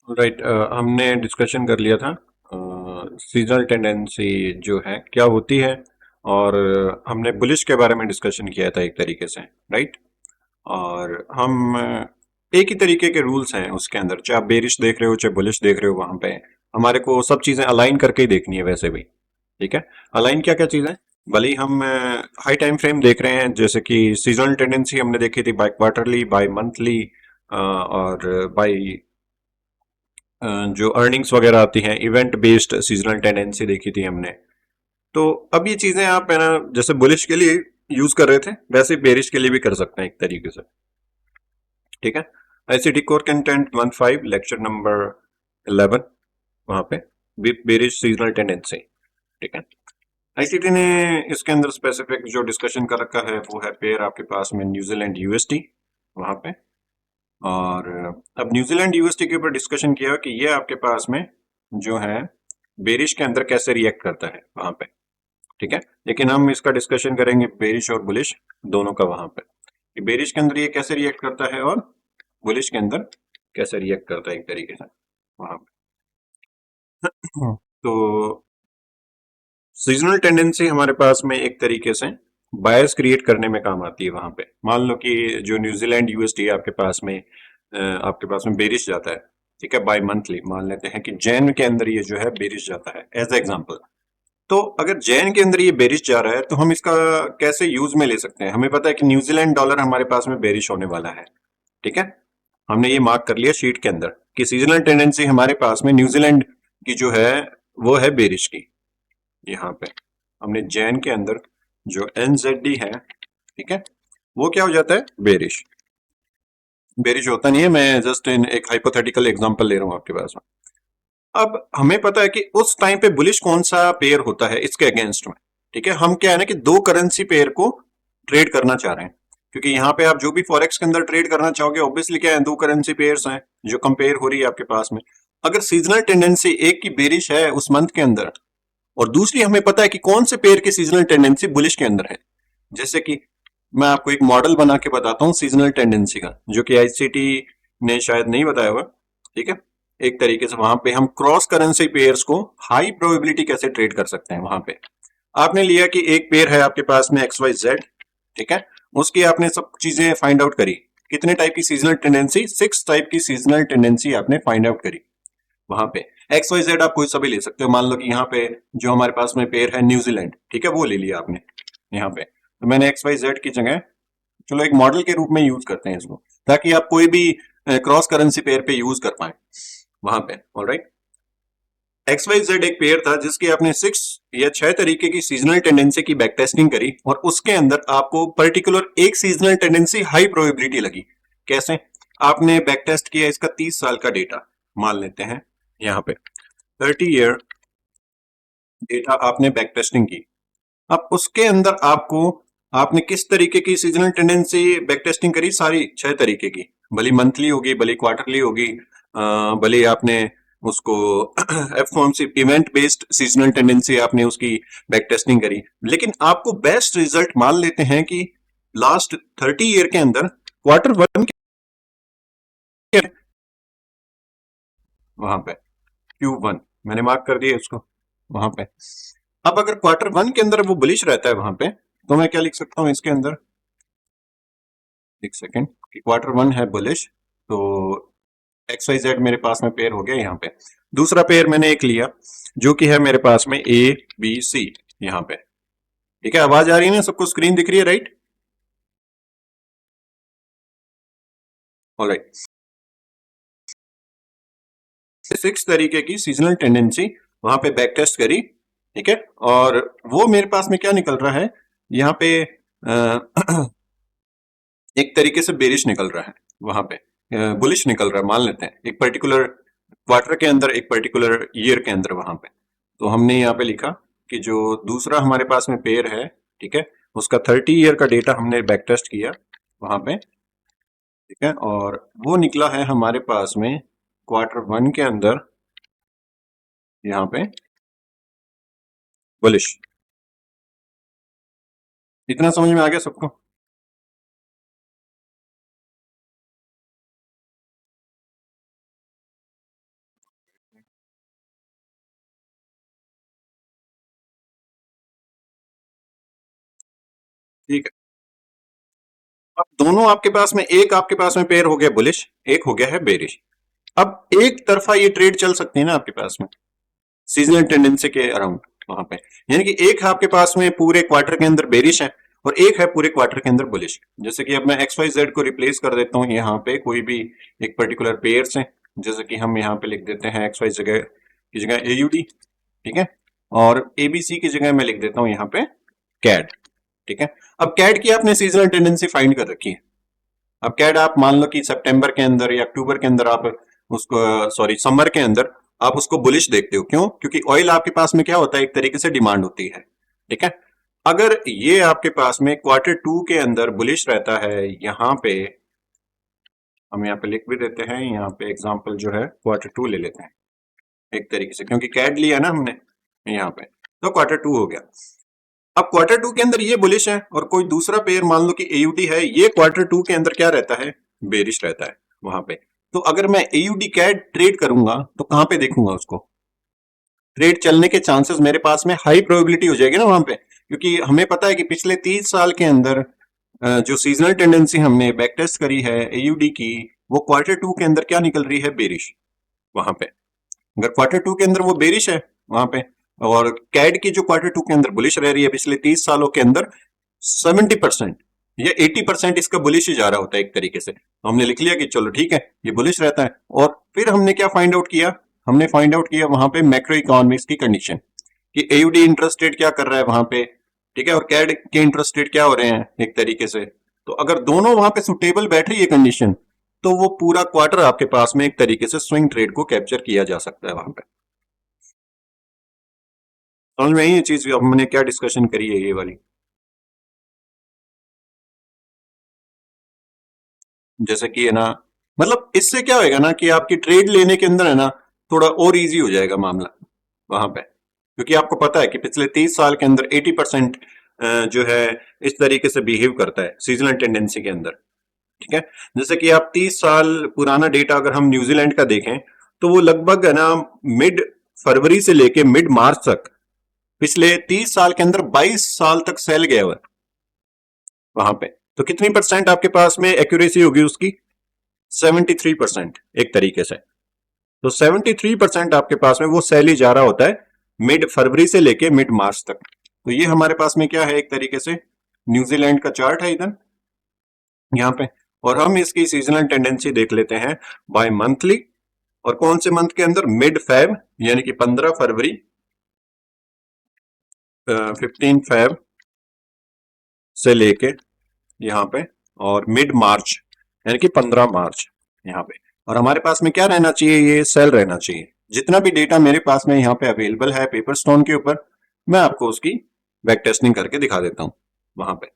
Right. हमने discussion कर लिया था सीजनल टेंडेंसी जो है क्या होती है, और हमने बुलिश के बारे में डिस्कशन किया था एक तरीके से। राइट। और हम एक ही तरीके के रूल्स हैं उसके अंदर, चाहे आप बेरिश देख रहे हो चाहे बुलिश देख रहे हो, वहां पे हमारे को सब चीजें अलाइन करके ही देखनी है वैसे भी। ठीक है। अलाइन क्या क्या चीज है, भले ही हम हाई टाइम फ्रेम देख रहे हैं, जैसे कि सीजनल टेंडेंसी हमने देखी थी बाय क्वार्टरली, बाय मंथली, और बाय जो अर्निंग्स वगैरह आती हैं, इवेंट बेस्ड सीजनल टेंडेंसी देखी थी हमने। तो अब ये चीजें आप है ना, जैसे बुलिश के लिए यूज कर रहे थे वैसे बेरिश के लिए भी कर सकते हैं एक तरीके से। ठीक है। ICT core content 15 lecture number 11, वहां पे बेरिश सीजनल टेंडेंसी। ठीक है। आईसीटी ने इसके अंदर स्पेसिफिक जो डिस्कशन कर रखा है वो है पेयर आपके पास में न्यूजीलैंड यूएसडी वहां पे। और अब न्यूजीलैंड यूएसडी के ऊपर डिस्कशन किया कि ये आपके पास में जो है बेरिश के अंदर कैसे रिएक्ट करता है वहां पे। ठीक है। लेकिन हम इसका डिस्कशन करेंगे बेरिश और बुलिश दोनों का वहां पे, कि बेरिश के अंदर ये कैसे रिएक्ट करता है और बुलिश के अंदर कैसे रिएक्ट करता है एक तरीके से वहां पे। तो सीजनल टेंडेंसी हमारे पास में एक तरीके से बायस क्रिएट करने में काम आती है वहां पे। मान लो कि जो न्यूजीलैंड यूएसडी आपके पास में बेरिश जाता है। ठीक है। बाय मंथली मान लेते हैं कि जैन के अंदर ये जो है बेरिश जाता है एज एग्जांपल। तो अगर जैन के अंदर ये बेरिश जा रहा है तो हम इसका कैसे यूज में ले सकते हैं, हमें पता है कि न्यूजीलैंड डॉलर हमारे पास में बेरिश होने वाला है। ठीक है। हमने ये मार्क कर लिया शीट के अंदर कि सीजनल टेंडेंसी हमारे पास में न्यूजीलैंड की जो है वो है बेरिश की। यहाँ पे हमने जैन के अंदर जो एनजेडी है, ठीक है, वो क्या हो जाता है, बेरिश। बेरिश होता नहीं है, मैं जस्ट इन एक हाइपोथेटिकल एग्जांपल ले रहा हूं आपके पास में। अब हमें पता है कि उस टाइम पे बुलिश कौन सा पेयर होता है इसके अगेंस्ट में। ठीक है। हम क्या है ना कि दो करेंसी पेयर को ट्रेड करना चाह रहे हैं, क्योंकि यहाँ पे आप जो भी फॉरेक्स के अंदर ट्रेड करना चाहोगे ऑब्वियसली क्या है, दो करेंसी पेयर्स हैं जो कंपेयर हो रही है आपके पास में। अगर सीजनल टेंडेंसी एक की बेरिश है उस मंथ के अंदर, और दूसरी हमें पता है कि कौन से पेयर की सीजनल टेंडेंसी बुलिश के अंदर है। जैसे कि मैं आपको एक मॉडल बना के बताता हूँ सीजनल टेंडेंसी का, जो कि आईसीटी ने शायद नहीं बताया हुआ। ठीक है। एक तरीके से वहां पे हम क्रॉस करेंसी पेयर्स को हाई प्रोबेबिलिटी कैसे ट्रेड कर सकते हैं वहां पे। आपने लिया कि एक पेयर है आपके पास में एक्स वाई जेड। ठीक है। उसकी आपने सब चीजें फाइंड आउट करी। कितने टाइप की सीजनल टेंडेंसी, 6 टाइप की सीजनल टेंडेंसी आपने फाइंड आउट करी वहां पे। एक्स वाई जेड आप कोई सभी ले सकते हो। मान लो कि यहाँ पे जो हमारे पास में पेयर है न्यूजीलैंड, ठीक है, वो ले लिया आपने यहाँ पे। तो मैंने एक्स वाई जेड की जगह, चलो एक मॉडल के रूप में यूज करते हैं इसको, ताकि आप कोई भी क्रॉस करेंसी पेयर पे यूज कर पाए वहां पे। ऑलराइट। एक्स वाई जेड एक पेयर था जिसकी आपने 6 या 6 तरीके की सीजनल टेंडेंसी की बैक टेस्टिंग करी, और उसके अंदर आपको पर्टिकुलर एक सीजनल टेंडेंसी हाई प्रोबेबिलिटी लगी। कैसे? आपने बैक टेस्ट किया इसका 30 साल का डेटा, मान लेते हैं यहाँ पे 30 ईयर डेटा आपने बैक टेस्टिंग की। अब उसके अंदर आपको, आपने किस तरीके की सीजनल टेंडेंसी बैक टेस्टिंग करी, सारी 6 तरीके की, भली मंथली होगी भली क्वार्टरली होगी, भले आपने उसको F event based seasonal tendency आपने उसकी बैक टेस्टिंग करी। लेकिन आपको बेस्ट रिजल्ट मान लेते हैं कि लास्ट 30 ईयर के अंदर Q1 के वहां पे Q1 मैंने मार्क कर दिया इसको वहां पे। अब अगर Q1 के अंदर वो बुलिश रहता है वहां पे, तो मैं क्या लिख सकता हूं इसके अंदर, एक सेकेंड, कि Q1 है बुलिश, तो एक्स वाई जेड मेरे पास में पेयर हो गया यहाँ पे। दूसरा पेयर मैंने एक लिया जो कि है मेरे पास में ए बी सी यहाँ पे। ठीक है। आवाज आ रही है ना सबको, स्क्रीन दिख रही है, राइट? ऑलराइट। 6 तरीके की सीजनल टेंडेंसी वहां पे बैक टेस्ट करी। ठीक है। और वो मेरे पास में क्या निकल रहा है यहाँ पे, एक तरीके से बेरिश निकल रहा है वहां पे, बुलिश निकल रहा है मान लेते हैं, एक पर्टिकुलर क्वार्टर के अंदर, एक पर्टिकुलर ईयर के अंदर वहां पे। तो हमने यहाँ पे लिखा कि जो दूसरा हमारे पास में पेयर है, ठीक है, उसका 30 ईयर का डेटा हमने बैक टेस्ट किया वहां पे। ठीक है। और वो निकला है हमारे पास में Q1 के अंदर यहाँ पे बुलिश। इतना समझ में आ गया सबको? ठीक है। अब दोनों आपके पास में, एक आपके पास में पेयर हो गया बुलिश, एक हो गया है बेरिश। अब एक तरफा ये ट्रेड चल सकती है ना आपके पास में सीजनल टेंडेंसी के अराउंड वहां पे, यानी कि एक है आपके पास में पूरे क्वार्टर के अंदर बेरिश है और एक है पूरे क्वार्टर के अंदर बुलिश। जैसे कि अब मैं एक्स वाई जेड को रिप्लेस कर देता हूँ यहाँ पे कोई भी एक पर्टिकुलर पेयर्स है, जैसे कि हम यहाँ पे लिख देते हैं एक्स वाई जगह की जगह एयूडी, ठीक है, और एबीसी की जगह मैं लिख देता हूँ यहाँ पे कैड, ठीक है। अब कैड की आपने सीजनल टेंडेंसी फाइंड कर रखी है। अब कैड आप मान लो कि सितंबर के अंदर या अक्टूबर के अंदर आप उसको, सॉरी समर के अंदर आप उसको बुलिश देखते हो। क्यों? क्योंकि ऑयल आपके पास में क्या होता है, एक तरीके से डिमांड होती है, ठीक है। अगर ये आपके पास में क्वार्टर टू के अंदर बुलिश रहता है, यहाँ पे हम यहाँ पे लिख भी देते हैं, यहाँ पे एग्जांपल जो है क्वार्टर टू ले लेते हैं एक तरीके से, क्योंकि कैड लिया ना हमने यहाँ पे, तो क्वार्टर टू हो गया। अब क्वार्टर टू के अंदर ये बुलिश है और कोई दूसरा पेयर मान लो कि एयूडी है, ये क्वार्टर टू के अंदर क्या रहता है, बेरिश रहता है वहां पे। तो अगर मैं एयूडी कैड ट्रेड करूंगा तो कहां पे देखूंगा उसको, ट्रेड चलने के चांसेस मेरे पास में हाई प्रोबेबिलिटी हो जाएगी ना वहां पे, क्योंकि हमें पता है कि पिछले 30 साल के अंदर जो सीजनल टेंडेंसी हमने बैक टेस्ट करी है एयूडी की, वो क्वार्टर टू के अंदर क्या निकल रही है, बेरिश वहां पे। अगर क्वार्टर टू के अंदर वो बेरिश है वहां पे, और कैड की जो क्वार्टर टू के अंदर बुलिश रह रही है पिछले 30 सालों के अंदर 70% या 80% इसका बुलिश ही जा रहा होता है एक तरीके से, तो हमने लिख लिया कि चलो ठीक है ये बुलिश रहता है। और फिर हमने क्या फाइंड आउट किया, हमने फाइंड आउट किया वहां पे मैक्रो इकोनॉमिक्स की कंडीशन कि एयूडी इंटरेस्ट रेट क्या कर रहा है वहां पे, ठीक है, और कैड के इंटरेस्ट रेट क्या हो रहे हैं एक तरीके से। तो अगर दोनों वहां पे सुटेबल बैठ रही है कंडीशन, तो वो पूरा क्वार्टर आपके पास में एक तरीके से स्विंग ट्रेड को कैप्चर किया जा सकता है वहां पे। समझ में आई ये चीज, हमने क्या डिस्कशन करी है ये वाली। जैसे कि है ना, मतलब इससे क्या होएगा ना कि आपकी ट्रेड लेने के अंदर है ना थोड़ा और इजी हो जाएगा मामला वहां पे, क्योंकि आपको पता है कि पिछले 30 साल के अंदर 80% जो है इस तरीके से बिहेव करता है सीजनल टेंडेंसी के अंदर, ठीक है। जैसे कि आप 30 साल पुराना डेटा अगर हम न्यूजीलैंड का देखें, तो वो लगभग है ना मिड फरवरी से लेके मिड मार्च तक पिछले 30 साल के अंदर 22 साल तक सेल गया हुआ है वहां पे। तो कितनी परसेंट आपके पास में एक्यूरेसी होगी उसकी, 73% एक तरीके से। तो 73% आपके पास में वो सेल ही जा रहा होता है मिड फरवरी से लेके मिड मार्च तक। तो ये हमारे पास में क्या है, एक तरीके से न्यूजीलैंड का चार्ट है इधर यहाँ पे, और हम इसकी सीजनल टेंडेंसी देख लेते हैं बाय मंथली, और कौन से मंथ के अंदर, मिड फेब यानी कि 15 फरवरी, 15 फेब से लेके यहाँ पे, और मिड मार्च यानी कि 15 मार्च यहाँ पे। और हमारे पास में क्या रहना चाहिए, ये सेल रहना चाहिए। जितना भी डेटा मेरे पास में यहाँ पे अवेलेबल है पेपर स्टोन के ऊपर, मैं आपको उसकी बैक टेस्टिंग करके दिखा देता हूँ वहां पे।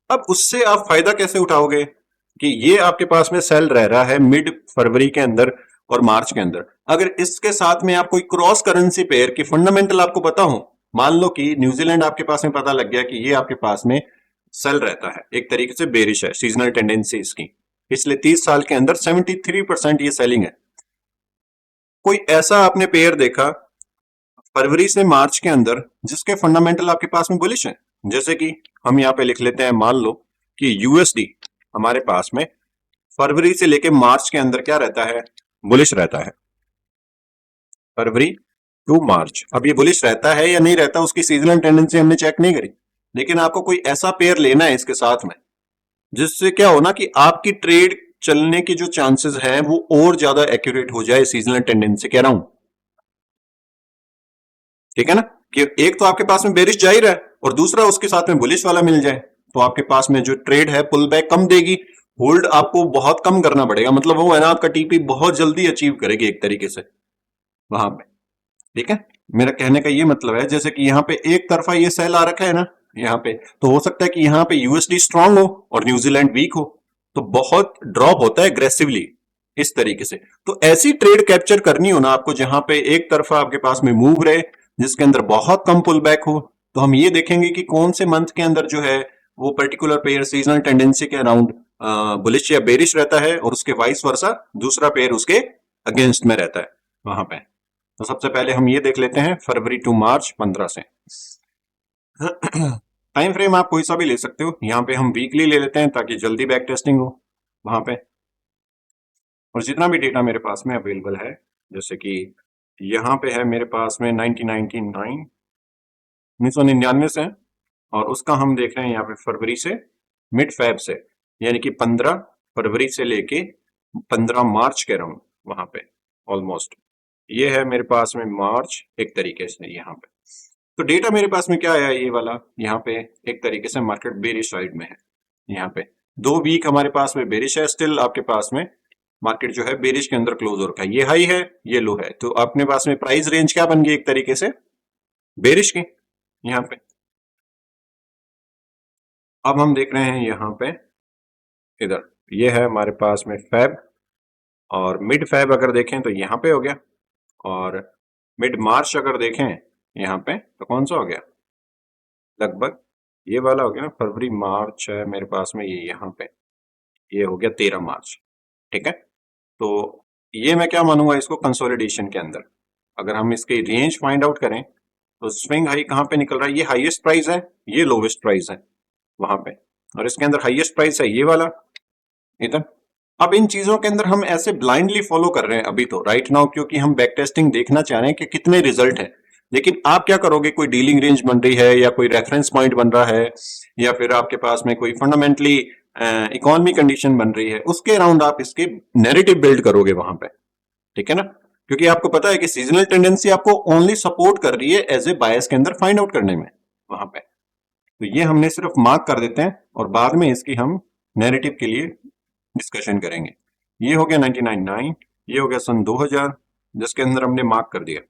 अब उससे आप फायदा कैसे उठाओगे कि ये आपके पास में सेल रह रहा है मिड फरवरी के अंदर और मार्च के अंदर। अगर इसके साथ में आप कोई क्रॉस करेंसी पेयर की फंडामेंटल आपको पता हो, मान लो कि न्यूजीलैंड आपके पास में पता लग गया कि ये आपके पास में सेल रहता है एक तरीके से बेरिश है, सीजनल टेंडेंसी इसकी पिछले 30 साल के अंदर 73% ये सेलिंग है। कोई ऐसा आपने पेयर देखा फरवरी से मार्च के अंदर जिसके फंडामेंटल आपके पास में बुलिश है, जैसे कि हम यहाँ पे लिख लेते हैं, मान लो कि यूएसडी हमारे पास में फरवरी से लेके मार्च के अंदर क्या रहता है, बुलिश रहता है, फरवरी टू मार्च। अब ये बुलिश रहता है या नहीं रहता उसकी सीजनल टेंडेंसी हमने चेक नहीं करी, लेकिन आपको कोई ऐसा पेयर लेना है इसके साथ में जिससे क्या हो ना कि आपकी ट्रेड चलने के जो चांसेस हैं वो और ज्यादा एक्यूरेट हो जाए सीजनल टेंडेंसी के अराउंड, ठीक है ना। कि एक तो आपके पास में बेरिश जाहिर है और दूसरा उसके साथ में बुलिश वाला मिल जाए, तो आपके पास में जो ट्रेड है पुल बैक कम देगी, होल्ड आपको बहुत कम करना पड़ेगा, मतलब वो है ना आपका टीपी बहुत जल्दी अचीव करेगी एक तरीके से वहां पे, ठीक है। मेरा कहने का ये मतलब है जैसे कि यहाँ पे एक तरफा ये सेल आ रखा है ना यहाँ पे, तो हो सकता है कि यहाँ पे यूएसडी स्ट्रांग हो और न्यूजीलैंड वीक हो, तो बहुत ड्रॉप होता है अग्रेसिवली इस तरीके से। तो ऐसी ट्रेड कैप्चर करनी हो ना आपको जहां पे एक तरफा आपके पास में मूव रहे जिसके अंदर बहुत कम पुल बैक हो, तो हम ये देखेंगे कि कौन से मंथ के अंदर जो है वो पर्टिकुलर पेयर सीजनल टेंडेंसी के अराउंड बुलिश या बेरिश रहता है, और उसके वाइस वर्सा दूसरा पेयर उसके अगेंस्ट में रहता है वहां पे। तो सबसे पहले हम ये देख लेते हैं फरवरी टू मार्च 15 से। टाइम फ्रेम आप कोई सा भी ले सकते हो, यहाँ पे हम वीकली ले लेते हैं ताकि जल्दी बैक टेस्टिंग हो वहां पे। और जितना भी डेटा मेरे पास में अवेलेबल है, जैसे कि यहाँ पे है मेरे पास में 1999 से, और उसका हम देख रहे हैं यहाँ पे फरवरी से मिड फैब से, यानी कि 15 फरवरी से लेके 15 मार्च के राउंड वहां पे ऑलमोस्ट। ये है मेरे पास में मार्च एक तरीके से यहाँ पे। तो डेटा मेरे पास में क्या आया, ये वाला यहाँ पे एक तरीके से मार्केट बेरिश साइड में है। यहाँ पे 2 वीक हमारे पास में बेरिश है, स्टिल आपके पास में मार्केट जो है बेरिश के अंदर क्लोज हो रखा है। ये हाई है, ये लो है, तो अपने पास में प्राइस रेंज क्या बन गई एक तरीके से बेरिश की यहाँ पे। अब हम देख रहे हैं यहाँ पे इधर, ये है हमारे पास में फैब, और मिड फैब अगर देखें तो यहाँ पे हो गया, और मिड मार्च अगर देखें यहाँ पे तो कौन सा हो गया, लगभग ये वाला हो गया ना, फरवरी मार्च है मेरे पास में, ये यहाँ पे ये हो गया 13 मार्च। ठीक है, तो ये मैं क्या मानूंगा इसको कंसोलिडेशन के अंदर। अगर हम इसकी रेंज फाइंड आउट करें तो स्विंग हाई कहाँ पे निकल रहा है, ये हाईएस्ट प्राइस है, ये लोवेस्ट प्राइस है वहां पे, और इसके अंदर हाईएस्ट प्राइस है ये वाला इधर। अब इन चीजों के अंदर हम ऐसे ब्लाइंडली फॉलो कर रहे हैं अभी तो राइट नाउ, क्योंकि हम बैक टेस्टिंग देखना चाह रहे हैं कि कितने रिजल्ट है। लेकिन आप क्या करोगे, कोई डीलिंग रेंज बन रही है या कोई रेफरेंस पॉइंट बन रहा है, या फिर आपके पास में कोई फंडामेंटली इकोनॉमी कंडीशन बन रही है, उसके अराउंड आप इसके नैरेटिव बिल्ड करोगे वहां पे। ठीक है ना, क्योंकि आपको पता है कि सीजनल टेंडेंसी आपको ओनली सपोर्ट कर रही है एज ए बायस के अंदर फाइंड आउट करने में वहां पे। तो ये हमने सिर्फ मार्क कर देते हैं, और बाद में इसकी हम नैरेटिव के लिए डिस्कशन करेंगे। ये हो गया 1999, ये हो गया सन 2000, जिसके अंदर हमने मार्क कर दिया।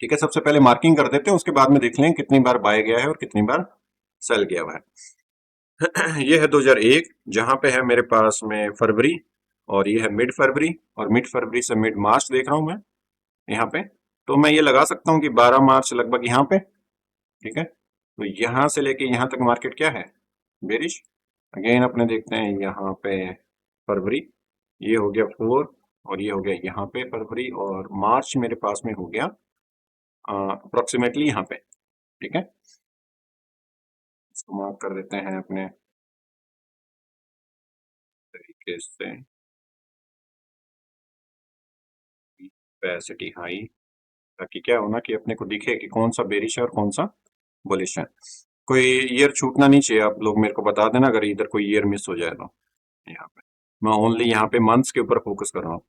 ठीक है, सबसे पहले मार्किंग कर देते हैं, उसके बाद में देख लें कितनी बार बाय गया है और कितनी बार सेल गया हुआ है। ये है 2001, जहां पे है मेरे पास में फरवरी, और ये है मिड फरवरी, और मिड फरवरी से मिड मार्च देख रहा हूं मैं यहाँ पे। तो मैं ये लगा सकता हूँ कि 12 मार्च लगभग यहाँ पे। ठीक है, तो यहां से लेके यहाँ तक मार्केट क्या है, बेरिश। अगेन अपने देखते हैं यहाँ पे फरवरी, ये हो गया 4, और ये हो गया यहाँ पे फरवरी, और मार्च मेरे पास में हो गया अप्रोक्सीमेटली यहाँ पे। ठीक है, इसको मार्क कर देते हैं अपने तरीके से, कैपेसिटी हाई, ताकि क्या होना कि अपने को दिखे कि कौन सा बेरिश है और कौन सा बुलिश है। कोई ईयर छूटना नहीं चाहिए, आप लोग मेरे को बता देना अगर इधर कोई ईयर मिस हो जाए तो। यहाँ पे मैं ओनली यहाँ पे मंथ्स के ऊपर फोकस कर रहा हूँ।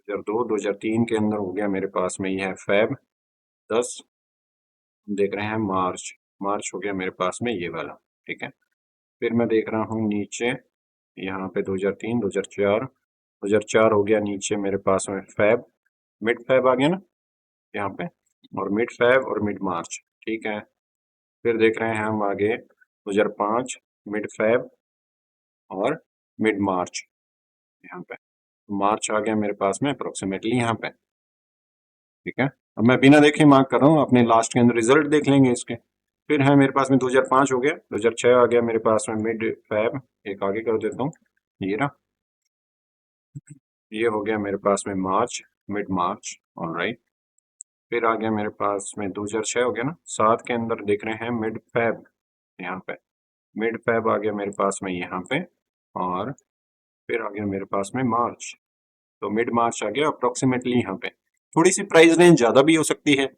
2002 2003 के अंदर हो गया मेरे पास में, ये है फैब 10, देख रहे हैं मार्च, मार्च हो गया मेरे पास में ये वाला। ठीक है, फिर मैं देख रहा हूँ नीचे यहाँ पे 2003 2004 हो गया नीचे मेरे पास में फैब, मिड फैब आ गया ना यहाँ पे, और मिड फैब और मिड मार्च। ठीक है, फिर देख रहे हैं हम आगे 2005 मिड फैब और मिड मार्च यहाँ पे, मार्च आ गया मेरे पास में अप्रोक्सीमेटली यहाँ पे। ठीक है, अब मैं बिना देखे मार्क कर रहा हूँ, अपने लास्ट के अंदर रिजल्ट देख लेंगे इसके। फिर है मेरे पास में 2005 हो गया, 2006 आ गया मेरे पास में मिड फैब, एक आगे कर देता हूँ ये रहा, ये हो गया मेरे पास में मार्च, मिड मार्च। ऑलराइट, फिर आ गया मेरे पास में 2006 हो गया ना, 7 के अंदर देख रहे हैं मिड फैब यहाँ पे, मिड फैब आ गया मेरे पास में यहाँ पे, और फिर आ गया मेरे पास में मार्च। तो मिड मार्च आ गया अप्रोक्सीमेटली यहाँ पे। थोड़ी सी प्राइस रेंज ज्यादा भी हो सकती है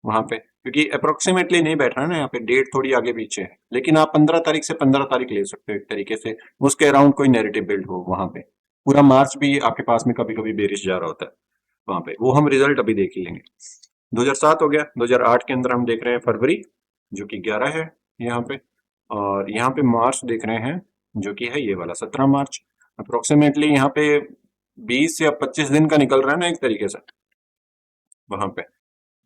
वहां पे, क्योंकि अप्रोक्सीमेटली नहीं बैठ रहा है ना यहाँ पे, डेट थोड़ी आगे पीछे है, लेकिन आप 15 तारीख से 15 तारीख ले सकते हो एक तरीके से, उसके अराउंड कोई नैरेटिव बिल्ड हो वहां पे। पूरा मार्च भी आपके पास में कभी कभी बेरिश जा रहा होता है वहां पे, वो हम रिजल्ट अभी देख ही लेंगे। 2007 हो गया, 2008 के अंदर हम देख रहे हैं फरवरी जो कि 11 है यहाँ पे, और यहाँ पे मार्च देख रहे हैं जो कि है ये वाला 17 मार्च। अप्रोक्सीमेटली यहाँ पे 20 या 25 दिन का निकल रहा है ना एक तरीके से वहां पे।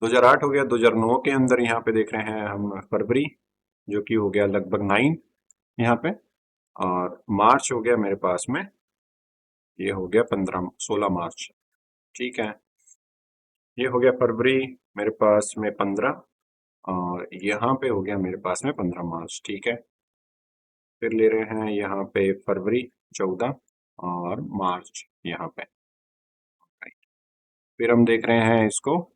2008 हो गया, 2009 के अंदर यहाँ पे देख रहे हैं हम फरवरी जो कि हो गया लगभग 9 यहाँ पे, और मार्च हो गया मेरे पास में, ये हो गया 16 मार्च। ठीक है, ये हो गया फरवरी मेरे पास में 15, और यहाँ पे हो गया मेरे पास में 15 मार्च। ठीक है, फिर ले रहे हैं यहाँ पे फरवरी 14, और मार्च यहाँ पे। फिर हम देख रहे हैं इसको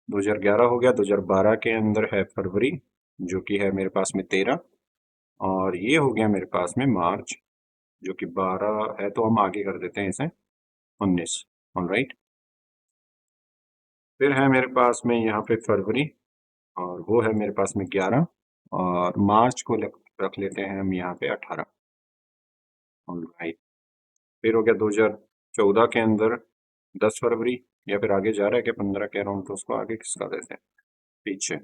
2011 हो गया। 2012 के अंदर है फरवरी, जो कि है मेरे पास में 13, और ये हो गया मेरे पास में मार्च, जो कि 12 है, तो हम आगे कर देते हैं इसे 19। ऑलराइट, फिर है मेरे पास में यहाँ पे फरवरी, और वो है मेरे पास में 11, और मार्च को रख लेते हैं हम यहाँ पे 18। ऑलराइट, फिर हो गया 2014 के अंदर 10 फरवरी, या फिर आगे जा रहा है कि 15 कह रहा हूँ, तो उसको आगे किसका देते हैं, पीछे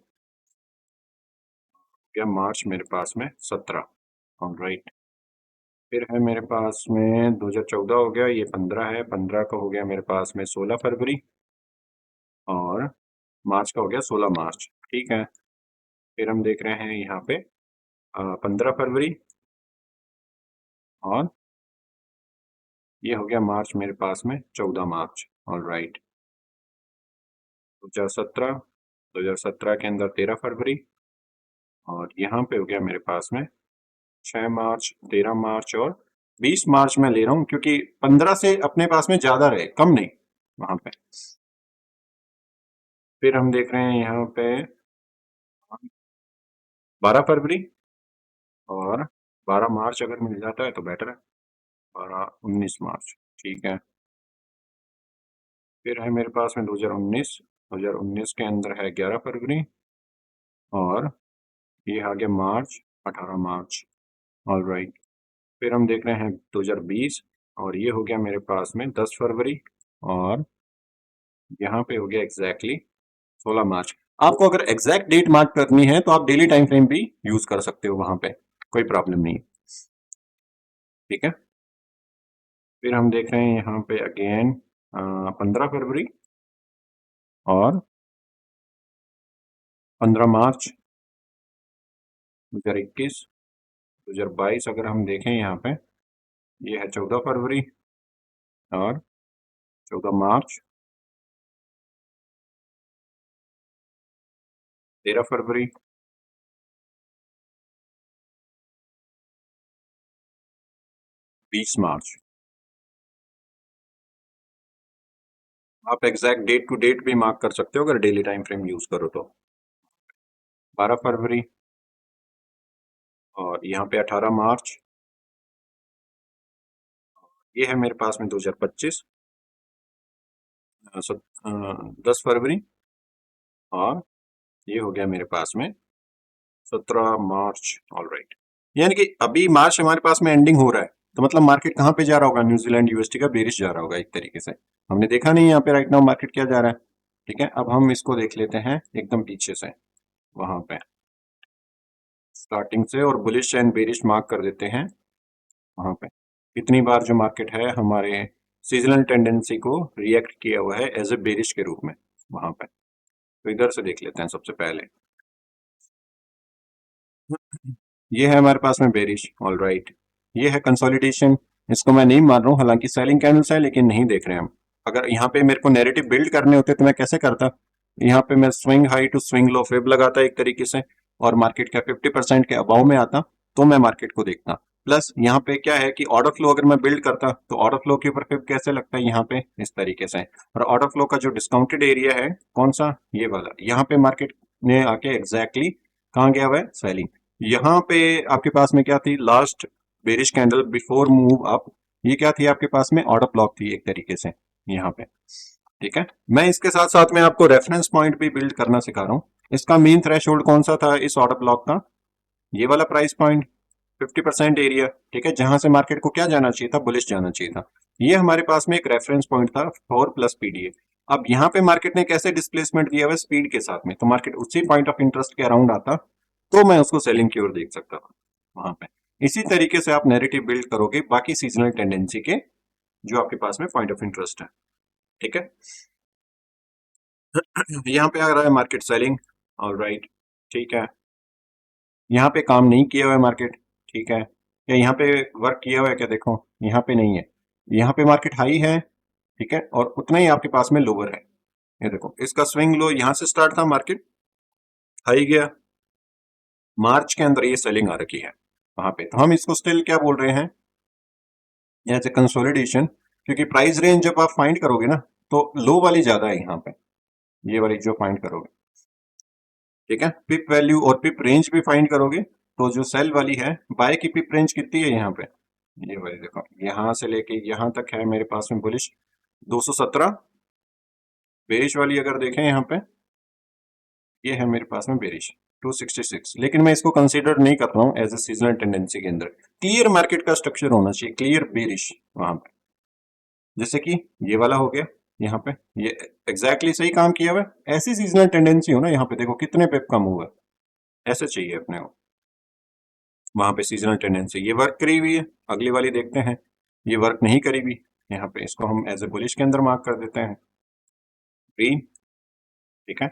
क्या, मार्च मेरे पास में 17। ऑलराइट, फिर है मेरे पास में 2014 हो गया, ये 15 है, 15 का हो गया मेरे पास में 16 फरवरी, और मार्च का हो गया 16 मार्च। ठीक है, फिर हम देख रहे हैं यहाँ पे 15 फरवरी, और ये हो गया मार्च मेरे पास में 14 मार्च। ऑलराइट, 2017 के अंदर 13 फरवरी, और यहाँ पे हो गया मेरे पास में 6 मार्च, 13 मार्च, और 20 मार्च मैं ले रहा हूँ क्योंकि 15 से अपने पास में ज्यादा रहे, कम नहीं वहां पे। फिर हम देख रहे हैं यहाँ पे 12 फरवरी, और 12 मार्च अगर मिल जाता है तो बेटर है, 19 मार्च। ठीक है, फिर है मेरे पास में 2019 के अंदर है 11 फरवरी, और ये आ गया मार्च, 18 मार्च। ऑल राइट, फिर हम देख रहे हैं 2020, और ये हो गया मेरे पास में 10 फरवरी, और यहाँ पे हो गया एग्जैक्टली 16 मार्च। आपको अगर एग्जैक्ट डेट मार्क करनी है तो आप डेली टाइम फ्रेम भी यूज कर सकते हो वहां पे, कोई प्रॉब्लम नहीं है। ठीक है, फिर हम देख रहे हैं यहाँ पे अगेन 15 फरवरी, और 15 मार्च 2021, 2022 अगर हम देखें यहाँ पे, ये है 14 फरवरी, और 14 मार्च, 13 फरवरी, 20 मार्च। आप एग्जैक्ट डेट टू डेट भी मार्क कर सकते हो अगर डेली टाइम फ्रेम यूज करो तो। 12 फरवरी, और यहाँ पे 18 मार्च, ये है मेरे पास में 2025, 10 फरवरी, और ये हो गया मेरे पास में 17 मार्च। ऑल राइट, यानी कि अभी मार्च हमारे पास में एंडिंग हो रहा है, तो मतलब मार्केट कहाँ पे जा रहा होगा, न्यूजीलैंड यूएसटी का बेरिश जा रहा होगा एक तरीके से। हमने देखा नहीं यहाँ पे राइट नाउ मार्केट क्या जा रहा है। ठीक है, अब हम इसको देख लेते हैं एकदम पीछे से, वहां पे स्टार्टिंग से, और बुलिश एंड बेरिश मार्क कर देते हैं वहां पे। कितनी बार जो मार्केट है हमारे सीजनल टेंडेंसी को रिएक्ट किया हुआ है एज ए बेरिश के रूप में वहां पे। तो इधर से देख लेते हैं सबसे पहले। ये है हमारे पास में बेरिश। ऑल राइट, ये है कंसोलिडेशन, इसको मैं नहीं मान रहा हूँ, हालांकि सेलिंग कैंडल्स है लेकिन नहीं देख रहे हैं हम। अगर यहाँ पे मेरे को नैरेटिव बिल्ड करने होते तो मैं कैसे करता, यहाँ पे मैं swing high to swing low फिब लगाता एक तरीके से, और मार्केट का 50% के अबाव में आता, तो मैं मार्केट को देखता। प्लस यहाँ पे क्या है कि ऑर्डर फ्लो अगर मैं बिल्ड करता तो ऑर्डर फ्लो के ऊपर फिब कैसे लगता है यहाँ पे इस तरीके से, और ऑर्डर फ्लो का जो डिस्काउंटेड एरिया है कौन सा, ये वाला, यहाँ पे मार्केट ने आके एग्जैक्टली कहाँ गया हुआ है, सेलिंग। यहाँ पे आपके पास में क्या थी, last bearish candle before move up, ये क्या थी आपके पास में, ऑर्डर ब्लॉक थी एक तरीके से यहाँ पे। ठीक है, मैं इसके साथ साथ में आपको रेफरेंस पॉइंट भी बिल्ड करना सिखा रहा हूँ। इसका मेन थ्रेशोल्ड कौन सा था इस ऑर्डर ब्लॉक का, ये वाला प्राइस पॉइंट, 50% एरिया। ठीक है, जहां से मार्केट को क्या जाना चाहिए था, बुलिश जाना चाहिए था। ये हमारे पास में एक रेफरेंस पॉइंट था 4+ पीडीए। अब यहाँ पे मार्केट ने कैसे डिस्प्लेसमेंट दिया हुआ स्पीड के साथ में, तो मार्केट उसी पॉइंट ऑफ इंटरेस्ट के अराउंड आता, तो मैं उसको सेलिंग की ओर देख सकता था वहां पे। इसी तरीके से आप नैरेटिव बिल्ड करोगे बाकी सीजनल टेंडेंसी के जो आपके पास में पॉइंट ऑफ इंटरेस्ट है। ठीक है, यहाँ पे आ रहा है मार्केट सेलिंग। ऑल राइट, ठीक है, यहाँ पे काम नहीं किया हुआ है मार्केट। ठीक है, या यहाँ पे वर्क किया हुआ है क्या, देखो यहाँ पे नहीं है, यहाँ पे मार्केट हाई है। ठीक है, और उतना ही आपके पास में लोअर है। ये देखो इसका स्विंग लो यहाँ से स्टार्ट था, मार्केट हाई गया, मार्च के अंदर ये सेलिंग आ रखी है वहां पे, तो हम इसको स्टिल क्या बोल रहे हैं, एज ए कंसोलिडेशन, क्योंकि प्राइस रेंज जब आप फाइंड करोगे ना तो लो वाली ज्यादा है यहाँ पे। ये वाली जो फाइंड करोगे, ठीक है। पिप वैल्यू और पिप रेंज भी फाइंड करोगे, तो जो सेल वाली है बाय की पिप रेंज कितनी है यहाँ पे, ये वाली देखो, यहां से लेके यहां तक है मेरे पास में बुलिश 217, बेरिश वाली अगर देखें यहाँ पे, ये है मेरे पास में बेरिश 266, लेकिन मैं इसको कंसीडर नहीं कर रहा हूँ एज ए सीजनल टेंडेंसी के अंदर। क्लियर मार्केट का स्ट्रक्चर होना चाहिए, क्लियर बेरिश वहां पे, जैसे कि ये वाला हो गया यहाँ पे, ये एग्जैक्टली सही काम किया हुआ है। ऐसी सीजनल टेंडेंसी हो ना, यहाँ पे देखो कितने पे कम हुआ, ऐसे चाहिए अपने को, वहां पे सीजनल टेंडेंसी ये वर्क करी हुई है। अगली वाली देखते हैं, ये वर्क नहीं करी हुई, यहाँ पे इसको हम एज ए बुलिश के अंदर मार्क कर देते हैं, ग्रीन, ठीक है।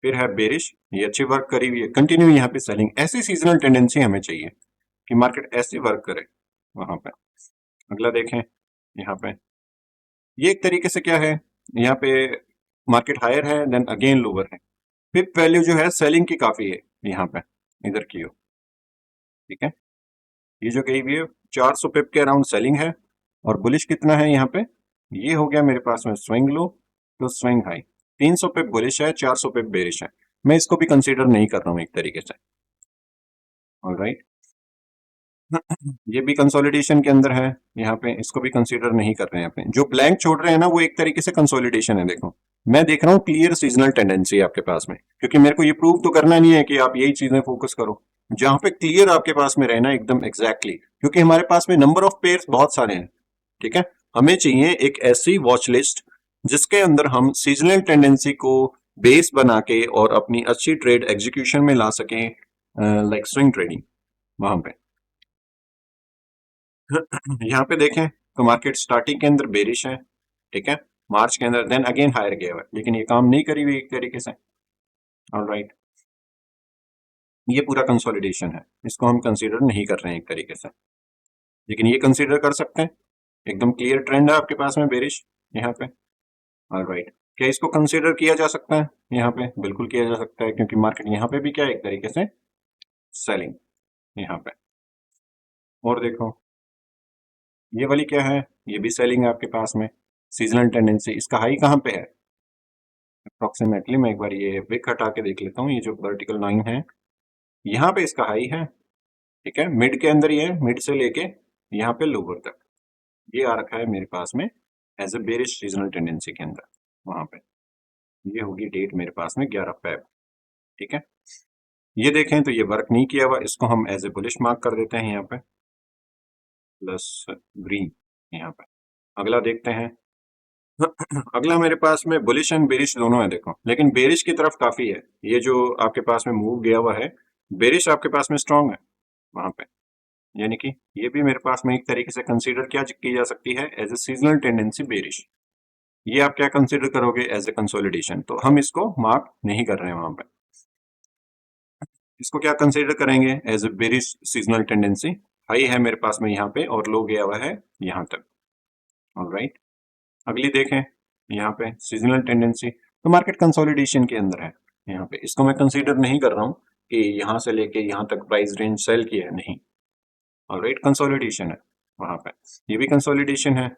फिर है बेरिश, ये अच्छी वर्क करी हुई है, कंटिन्यू यहाँ पे सेलिंग। ऐसी सीजनल टेंडेंसी हमें चाहिए कि मार्केट ऐसे वर्क करे वहां पे। अगला देखें यहाँ पे, ये एक तरीके से क्या है, यहाँ पे मार्केट हायर है देन अगेन लोअर है, पिप वैल्यू जो है सेलिंग की काफी है यहाँ पे, इधर की हो, ठीक है। ये जो कही हुई है 400 पिप के अराउंड सेलिंग है, और बुलिश कितना है यहाँ पे, ये हो गया मेरे पास में स्विंग लो तो स्विंग हाई, 300 पिप बुलिश है, 400 पिप बेरिश है। मैं इसको भी कंसीडर नहीं कर रहा हूँ एक तरीके से, ऑलराइट। ये भी कंसोलिडेशन के अंदर है, यहाँ पे इसको भी कंसीडर नहीं कर रहे हैं अपने, जो ब्लैंक छोड़ रहे हैं ना वो एक तरीके से कंसोलिडेशन है। देखो मैं देख रहा हूँ क्लियर सीजनल टेंडेंसी आपके पास में, क्योंकि मेरे को ये प्रूव तो करना नहीं है कि आप यही चीजें फोकस करो, जहां पे क्लियर आपके पास में रहना एकदम एग्जैक्टली, क्योंकि हमारे पास में नंबर ऑफ पेयर्स बहुत सारे हैं, ठीक है। हमें चाहिए एक ऐसी वॉच लिस्ट जिसके अंदर हम सीजनल टेंडेंसी को बेस बना के और अपनी अच्छी ट्रेड एग्जीक्यूशन में ला सकें, लाइक स्विंग ट्रेडिंग वहां पे। यहाँ पे देखें तो मार्केट स्टार्टिंग के अंदर बेरिश है, ठीक है, मार्च के अंदर देन अगेन हायर गया हुआ है, लेकिन ये काम नहीं करी हुई एक तरीके से, ऑलराइट। ये पूरा कंसोलिडेशन है, इसको हम कंसीडर नहीं कर रहे हैं एक तरीके से, लेकिन ये कंसीडर कर सकते हैं, एकदम क्लियर ट्रेंड है आपके पास में बेरिश यहाँ पे, ऑलराइट। क्या इसको कंसीडर किया जा सकता है यहाँ पे, बिल्कुल किया जा सकता है, क्योंकि मार्केट यहाँ पे भी क्या है एक तरीके से सेलिंग यहाँ पे। और देखो ये वाली क्या है, ये भी सेलिंग है आपके पास में, सीजनल टेंडेंसी, इसका हाई कहाँ पे है अप्रोक्सीमेटली, मैं एक बार ये विक हटा के देख लेता हूँ, ये जो वर्टिकल लाइन है यहाँ पे इसका हाई है, ठीक है, मिड के अंदर ये है, मिड से लेके यहाँ पे लोअर तक ये आ रखा है मेरे पास में as a bearish seasonal tendency के अंदर, वहां पे ये होगी डेट मेरे पास में 11 फेब, ठीक है। ये देखें तो ये वर्क नहीं किया हुआ, इसको हम एज ए बुलिश मार्क कर देते हैं यहाँ पे, प्लस ग्रीन यहाँ पे। अगला देखते हैं। अगला मेरे पास में बुलिश एंड बेरिश दोनों है देखो, लेकिन बेरिश की तरफ काफी है, ये जो आपके पास में मूव गया हुआ है, बेरिश आपके पास में स्ट्रांग है वहां पे, यानी कि ये भी मेरे पास में एक तरीके से कंसीडर क्या की जा सकती है as a seasonal tendency bearish. ये आप क्या कंसीडर करोगे एज ए कंसोलिडेशन, तो हम इसको मार्क नहीं कर रहे हैं वहां पे, इसको क्या कंसीडर करेंगे as a bearish seasonal tendency, high है मेरे पास में यहाँ पे और लो गया हुआ है यहाँ तक, ऑलराइट। अगली देखें यहाँ पे सीजनल टेंडेंसी, तो मार्केट कंसोलिडेशन के अंदर है यहाँ पे, इसको मैं कंसीडर नहीं कर रहा हूँ कि यहाँ से लेके यहाँ तक प्राइस रेंज सेल की है, नहीं, ऑलराइट, कंसोलिडेशन है वहां पे। ये भी कंसोलिडेशन है,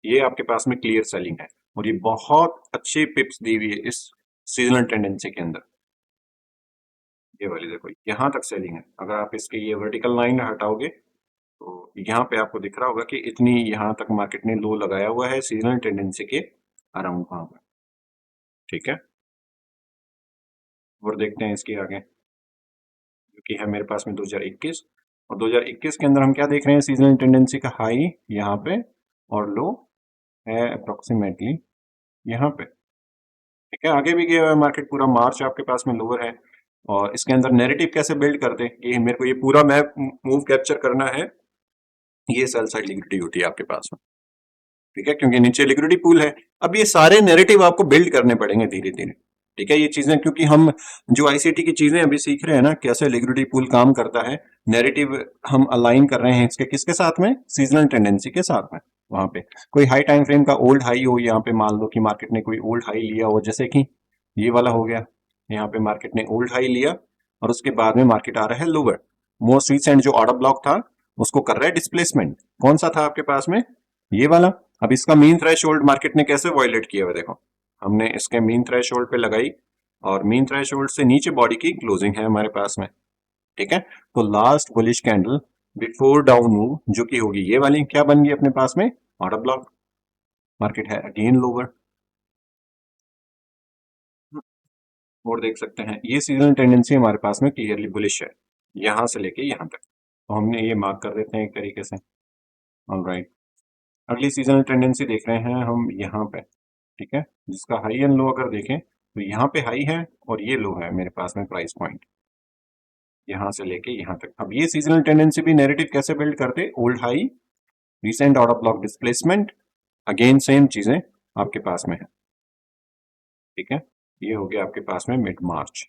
ये आपके पास में क्लियर सेलिंग है, और ये बहुत अच्छी पिप्स दी हुई है इस सीजनल टेंडेंसी के अंदर। ये वाली देखो यहाँ तक सेलिंग है, अगर आप इसके ये वर्टिकल लाइन हटाओगे तो यहाँ पे आपको दिख रहा होगा कि इतनी यहाँ तक मार्केट ने लो लगाया हुआ है सीजनल टेंडेंसी के अराउंड वहां पर, ठीक है। और देखते हैं इसके आगे, जो कि है मेरे पास में 2021, और 2021 के अंदर हम क्या देख रहे हैं, सीजनल टेंडेंसी का हाई यहाँ पे और लो है अप्रोक्सीमेटली यहाँ पे, ठीक है। आगे भी गया हुआ है मार्केट, पूरा मार्च आपके पास में लोअर है, और इसके अंदर नैरेटिव कैसे बिल्ड करते हैं कि मेरे को ये पूरा मैप मूव कैप्चर करना है, ये सेल साइड लिक्विडिटी होती है आपके पास में, ठीक है, क्योंकि नीचे लिक्विडिटी पूल है। अब ये सारे नैरेटिव आपको बिल्ड करने पड़ेंगे धीरे धीरे, ठीक है, ये चीजें, क्योंकि हम जो आईसीटी की चीजें अभी सीख रहे हैं ना, कैसे लिक्विडिटी पूल काम करता है, नैरेटिव हम अलाइन कर रहे हैं इसके किसके साथ में, सीजनल टेंडेंसी के साथ में। वहां पे कोई हाई टाइम फ्रेम का ओल्ड हाई हो, यहाँ पे मान लो कि मार्केट ने कोई ओल्ड हाई लिया हो, जैसे कि ये वाला हो गया, यहाँ पे मार्केट ने ओल्ड हाई लिया और उसके बाद में मार्केट आ रहा है लोअर, मोस्ट रिसेंट जो ऑर्डर ब्लॉक था उसको कर रहा है डिस्प्लेसमेंट, कौन सा था आपके पास में, ये वाला। अब इसका मीन थ्रेशोल्ड मार्केट ने कैसे वायलेट किया हुआ देखो, हमने इसके मीन थ्रेशोल्ड पे लगाई और मीन थ्रेशोल्ड से नीचे बॉडी की क्लोजिंग है हमारे पास में, ठीक है। तो last bullish candle before down move जो कि होगी ये वाली, क्या बन गई अपने पास में, ऑर्डर ब्लॉक। मार्केट है अगेन लोअर, और देख सकते हैं ये सीजनल टेंडेंसी हमारे पास में क्लियरली बुलिश है यहां से लेके यहां तक, तो हमने ये मार्क कर देते हैं एक तरीके से। ऑलराइट, अगली सीजनल टेंडेंसी देख रहे हैं हम यहाँ पे, ठीक है, जिसका हाई एंड लो अगर देखें तो यहाँ पे हाई है और ये लो है मेरे पास में प्राइस पॉइंट, यहाँ से लेके यहाँ तक। अब ये सीजनल टेंडेंसी भी नैरेटिव कैसे बिल्ड करते, old high, recent order block displacement, again same चीजें आपके पास में है, ठीक है। ये हो गया आपके पास में मिड मार्च,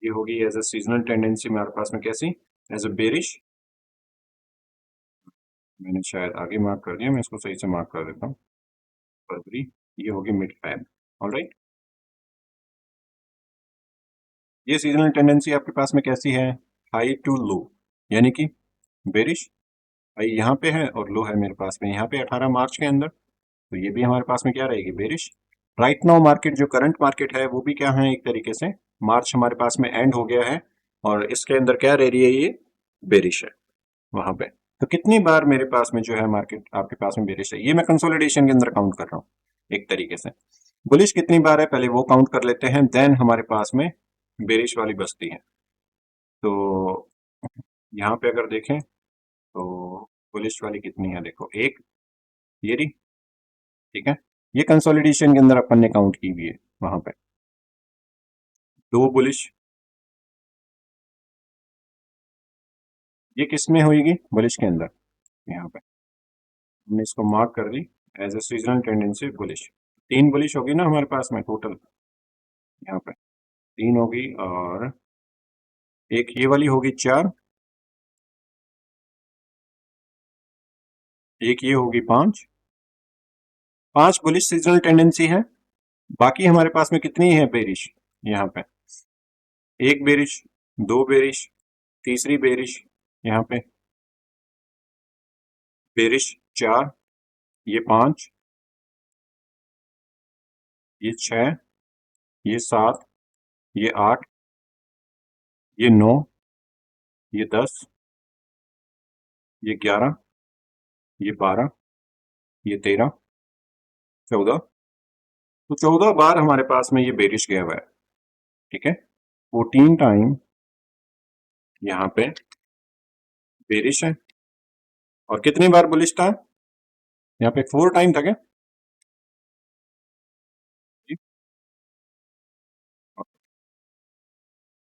ये होगी एज अ सीजनल टेंडेंसी हमारे पास में कैसी, एज अ बेरिश। मैंने शायद आगे मार्क कर दिया, मैं इसको सही से मार्क कर देता हूँ, फरवरी, ये होगी मिड फैब। ऑलराइट, ये सीजनल टेंडेंसी आपके पास में कैसी है, हाई टू लो, यानी कि बेरिश। हाई यहाँ पे है और लो है मेरे पास में यहाँ पे 18 मार्च के अंदर, तो ये भी हमारे पास में क्या रहेगी, बेरिश। राइट नाउ मार्केट जो करंट मार्केट है वो भी क्या है, एक तरीके से मार्च हमारे पास में एंड हो गया है और इसके अंदर क्या रह रही है, ये बेरिश है वहां पे। तो कितनी बार मेरे पास में जो है मार्केट आपके पास में बेरिश है, ये मैं कंसोलिडेशन के अंदर काउंट कर रहा हूँ एक तरीके से। बुलिश कितनी बार है पहले वो काउंट कर लेते हैं, देन हमारे पास में बेरिश वाली बस्ती है। तो यहाँ पे अगर देखें तो बुलिश वाली कितनी है, देखो एक, ये रही, ठीक है। ये कंसोलिडेशन के अंदर अपन ने काउंट की हुई है वहां पे, दो बुलिश। ये किस में होगी, बुलिश के अंदर, यहाँ पे हमने इसको मार्क कर दी as a seasonal tendency bullish. तीन बुलिश होगी ना हमारे पास में टोटल, यहाँ पे तीन होगी और एक ये वाली होगी चार, एक ये होगी पांच, पांच बुलिश सीजनल टेंडेंसी है। बाकी हमारे पास में कितनी है बेरिश, यहाँ पे एक बेरिश, दो बेरिश, तीसरी बेरिश, यहाँ पे बेरिश चार, ये पांच, ये छह, ये सात, ये आठ, ये नौ, ये 10, ये 11, ये 12, ये 13, 14, तो 14 बार हमारे पास में ये बेरिश गया हुआ है, ठीक है। 14 टाइम यहाँ पे बेरिश है और कितनी बार बुलिश था, यहाँ पे 4 टाइम था क्या,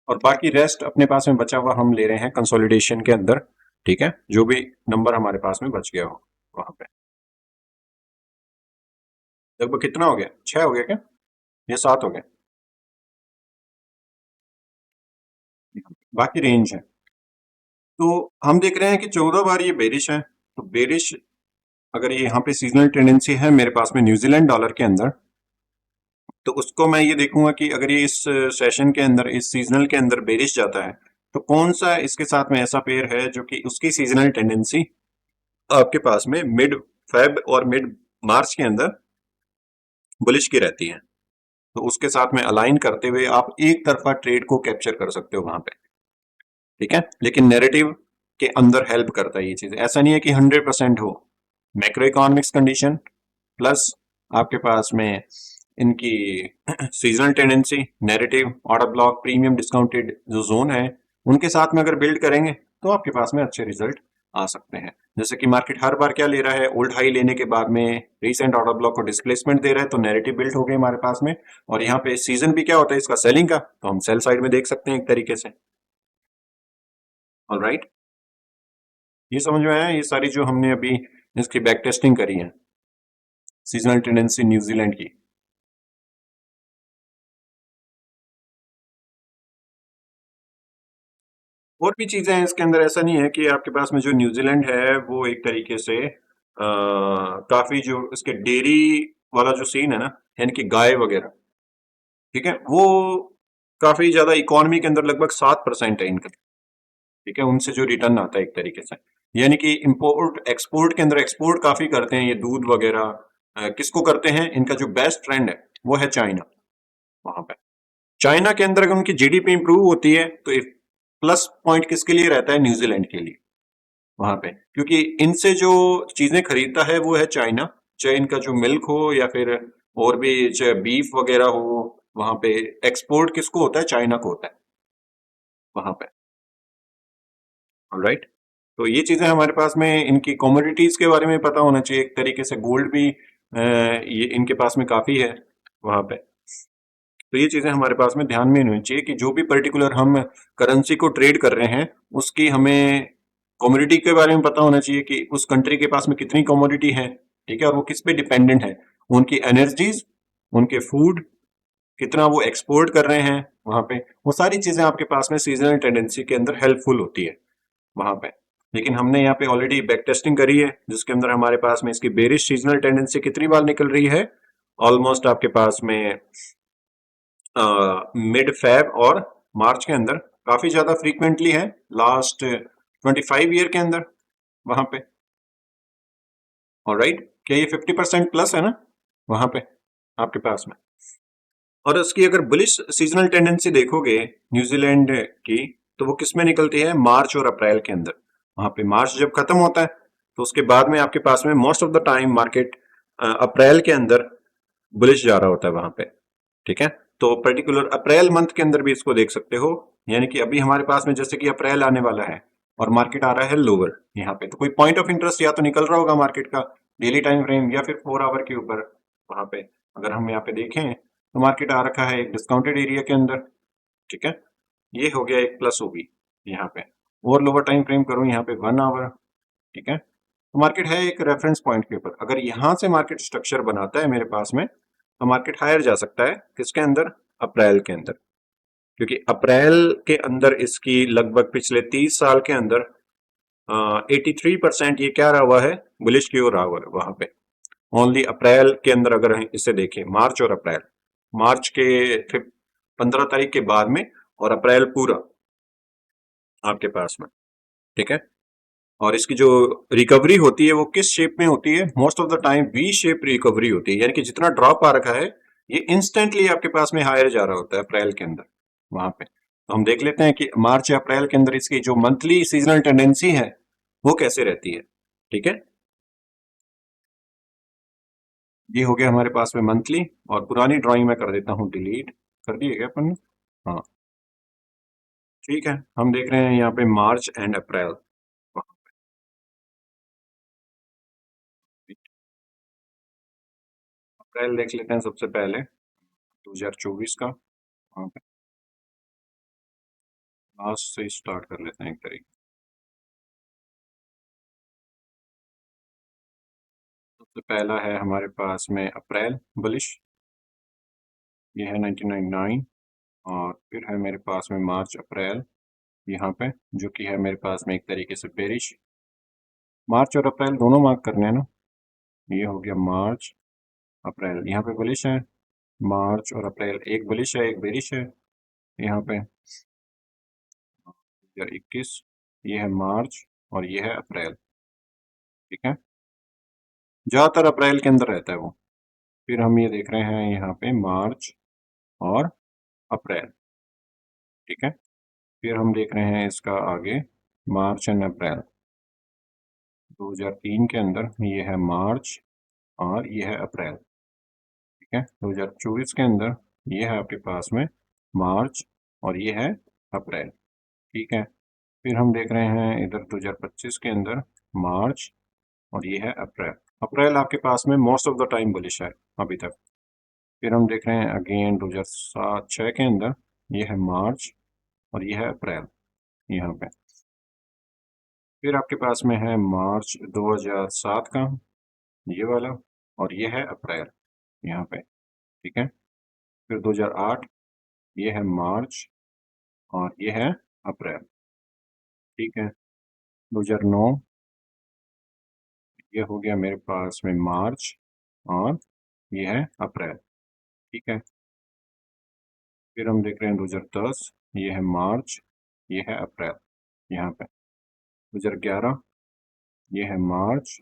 और बाकी रेस्ट अपने पास में बचा हुआ हम ले रहे हैं कंसोलिडेशन के अंदर, ठीक है, जो भी नंबर हमारे पास में बच गया हो वहां पे। लगभग कितना हो गया, 6 हो गया क्या, ये 7 हो गया, बाकी रेंज है। तो हम देख रहे हैं कि 14 बार ये बेरिश है, तो बेरिश अगर ये यहाँ पे सीजनल टेंडेंसी है मेरे पास में न्यूजीलैंड डॉलर के अंदर, तो उसको मैं ये देखूंगा कि अगर ये इस सेशन के अंदर इस सीजनल के अंदर बेरिश जाता है तो कौन सा इसके साथ में ऐसा पेयर है जो कि उसकी सीजनल टेंडेंसी आपके पास में मिड फेब और मिड मार्च के अंदर बुलिश की रहती है, तो उसके साथ में अलाइन करते हुए आप एक तरफा ट्रेड को कैप्चर कर सकते हो वहां पे, ठीक है। लेकिन नैरेटिव के अंदर हेल्प करता है ये चीज, ऐसा नहीं है कि 100% हो। मैक्रो इकोनॉमिक्स कंडीशन प्लस आपके पास में इनकी seasonal tendency, narrative, order block, premium discounted जो जोन है उनके साथ में अगर बिल्ड करेंगे तो आपके पास में अच्छे रिजल्ट आ सकते हैं। जैसे कि मार्केट हर बार क्या ले रहा है, ओल्ड हाई लेने के बाद में रीसेंट ऑर्डर ब्लॉक को डिस्प्लेसमेंट दे रहा है, तो नैरेटिव बिल्ड हो गए हमारे पास में। और यहाँ पे सीजन भी क्या होता है इसका, सेलिंग का, तो हम सेल साइड में देख सकते हैं एक तरीके से। ऑलराइट, ये समझ में आया, ये सारी जो हमने अभी इसकी बैक टेस्टिंग करी है सीजनल टेंडेंसी न्यूजीलैंड की। और भी चीजें हैं इसके अंदर, ऐसा नहीं है कि आपके पास में जो न्यूजीलैंड है वो एक तरीके से काफी जो इसके डेयरी वाला जो सीन है ना, यानी कि गाय वगैरह, ठीक है, वो काफी ज्यादा इकोनॉमी के अंदर लगभग 7% है इनका, ठीक है, उनसे जो रिटर्न आता है एक तरीके से। यानी कि इंपोर्ट एक्सपोर्ट के अंदर एक्सपोर्ट काफी करते हैं ये दूध वगैरह, किसको करते हैं, इनका जो बेस्ट फ्रेंड है वो है चाइना। वहां पे चाइना के अंदर अगर उनकी जीडीपी इंप्रूव होती है तो एक प्लस पॉइंट किसके लिए रहता है, न्यूजीलैंड के लिए वहां पे, क्योंकि इनसे जो चीजें खरीदता है वो है चाइना। चाहे इनका जो मिल्क हो या फिर और भी, चाहे बीफ वगैरह हो, वहां पे एक्सपोर्ट किसको होता है, चाइना को होता है वहां पे। राइट। तो ये चीजें हमारे पास में, इनकी कमोडिटीज के बारे में पता होना चाहिए। एक तरीके से गोल्ड भी ये इनके पास में काफी है वहां पे। तो ये चीजें हमारे पास में ध्यान में होनी चाहिए कि जो भी पर्टिकुलर हम करेंसी को ट्रेड कर रहे हैं उसकी हमें कमोडिटी के बारे में पता होना चाहिए कि उस कंट्री के पास में कितनी कमोडिटी है, ठीक है, और वो किस पे डिपेंडेंट है। उनकी एनर्जीज, उनके फूड, कितना वो एक्सपोर्ट कर रहे हैं वहां पे, वो सारी चीजें आपके पास में सीजनल टेंडेंसी के अंदर हेल्पफुल होती है वहां पे। लेकिन हमने यहाँ पे ऑलरेडी बैक टेस्टिंग करी है जिसके अंदर हमारे पास में इसकी बेरिश सीजनल टेंडेंसी कितनी बार निकल रही है, ऑलमोस्ट आपके पास में मिड फेब और मार्च के अंदर काफी ज्यादा फ्रीक्वेंटली है, लास्ट 25 ईयर के अंदर वहां पे। ऑलराइट, क्या ये 50% प्लस है ना वहां पे आपके पास में। और उसकी अगर बुलिश सीजनल टेंडेंसी देखोगे न्यूजीलैंड की, तो वो किस में निकलती है, मार्च और अप्रैल के अंदर। वहां पे मार्च जब खत्म होता है तो उसके बाद में आपके पास में most of the time market अप्रैल के अंदर बुलिश जा रहा होता है वहां पे, ठीक है। तो पर्टिकुलर अप्रैल मंथ के अंदर भी इसको देख सकते हो, यानी कि अभी हमारे पास में जैसे कि अप्रैल आने वाला है और मार्केट आ रहा है लोअर यहाँ पे, तो कोई पॉइंट ऑफ इंटरेस्ट या तो निकल रहा होगा मार्केट का डेली टाइम फ्रेम या फिर 4 आवर के ऊपर वहां पे। अगर हम यहाँ पे देखें तो मार्केट आ रखा है एक डिस्काउंटेड एरिया के अंदर, ठीक है। ये हो गया एक प्लस होगी यहाँ पे। और लोअर टाइम फ्रेम करूँ यहाँ पे 1 आवर, ठीक है। तो मार्केट है एक रेफरेंस पॉइंट के ऊपर। अगर यहाँ से मार्केट स्ट्रक्चर बनाता है मेरे पास में तो मार्केट हायर जा सकता है किसके अंदर, अप्रैल के अंदर। क्योंकि अप्रैल के अंदर इसकी लगभग पिछले 30 साल के अंदर 83% ये क्या रहा हुआ है, बुलिश की ओर रहा हुआ है वहां पे। ओनली अप्रैल के अंदर अगर हम इसे देखें, मार्च और अप्रैल, मार्च के 15 तारीख के बाद में और अप्रैल पूरा आपके पास में, ठीक है। और इसकी जो रिकवरी होती है वो किस शेप में होती है, most of the time V shape recovery होती है, यानी कि जितना ड्रॉप आ रखा है ये इंस्टेंटली आपके पास में हायर जा रहा होता है अप्रैल के अंदर वहां पे। तो हम देख लेते हैं कि मार्च या अप्रैल के अंदर इसकी जो मंथली सीजनल टेंडेंसी है वो कैसे रहती है, ठीक है। ये हो गया हमारे पास में मंथली। और पुरानी ड्राइंग में कर देता हूँ डिलीट, कर दिए क्या अपन ने? हाँ, ठीक है। हम देख रहे हैं यहाँ पे मार्च एंड अप्रैल। अप्रैल देख लेते हैं सबसे पहले 2024 का। वहाँ पे लास्ट से स्टार्ट कर लेते हैं एक तरीके। सबसे पहला है हमारे पास में अप्रैल बुलिश, ये है 1999। और फिर है मेरे पास में मार्च अप्रैल यहाँ पे, जो कि है मेरे पास में एक तरीके से बेरिश। मार्च और अप्रैल दोनों मार्क करने हैं ना, ये हो गया मार्च अप्रैल, यहाँ पे बुलिश है। मार्च और अप्रैल, एक बुलिश है एक बेरिश है यहाँ पे। 2021, ये है मार्च और ये है अप्रैल, ठीक है। ज्यादातर अप्रैल के अंदर रहता है वो। फिर हम ये देख रहे हैं यहाँ पे मार्च और अप्रैल, ठीक है। फिर हम देख रहे हैं इसका आगे मार्च एंड अप्रैल। 2003 के अंदर ये है मार्च और ये है अप्रैल, ठीक है। 2024 के अंदर ये है आपके पास में मार्च और ये है अप्रैल, ठीक है। फिर हम देख रहे हैं इधर 2025 के अंदर मार्च और ये है अप्रैल। अप्रैल आपके पास में most of the time bullish है अभी तक। फिर हम देख रहे हैं अगेन 2006 के अंदर ये है मार्च और ये है अप्रैल यहाँ पे। फिर आपके पास में है मार्च 2007 का ये वाला और ये है अप्रैल यहाँ पे, ठीक है। फिर 2008 ये है मार्च और ये है अप्रैल, ठीक है। 2009 ये हो गया मेरे पास में मार्च और ये है अप्रैल, ठीक है। फिर हम देख रहे हैं 2010, ये है मार्च, ये है अप्रैल यहाँ पे। 2011 ये है मार्च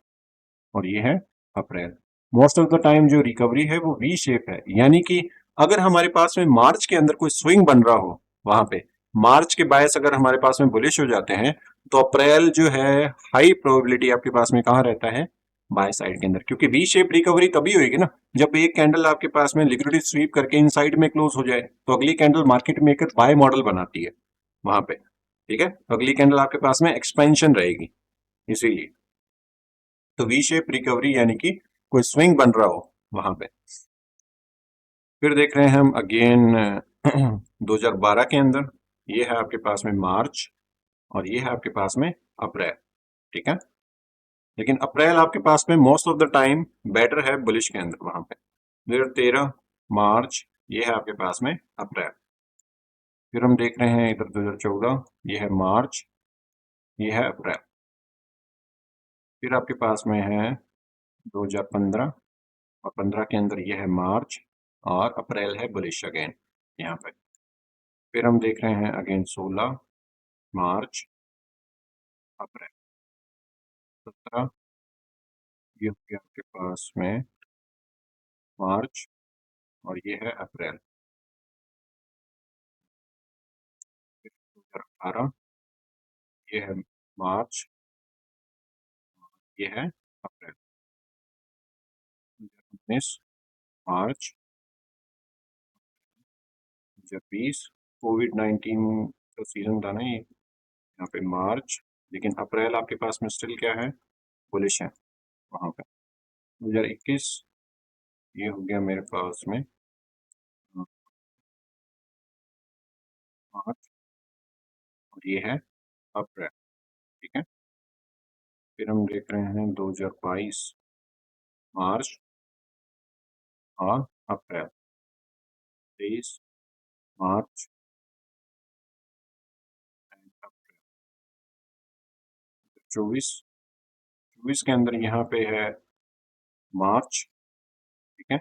और ये है अप्रैल। मोस्ट ऑफ द टाइम जो रिकवरी है वो वी शेप है, यानी कि अगर हमारे पास में मार्च के अंदर कोई स्विंग बन रहा हो, वहां पे मार्च के बायस अगर हमारे पास में बुलिश हो जाते हैं, तो अप्रैल जो है हाई प्रोबेबिलिटी आपके पास में कहाँ रहता है, बाय साइड के अंदर, क्योंकि वी शेप रिकवरी तभी होगी ना जब एक कैंडल आपके पास में लिक्विडिटी स्वीप करके इनसाइड में क्लोज हो जाए, तो अगली candle market maker buy model बनाती है वहां पे। ठीक है, तो अगली कैंडल आपके पास में एक्सपेंशन रहेगी, इसीलिए तो वी शेप रिकवरी यानी कि कोई स्विंग बन रहा हो वहां पे। फिर देख रहे हैं हम अगेन 2012 के अंदर, ये है आपके पास में मार्च और ये है आपके पास में अप्रैल। ठीक है, लेकिन अप्रैल आपके पास में most of the time better है बुलिश के अंदर वहां पे। 2013 मार्च, ये है आपके पास में अप्रैल। फिर हम देख रहे हैं इधर 2014, ये है मार्च, ये है अप्रैल। फिर आपके पास में है 2015 और 15 के अंदर ये है मार्च और अप्रैल है बुलिश अगेन यहाँ पे। फिर हम देख रहे हैं अगेन 16 मार्च अप्रैल। 17 ये हो गया आपके पास में मार्च और ये है अप्रैल। फिर 2018 ये है मार्च, ये है अप्रैल। 2019 मार्च, 2020 कोविड-19 का सीजन था ना ये, यहाँ पे मार्च, लेकिन अप्रैल आपके पास में स्टिल क्या है, बुलिश है वहां पे। 2021 ये हो गया मेरे पास में मार्च और ये है अप्रैल। ठीक है, फिर हम देख रहे हैं 2022 मार्च और अप्रैल। 23 मार्च एंड अप्रैल। 24 24 के अंदर यहाँ पे है मार्च। ठीक है,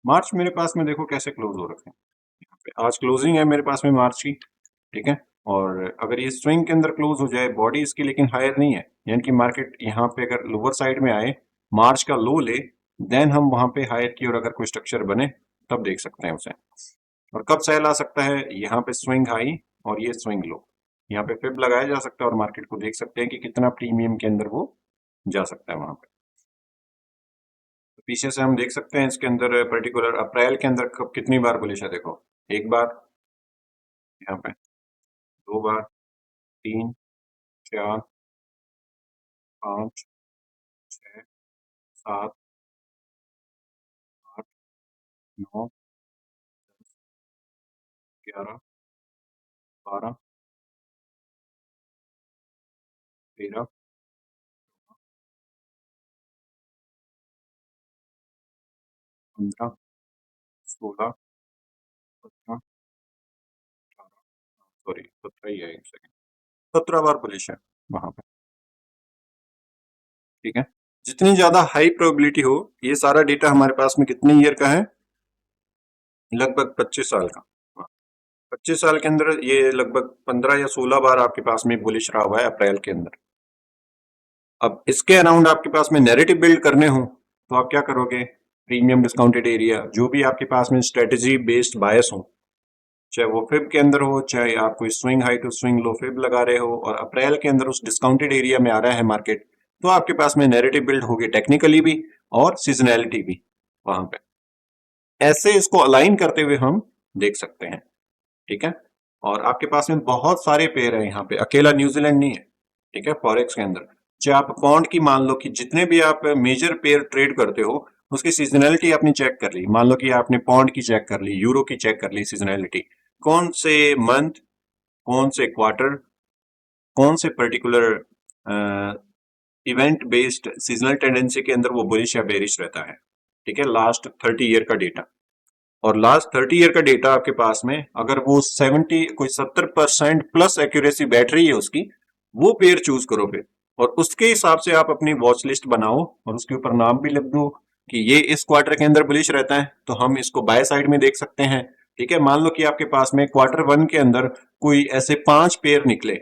मार्च मेरे पास में देखो कैसे क्लोज हो रखे हैं, यहाँ पे आज क्लोजिंग है मेरे पास में मार्च की। ठीक है, और अगर ये स्विंग के अंदर क्लोज हो जाए, बॉडी इसकी लेकिन हायर नहीं है, यानी कि मार्केट यहाँ पे अगर लोअर साइड में आए, मार्च का लो ले, देन हम वहां पे हायर की और अगर कोई स्ट्रक्चर बने तब देख सकते हैं उसे। और कब सेल आ सकता है, यहाँ पे स्विंग हाई और ये स्विंग लो, यहाँ पे फिब लगाया जा सकता है और मार्केट को देख सकते हैं कि कितना प्रीमियम के अंदर वो जा सकता है वहां पे। तो पीछे से हम देख सकते हैं इसके अंदर पर्टिकुलर अप्रैल के अंदर कब कितनी बार बुलिश है, देखो एक बार, यहाँ पे दो बार, तीन, चार, पाँच, छः, सात, आठ, नौ, 11, 12, 13, 15, 16, 17, 18, सॉरी 17 ही है, एक सेकेंड, 17 बार बुलिश है वहां पे। ठीक है, जितनी ज्यादा हाई प्रोबेबिलिटी हो, ये सारा डेटा हमारे पास में कितने ईयर का है, लगभग 25 साल का। 25 साल के अंदर ये लगभग 15 या 16 बार आपके पास में बुलिश रहा हुआ है अप्रैल के अंदर। अब इसके अराउंड आपके पास में नैरेटिव बिल्ड करने हो तो आप क्या करोगे, प्रीमियम डिस्काउंटेड एरिया, जो भी आपके पास में स्ट्रेटेजी बेस्ड बायस हो, चाहे वो फिब के अंदर हो, चाहे आप कोई swing high to swing low fib लगा रहे हो और अप्रैल के अंदर उस डिस्काउंटेड एरिया में आ रहा है मार्केट, तो आपके पास में नैरेटिव बिल्ड होगी टेक्निकली भी और सीजनैलिटी भी वहां पे। ऐसे इसको अलाइन करते हुए हम देख सकते हैं। ठीक है, और आपके पास में बहुत सारे पेयर है यहाँ पे, अकेला न्यूजीलैंड नहीं है। ठीक है, फॉरेक्स के अंदर चाहे आप पॉन्ड की मान लो कि जितने भी आप मेजर पेयर ट्रेड करते हो उसकी सीजनैलिटी आपने चेक कर ली, मान लो कि आपने पॉन्ड की चेक कर ली, यूरो की चेक कर ली, सीजनैलिटी कौन से मंथ, कौन से क्वार्टर, कौन से particular event based seasonal tendency के अंदर वो बुलिश या बेरिश रहता है। ठीक है, लास्ट 30 ईयर का डेटा, और लास्ट 30 ईयर का डेटा आपके पास में अगर वो 70 कोई 70% प्लस एक्यूरेसी बैठ रही है उसकी, वो पेयर चूज करो फिर, और उसके हिसाब से आप अपनी वॉच लिस्ट बनाओ और उसके ऊपर नाम भी लिख दो कि ये इस क्वार्टर के अंदर बुलिश रहता है तो हम इसको बाय साइड में देख सकते हैं। ठीक है, मान लो कि आपके पास में क्वार्टर वन के अंदर कोई ऐसे 5 पेयर निकले,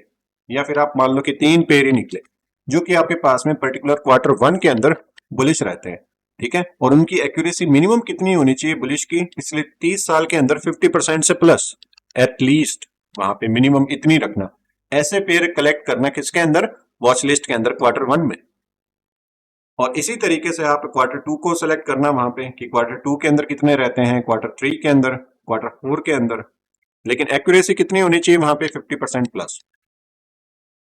या फिर आप मान लो कि 3 पेयर ही निकले जो कि आपके पास में पर्टिकुलर क्वार्टर वन के अंदर बुलिश रहते हैं, ठीक है। और उनकी एक्यूरेसी मिनिमम कितनी होनी चाहिए बुलिश की, पिछले 30 साल के अंदर 50% से प्लस एटलीस्ट, वहां पे मिनिमम इतनी रखना। ऐसे पेयर कलेक्ट करना किसके अंदर, वॉच लिस्ट के अंदर Q1 में। और इसी तरीके से आप Q2 को सेलेक्ट करना वहां पे कि Q2 के अंदर कितने रहते हैं, Q3 के अंदर, Q4 के अंदर, लेकिन एक्यूरेसी कितनी होनी चाहिए वहां पे 50% प्लस।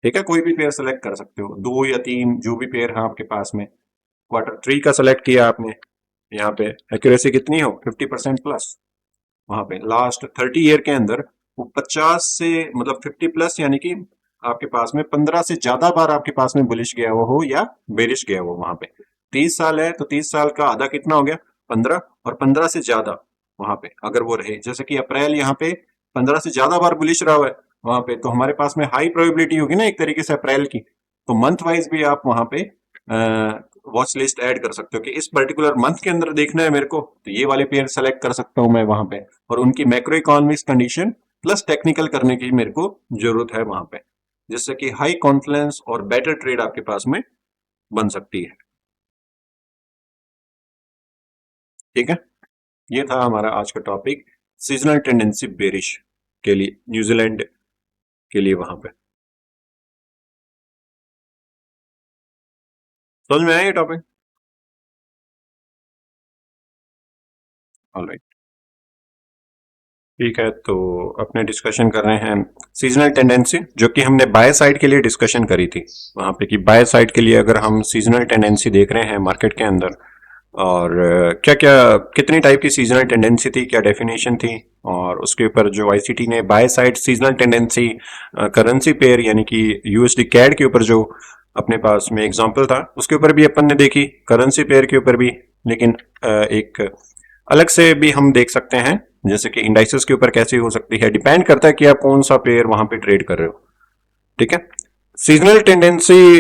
ठीक है, कोई भी पेयर सेलेक्ट कर सकते हो, 2 या 3 जो भी पेयर है आपके पास में। Q3 का सेलेक्ट किया आपने, यहाँ पे एक्यूरेसी कितनी हो 50% प्लस। वहां पे लास्ट 30 ईयर के अंदर वो 50 से मतलब 50 प्लस, यानी कि आपके पास में 15 से ज्यादा बार आपके पास में बुलिश गया हुआ हो या बेरिश गया हो वहां पे। 30 साल है तो 30 साल का आधा कितना हो गया 15, और 15 से ज्यादा वहां पे अगर वो रहे, जैसे कि अप्रैल यहाँ पे 15 से ज्यादा बार बुलिश रहा हुआ है वहां पे, तो हमारे पास में हाई प्रोबेबिलिटी होगी ना एक तरीके से अप्रैल की। तो मंथ वाइज भी आप वहां पे वॉच लिस्ट ऐड कर सकते हो कि इस पर्टिकुलर मंथ के अंदर देखना है मेरे को, तो ये वाले पेयर सेलेक्ट कर सकता हूं मैं वहां पे, और उनकी macro economics condition plus technical करने की मेरे को जरूरत है वहां पे, जिससे कि हाई कॉन्फिडेंस और बेटर ट्रेड आपके पास में बन सकती है। ठीक है, ये था हमारा आज का टॉपिक, सीजनल टेंडेंसी बेरिश के लिए न्यूजीलैंड के लिए वहां पे। समझ में आया ये टॉपिक? ऑलराइट, ठीक है। तो अपने डिस्कशन कर रहे हैं सीजनल टेंडेंसी, जो कि हमने बाय साइड के लिए डिस्कशन करी थी वहां पे, कि बाय साइड के लिए अगर हम सीजनल टेंडेंसी देख रहे हैं मार्केट के अंदर, और क्या क्या कितनी टाइप की सीजनल टेंडेंसी थी, क्या डेफिनेशन थी, और उसके ऊपर जो आईसीटी ने by side seasonal tendency currency pair यानी कि यूएसडी कैड के ऊपर जो अपने पास में एग्जांपल था, उसके ऊपर भी अपन ने देखी, करेंसी पेयर के ऊपर भी, लेकिन एक अलग से भी हम देख सकते हैं, जैसे कि इंडाइसेस के ऊपर कैसे हो सकती है, डिपेंड करता है कि आप कौन सा पेयर वहां पे ट्रेड कर रहे हो। ठीक है, seasonal tendency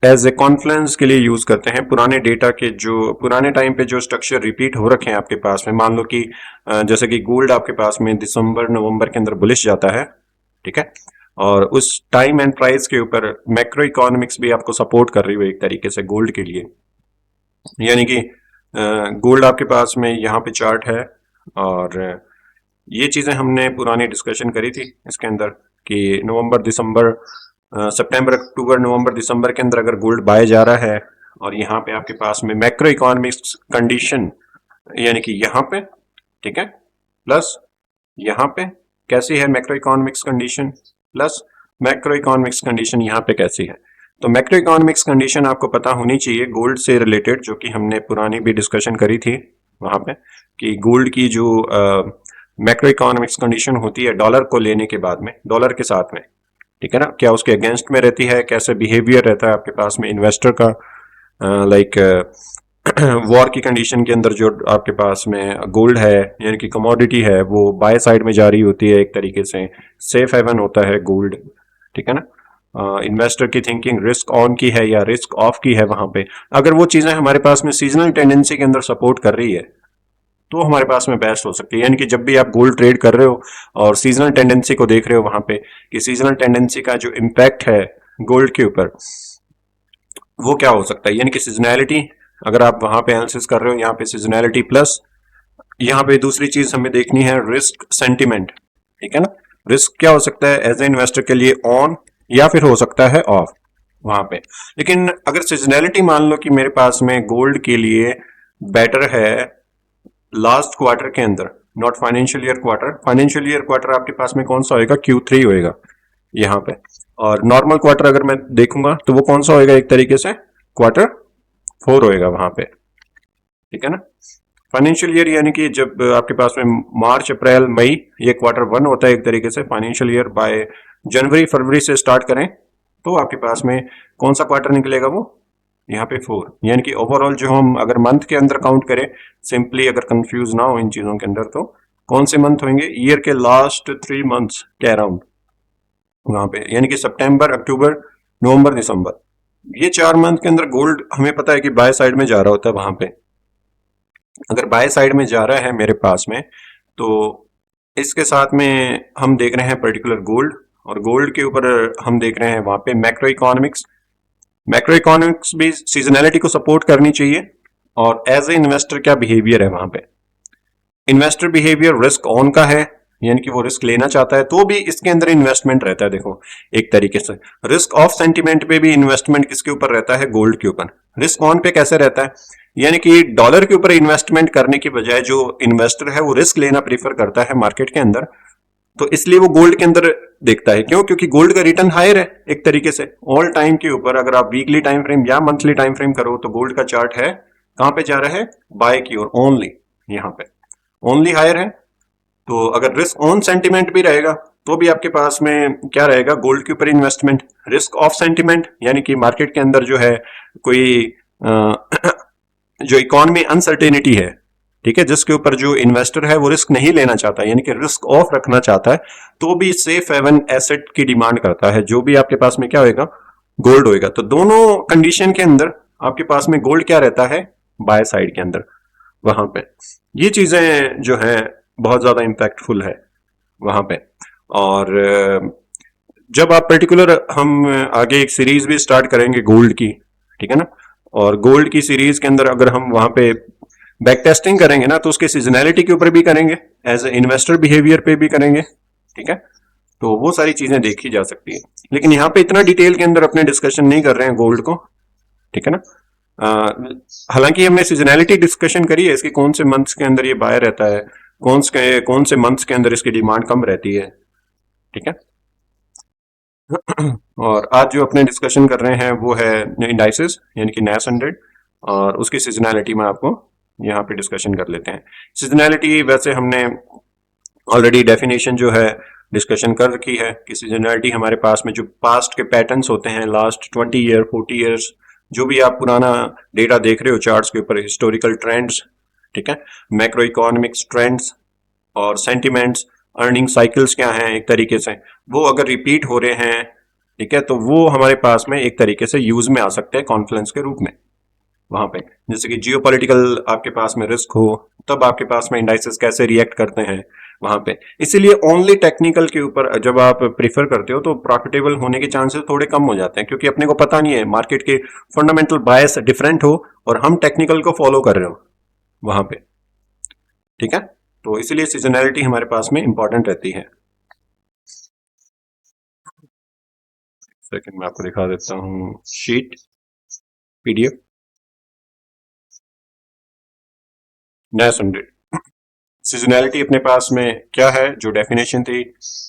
as a confluence के लिए यूज करते हैं पुराने डेटा के, जो पुराने टाइम पे जो स्ट्रक्चर रिपीट हो रखे हैं आपके पास में। मान लो कि जैसे कि गोल्ड आपके पास में दिसंबर नवंबर के अंदर बुलिश जाता है, ठीक है, और उस टाइम एंड प्राइस के ऊपर मैक्रो इकोनॉमिक्स भी आपको सपोर्ट कर रही हो एक तरीके से गोल्ड के लिए, यानी कि गोल्ड आपके पास में यहाँ पे चार्ट है, और ये चीजें हमने पुरानी डिस्कशन करी थी इसके अंदर कि नवंबर दिसंबर सितंबर अक्टूबर नवंबर दिसंबर के अंदर अगर गोल्ड बाय जा रहा है, और यहाँ पे आपके पास में मैक्रो इकोनॉमिक्स कंडीशन, यानी कि यहाँ पे, ठीक है, प्लस यहाँ पे कैसी है macro economics condition, plus macro economics condition यहाँ पे कैसी है। तो मैक्रो इकोनॉमिक्स कंडीशन आपको पता होनी चाहिए गोल्ड से रिलेटेड, जो कि हमने पुरानी भी डिस्कशन करी थी वहां पे, कि गोल्ड की जो मैक्रो इकोनॉमिक्स कंडीशन होती है डॉलर को लेने के बाद में, डॉलर के साथ में, ठीक है ना, क्या उसके अगेंस्ट में रहती है, कैसे बिहेवियर रहता है आपके पास में इन्वेस्टर का, लाइक वॉर की कंडीशन के अंदर जो आपके पास में गोल्ड है यानी कि कमोडिटी है वो बाय साइड में जा रही होती है, एक तरीके से सेफ हेवन होता है गोल्ड, ठीक है ना। इन्वेस्टर की थिंकिंग रिस्क ऑन की है या रिस्क ऑफ की है वहां पे, अगर वो चीजें हमारे पास में सीजनल टेंडेंसी के अंदर सपोर्ट कर रही है तो हमारे पास में बेस्ट हो सकती है। यानी कि जब भी आप गोल्ड ट्रेड कर रहे हो और सीजनल टेंडेंसी को देख रहे हो वहां पे, कि सीजनल टेंडेंसी का जो इम्पैक्ट है गोल्ड के ऊपर वो क्या हो सकता है, यानी कि सीजनैलिटी, अगर आप वहां पे एनालिसिस कर रहे हो यहाँ पे सीजनैलिटी, प्लस यहाँ पे दूसरी चीज हमें देखनी है रिस्क सेंटिमेंट, ठीक है ना। रिस्क क्या हो सकता है एज ए इन्वेस्टर के लिए, ऑन या फिर हो सकता है ऑफ वहां पे। लेकिन अगर सीजनैलिटी मान लो कि मेरे पास में गोल्ड के लिए बेटर है लास्ट क्वार्टर के अंदर, not financial year quarter, financial year quarter आपके पास में कौन सा होएगा Q3 होएगा यहाँ पे, और नॉर्मल क्वार्टर अगर मैं देखूंगा तो वो कौन सा होएगा, एक तरीके से Q4 होएगा वहां पे, ठीक है ना। फाइनेंशियल ईयर यानी कि जब आपके पास में मार्च अप्रैल मई ये Q1 होता है एक तरीके से फाइनेंशियल ईयर, बाय जनवरी फरवरी से स्टार्ट करें तो आपके पास में कौन सा क्वार्टर निकलेगा, वो यहाँ पे 4, यानी कि ओवरऑल जो हम अगर मंथ के अंदर काउंट करें, सिंपली अगर कंफ्यूज ना हो इन चीजों के अंदर, तो कौन से मंथ होंगे, ईयर के लास्ट 3 मंथ्स के अराउंड वहां पे, यानी कि सितंबर अक्टूबर नवंबर दिसंबर, ये 4 मंथ के अंदर गोल्ड हमें पता है कि बाय साइड में जा रहा होता है वहां पे। अगर बाय साइड में जा रहा है मेरे पास में, तो इसके साथ में हम देख रहे हैं पर्टिकुलर गोल्ड, और गोल्ड के ऊपर हम देख रहे हैं वहां पे मैक्रो इकोनॉमिक्स, मैक्रो इकोनॉमिक्स भी सीजनैलिटी को सपोर्ट करनी चाहिए, और एज ए इन्वेस्टर क्या बिहेवियर है वहां पे। इन्वेस्टर बिहेवियर रिस्क ऑन का है, यानी कि वो रिस्क लेना चाहता है, तो भी इसके अंदर इन्वेस्टमेंट रहता है। देखो एक तरीके से रिस्क ऑफ सेंटिमेंट पे भी इन्वेस्टमेंट किसके ऊपर रहता है, गोल्ड के ऊपर। रिस्क ऑन पे कैसे रहता है, यानी कि डॉलर के ऊपर इन्वेस्टमेंट करने की बजाय जो इन्वेस्टर है वो रिस्क लेना प्रीफर करता है मार्केट के अंदर, तो इसलिए वो गोल्ड के अंदर देखता है। क्यों? क्योंकि गोल्ड का रिटर्न हायर है एक तरीके से ऑल टाइम के ऊपर। अगर आप वीकली टाइम फ्रेम या मंथली टाइम फ्रेम करो तो गोल्ड का चार्ट है कहां पे जा रहा है, बाय की ओर ओनली, यहां पे ओनली हायर है। तो अगर रिस्क ऑन सेंटिमेंट भी रहेगा तो भी आपके पास में क्या रहेगा, गोल्ड के ऊपर इन्वेस्टमेंट। रिस्क ऑफ सेंटिमेंट यानी कि मार्केट के अंदर जो है कोई जो इकोनॉमी अनसर्टेनिटी है, ठीक है, जिसके ऊपर जो इन्वेस्टर है वो रिस्क नहीं लेना चाहता, यानी कि रिस्क ऑफ रखना चाहता है, तो भी सेफ हेवन एसेट की डिमांड करता है, जो भी आपके पास में क्या होएगा, गोल्ड होएगा। तो दोनों कंडीशन के अंदर आपके पास में गोल्ड क्या रहता है, बाय साइड के अंदर वहां पे। ये चीजें जो है बहुत ज्यादा इंपैक्टफुल है वहां पे। और जब आप पर्टिकुलर हम आगे एक सीरीज भी स्टार्ट करेंगे गोल्ड की, ठीक है ना, और गोल्ड की सीरीज के अंदर अगर हम वहां पे बैक टेस्टिंग करेंगे ना, तो उसके सीजनैलिटी के ऊपर भी करेंगे, एज ए इन्वेस्टर बिहेवियर पे भी करेंगे, ठीक है। तो वो सारी चीजें देखी जा सकती है, लेकिन यहाँ पे इतना डिटेल के अंदर अपने डिस्कशन नहीं कर रहे हैं गोल्ड को, ठीक है ना। हालांकि हमने सीजनैलिटी डिस्कशन करी है इसकी, कौन से मंथ्स के अंदर ये बाय रहता है, कौन से मंथ्स के अंदर इसकी डिमांड कम रहती है, ठीक है। और आज जो अपने डिस्कशन कर रहे हैं वो है इंडाइसेस, यानी कि नैस 100, और उसकी सीजनैलिटी में आपको यहाँ पे डिस्कशन कर लेते हैं। सीजनैलिटी वैसे हमने ऑलरेडी डेफिनेशन जो है डिस्कशन कर रखी है कि सीजनैलिटी हमारे पास में जो पास्ट के पैटर्न्स होते हैं, लास्ट 20 ईयर 40 ईयर्स, जो भी आप पुराना डेटा देख रहे हो चार्ट्स के ऊपर, हिस्टोरिकल ट्रेंड्स, ठीक है, मैक्रो इकोनॉमिक्स ट्रेंड्स और सेंटिमेंट्स, अर्निंग साइकिल्स क्या हैं एक तरीके से, वो अगर रिपीट हो रहे हैं, ठीक है, तो वो हमारे पास में एक तरीके से यूज में आ सकते हैं कॉन्फ्लुएंस के रूप में वहां पे। जैसे कि जियोपॉलिटिकल आपके पास में रिस्क हो, तब आपके पास में इंडाइसेस कैसे रिएक्ट करते हैं वहां पे। इसीलिए ओनली टेक्निकल के ऊपर जब आप प्रीफर करते हो तो प्रॉफिटेबल होने के चांसेस थोड़े कम हो जाते हैं, क्योंकि अपने को पता नहीं है मार्केट के फंडामेंटल बायस डिफरेंट हो और हम टेक्निकल को फॉलो कर रहे हो वहां पे, ठीक है। तो इसीलिए सीजनैलिटी हमारे पास में इंपॉर्टेंट रहती है। सेकंड मैं आपको दिखा देता हूं शीट पीडीएफ नैस 100। सीजनैलिटी अपने पास में क्या है, जो डेफिनेशन थी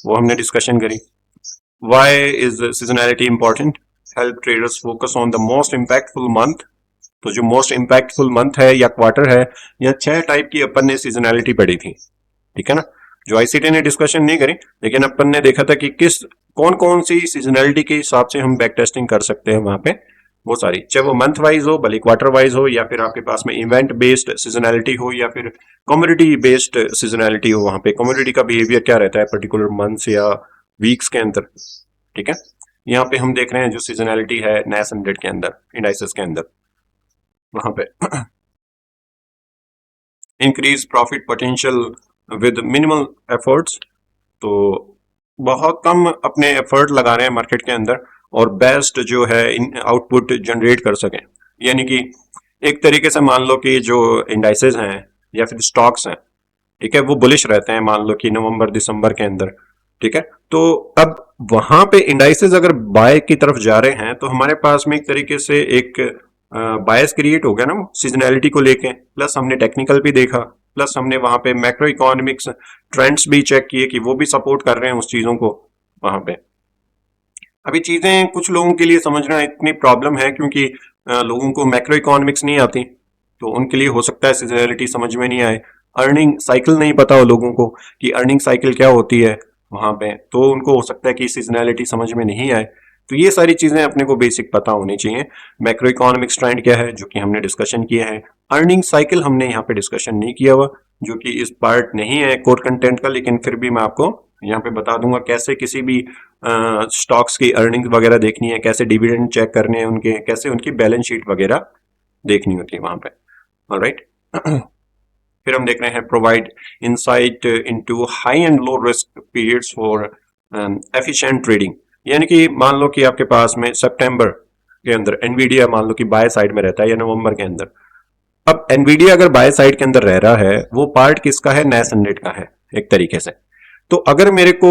वो हमने डिस्कशन करी। Why is seasonality important, help traders focus on the most impactful month. तो जो मोस्ट इंपैक्टफुल मंथ है या क्वार्टर है, या 6 टाइप की अपन ने सीजनैलिटी पढ़ी थी, ठीक है ना, जो आईसीटी ने डिस्कशन नहीं करी, लेकिन अपन ने देखा था कि कौन कौन सी सीजनैलिटी के हिसाब से हम बैक टेस्टिंग कर सकते हैं वहां पे, वो सारी, चाहे वो मंथ वाइज हो, भले क्वार्टर वाइज हो, या फिर आपके पास में इवेंट बेस्ड सीजनैलिटी हो, या फिर कम्युनिटी बेस्ड सीजनैलिटी हो। वहां पे कम्युनिटी का बिहेवियर क्या रहता है पर्टिकुलर मंथ्स या वीक्स के अंदर, ठीक है। यहाँ पे हम देख रहे हैं जो सीजनैलिटी है नैस 100 के अंदर, इंडाइसेस के अंदर, वहां पे increase profit potential with minimal efforts. तो बहुत कम अपने एफर्ट लगा रहे हैं मार्केट के अंदर और बेस्ट जो है आउटपुट जनरेट कर सकें। यानी कि एक तरीके से मान लो कि जो इंडाइसेस हैं या फिर स्टॉक्स हैं, ठीक है, वो बुलिश रहते हैं मान लो कि नवंबर दिसंबर के अंदर, ठीक है। तो अब वहां पे इंडाइसेस अगर बाय की तरफ जा रहे हैं तो हमारे पास में एक तरीके से एक बायस क्रिएट हो गया ना सीजनैलिटी को लेके। प्लस हमने टेक्निकल भी देखा, प्लस हमने वहां पे मैक्रो इकोनॉमिक्स ट्रेंड्स भी चेक किए कि वो भी सपोर्ट कर रहे हैं उस चीजों को वहां पे। अभी चीजें कुछ लोगों के लिए समझना इतनी प्रॉब्लम है क्योंकि लोगों को मैक्रो इकोनॉमिक्स नहीं आती, तो उनके लिए हो सकता है सीजनैलिटी समझ में नहीं आए। अर्निंग साइकिल नहीं पता हो लोगों को कि अर्निंग साइकिल क्या होती है वहां पे, तो उनको हो सकता है कि सीजनैलिटी समझ में नहीं आए। तो ये सारी चीजें अपने को बेसिक पता होनी चाहिए। मैक्रो इकोनॉमिक्स ट्रेंड क्या है, जो कि हमने डिस्कशन किया है। अर्निंग साइकिल हमने यहाँ पे डिस्कशन नहीं किया हुआ, जो कि इस पार्ट नहीं है कोर कंटेंट का, लेकिन फिर भी मैं आपको यहाँ पे बता दूंगा कैसे किसी भी स्टॉक्स की अर्निंग वगैरह देखनी है, कैसे डिविडेंड चेक करने हैं उनके, कैसे उनकी बैलेंस शीट वगैरह देखनी होती है वहां पे। ऑलराइट फिर हम देख रहे हैं provide insight into high and low risk periods for efficient trading. यानी कि मान लो कि आपके पास में सितंबर के अंदर एनवीडिया मान लो कि बाय साइड में रहता है, या नवंबर के अंदर, अब एनवीडिया अगर बाय साइड के अंदर रह रहा है, वो पार्ट किसका है? नैस 100 का है एक तरीके से। तो अगर मेरे को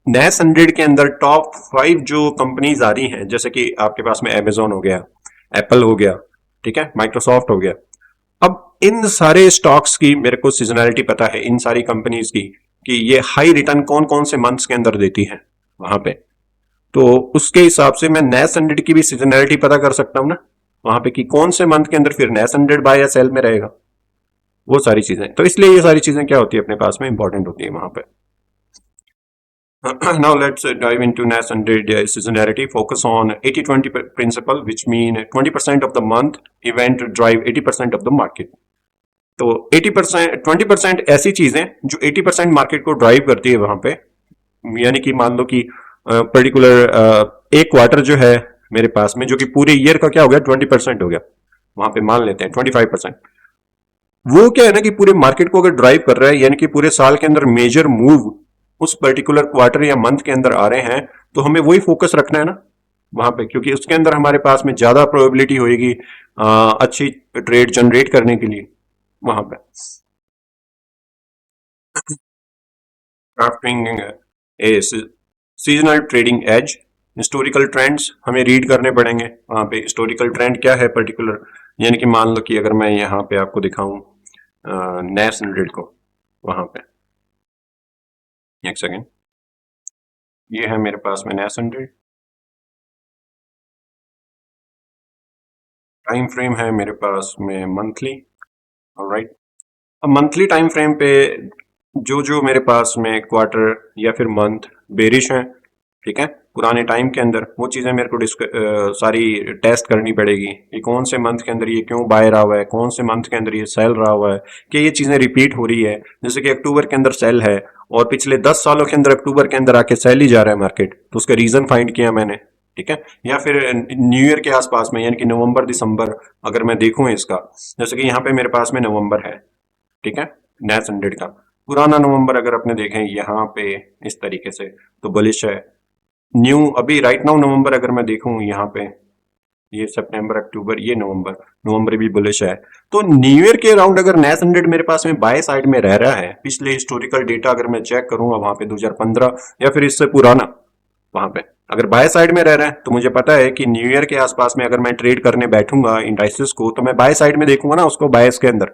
नैस 100 के अंदर टॉप 5 जो कंपनीज आ रही हैं, जैसे कि आपके पास में अमेजोन हो गया, एप्पल हो गया, ठीक है, माइक्रोसॉफ्ट हो गया। अब इन सारे स्टॉक्स की मेरे को सीजनैलिटी पता है, इन सारी कंपनीज की, कि ये हाई रिटर्न कौन कौन से मंथ्स के अंदर देती हैं वहां पे। तो उसके हिसाब से मैं नैस 100 की भी सीजनैलिटी पता कर सकता हूँ ना वहां पे, कि कौन से मंथ के अंदर फिर नैस 100 बाय या सेल में रहेगा। वो सारी चीजें, तो इसलिए ये सारी चीजें क्या होती है अपने पास में इंपॉर्टेंट होती है वहां पे। Now let's dive into NAS 100 seasonality. Focus on 80-20 principle, which mean 20% of the month event drive 80% of the market. तो 80%, 20% ऐसी चीजें जो 80% मार्केट को ड्राइव करती है वहां पे। यानी कि मान लो कि पर्टिकुलर एक क्वार्टर जो है मेरे पास में, जो कि पूरे ईयर का क्या हो गया, 20% हो गया, वहां पे मान लेते हैं 25%। वो क्या है ना कि पूरे मार्केट को अगर ड्राइव कर रहा है, यानी कि पूरे साल के अंदर मेजर मूव उस पर्टिकुलर क्वार्टर या मंथ के अंदर आ रहे हैं, तो हमें वही फोकस रखना है ना वहां पे, क्योंकि उसके अंदर हमारे पास में ज्यादा प्रोबेबिलिटी होगी अच्छी ट्रेड जनरेट करने के लिए वहां पे। Crafting a seasonal trading edge, historical trends हमें रीड करने पड़ेंगे वहां पे। हिस्टोरिकल ट्रेंड क्या है पर्टिकुलर, यानी कि मान लो कि अगर मैं यहाँ पे आपको दिखाऊं नैस 100 को, वहां पे एक सेकेंड, ये है मेरे पास में नैस 100, टाइम फ्रेम है मेरे पास में मंथली। ऑलराइट, अब मंथली टाइम फ्रेम पे जो जो मेरे पास में क्वार्टर या फिर मंथ बेरिश है, ठीक है, पुराने टाइम के अंदर, वो चीज़ें मेरे को सारी टेस्ट करनी पड़ेगी कि कौन से मंथ के अंदर ये क्यों बाय रहा हुआ है, कौन से मंथ के अंदर ये सेल रहा हुआ है, कि ये चीज़ें रिपीट हो रही है। जैसे कि अक्टूबर के अंदर सेल है और पिछले 10 सालों के अंदर अक्टूबर के अंदर आके सेल ही जा रहा है मार्केट, तो उसका रीज़न फाइंड किया मैंने, ठीक है। या फिर न्यू ईयर के आसपास में, यानी कि नवंबर दिसंबर अगर मैं देखूं इसका, जैसे कि यहाँ पे मेरे पास में नवंबर है, ठीक है, नैस 100 का पुराना नवंबर अगर अपने देखें यहाँ पे इस तरीके से, तो बुलिश है। न्यू अभी राइट नाउ नवंबर अगर मैं देखूं यहाँ पे, ये सितंबर अक्टूबर, ये नवंबर, नवंबर भी बुलिश है। तो न्यू ईयर के अराउंड अगर नैस 100 मेरे पास में बाय साइड में रह रहा है, पिछले हिस्टोरिकल डेटा अगर मैं चेक करूंगा वहां पे 2015 या फिर इससे पुराना, वहां पे अगर बाय साइड में रह रहा है, तो मुझे पता है कि न्यू ईयर के आसपास में अगर मैं ट्रेड करने बैठूंगा इंडाइसिस को, तो मैं बाय साइड में देखूंगा ना उसको, बायस के अंदर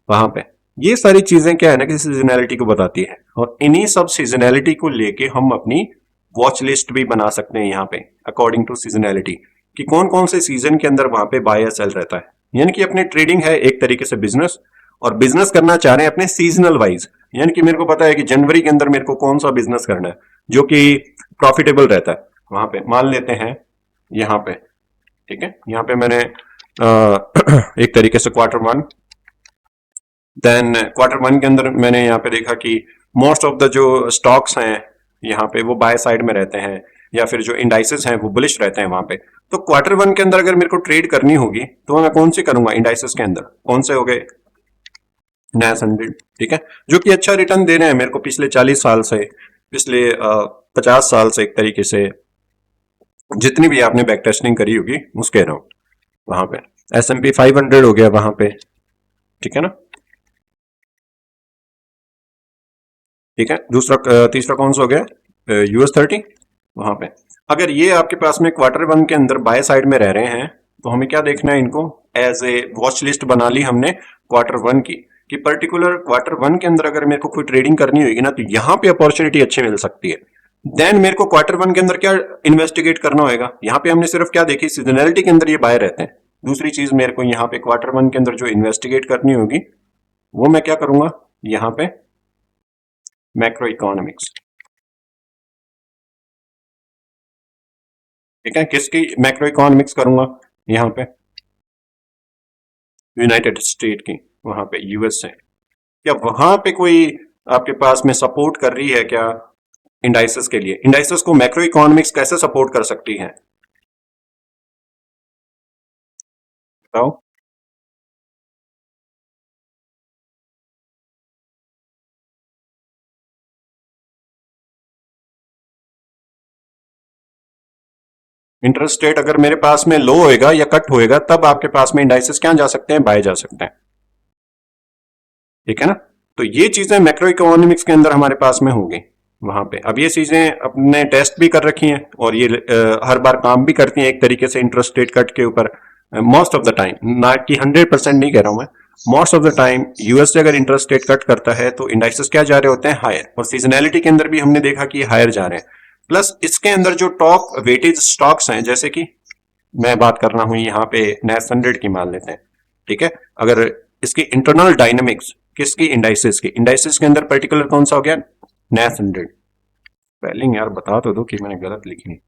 वहां पे। ये सारी चीजें क्या है ना कि सीजनैलिटी को बताती है, और इन्हीं सब सीजनैलिटी को लेके हम अपनी वॉच लिस्ट भी बना सकते हैं यहाँ पे, अकॉर्डिंग टू सीजनैलिटी, कि कौन कौन से सीजन के अंदर वहां पे बाय या सेल रहता है। यानी कि अपनी ट्रेडिंग है एक तरीके से बिजनेस, और बिजनेस करना चाह रहे हैं अपने सीजनल वाइज। यानी कि मेरे को पता है कि जनवरी के अंदर मेरे को कौन सा बिजनेस करना है जो कि प्रॉफिटेबल रहता है वहां पे, मान लेते हैं यहाँ पे, ठीक है। यहाँ पे मैंने एक तरीके से क्वार्टर 1, देन क्वार्टर 1 के अंदर मैंने यहाँ पे देखा कि मोस्ट ऑफ द जो स्टॉक्स हैं यहाँ पे वो बाय साइड में रहते हैं, या फिर जो इंडाइसेस हैं वो बुलिश रहते हैं वहां पे। तो क्वार्टर 1 के अंदर अगर मेरे को ट्रेड करनी होगी, तो मैं कौन सी करूंगा? इंडाइसेस के अंदर कौन से हो गए? नैस 100, ठीक है, जो कि अच्छा रिटर्न दे रहे हैं मेरे को पिछले 40 साल से, पिछले 50 साल से, एक तरीके से जितनी भी आपने बैक टेस्टिंग करी होगी उसके अराउंड वहां पे। S&P 500 हो गया वहां पे, ठीक है ना। ठीक है, दूसरा तीसरा कौन सा हो गया? US 30 वहां पे। अगर ये आपके पास में क्वार्टर 1 के अंदर बाय साइड में रह रहे हैं, तो हमें क्या देखना है इनको? एज ए वॉच लिस्ट बना ली हमने क्वार्टर 1 की, कि पर्टिकुलर क्वार्टर 1 के अंदर अगर मेरे को कोई ट्रेडिंग करनी होगी ना, तो यहाँ पे अपॉर्चुनिटी अच्छी मिल सकती है। देन मेरे को क्वार्टर 1 के अंदर क्या इन्वेस्टिगेट करना होगा? यहाँ पे हमने सिर्फ क्या देखी, सीजनैलिटी के अंदर ये बाय रहते हैं। दूसरी चीज मेरे को यहाँ पे क्वार्टर 1 के अंदर जो इन्वेस्टिगेट करनी होगी, वो मैं क्या करूंगा यहाँ पे? मैक्रो इकोनॉमिक्स, ठीक है, किसकी मैक्रो इकोनॉमिक्स करूंगा? यहाँ पे यूनाइटेड स्टेट की, वहां पे यूएस से, क्या वहां पे कोई आपके पास में सपोर्ट कर रही है क्या इंडाइसेस के लिए? इंडाइसेस को मैक्रो इकोनॉमिक्स कैसे सपोर्ट कर सकती है, बताओ। इंटरेस्ट रेट अगर मेरे पास में लो होएगा या कट होएगा तब आपके पास में इंडाइसेस क्या जा सकते हैं, बाय जा सकते हैं। ठीक है ना। तो ये चीजें मैक्रो इकोनॉमिक्स के अंदर हमारे पास में होंगी वहां पे। अब ये चीजें अपने टेस्ट भी कर रखी हैं और ये हर बार काम भी करती हैं एक तरीके से इंटरेस्ट रेट कट के ऊपर। मोस्ट ऑफ द टाइम, ना कि 100% नहीं कह रहा हूं मैं, most of the time US से अगर इंटरेस्ट रेट कट करता है तो इंडाइसेस क्या जा रहे होते हैं, हायर। और सीजनैलिटी के अंदर भी हमने देखा कि हायर जा रहे हैं। प्लस इसके अंदर जो टॉप वेटेज स्टॉक्स हैं, जैसे कि मैं बात कर रहा हूं यहाँ पे NAS 100 की मान लेते हैं। ठीक है। अगर इसकी इंटरनल डायनेमिक्स किसकी, इंडाइसेस की, इंडाइसेस के अंदर पर्टिकुलर कौन सा हो गया, NAS 100। स्पेलिंग यार बता तो दो कि मैंने गलत लिखी नहीं,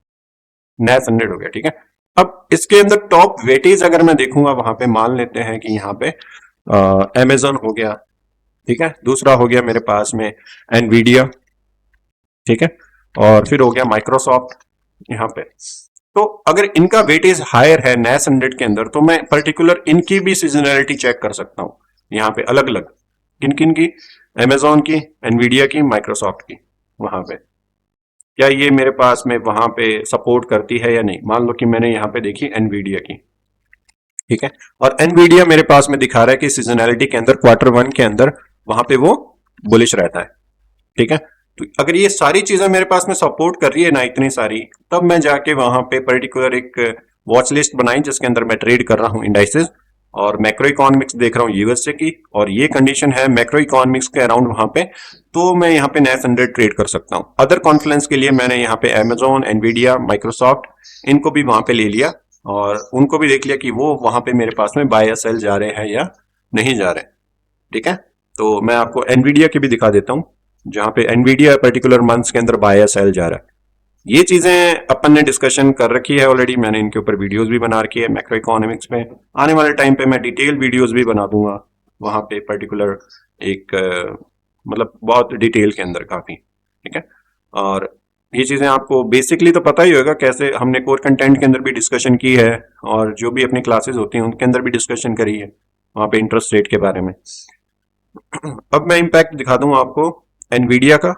NAS 100 हो गया। ठीक है। अब इसके अंदर टॉप वेटेज अगर मैं देखूंगा वहां पे, मान लेते हैं कि यहाँ पे अमेजन हो गया। ठीक है। दूसरा हो गया मेरे पास में एनवीडिया। ठीक है। और फिर हो गया माइक्रोसॉफ्ट यहाँ पे। तो अगर इनका वेटेज हायर है NAS 100 के अंदर तो मैं पर्टिकुलर इनकी भी सीजनैलिटी चेक कर सकता हूं यहाँ पे अलग अलग। किन किन की, अमेजोन की, एनवीडिया की, माइक्रोसॉफ्ट की। वहां पे क्या ये मेरे पास में वहां पे सपोर्ट करती है या नहीं। मान लो कि मैंने यहाँ पे देखी एनवीडिया की। ठीक है। और एनवीडिया मेरे पास में दिखा रहा है कि सीजनैलिटी के अंदर Q1 के अंदर वहां पे वो बुलिश रहता है। ठीक है। तो अगर ये सारी चीजें मेरे पास में सपोर्ट कर रही है ना, इतनी सारी, तब मैं जाके वहां पे पर्टिकुलर एक वॉच लिस्ट बनाई जिसके अंदर मैं ट्रेड कर रहा हूँ इंडाइसेस और मैक्रो इकोनॉमिक्स देख रहा हूँ यूएसए की, और ये कंडीशन है मैक्रो इकोनॉमिक्स के अराउंड वहां पे, तो मैं यहाँ पे NAS 100 ट्रेड कर सकता हूँ। अदर कॉन्फ्रेंस के लिए मैंने यहाँ पे अमेजोन, एनवीडिया, माइक्रोसॉफ्ट इनको भी वहां पे ले लिया और उनको भी देख लिया कि वो वहां पे मेरे पास में बाय या सेल जा रहे हैं या नहीं जा रहे। ठीक है। तो मैं आपको एनवीडिया की भी दिखा देता हूं जहां पे एनवीडिया पर्टिकुलर मंथ्स के अंदर बाय या सेल जा रहा है। ये चीजें अपन ने डिस्कशन कर रखी है ऑलरेडी, मैंने इनके ऊपर वीडियोस भी बना रखी है मैक्रो इकोनॉमिक्स में। आने वाले टाइम पे मैं डिटेल वीडियोस भी बना दूंगा वहां पे पर्टिकुलर एक मतलब बहुत डिटेल के अंदर काफी। ठीक है। और ये चीजें आपको बेसिकली तो पता ही होगा कैसे, हमने कोर कंटेंट के अंदर भी डिस्कशन की है और जो भी अपनी क्लासेस होती हैं उनके अंदर भी डिस्कशन करी है वहां पे इंटरेस्ट रेट के बारे में। अब मैं इम्पैक्ट दिखा दूं आपको एनवीडिया का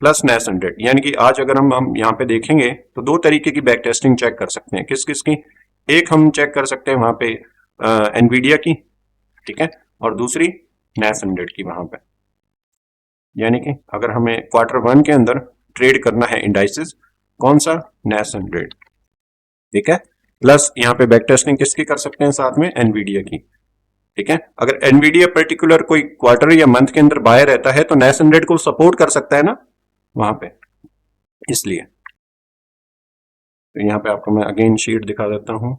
प्लस NAS 100। यानी कि आज अगर हम यहाँ पे देखेंगे तो दो तरीके की बैक टेस्टिंग चेक कर सकते हैं। किस किस की, एक हम चेक कर सकते हैं वहां पे एनवीडिया की। ठीक है। और दूसरी NAS 100 की वहां पे। यानी कि अगर हमें Q1 के अंदर ट्रेड करना है इंडाइसिस, कौन सा, NAS 100। ठीक है। प्लस यहाँ पे बैक टेस्टिंग किसकी कर सकते हैं, साथ में एनवीडिया की। ठीक है। अगर एनवीडिया पर्टिकुलर कोई क्वार्टर या मंथ के अंदर बाय रहता है तो NAS 100 को सपोर्ट कर सकता है ना वहां पे, इसलिए। तो यहाँ पे आपको मैं अगेन शीट दिखा देता हूँ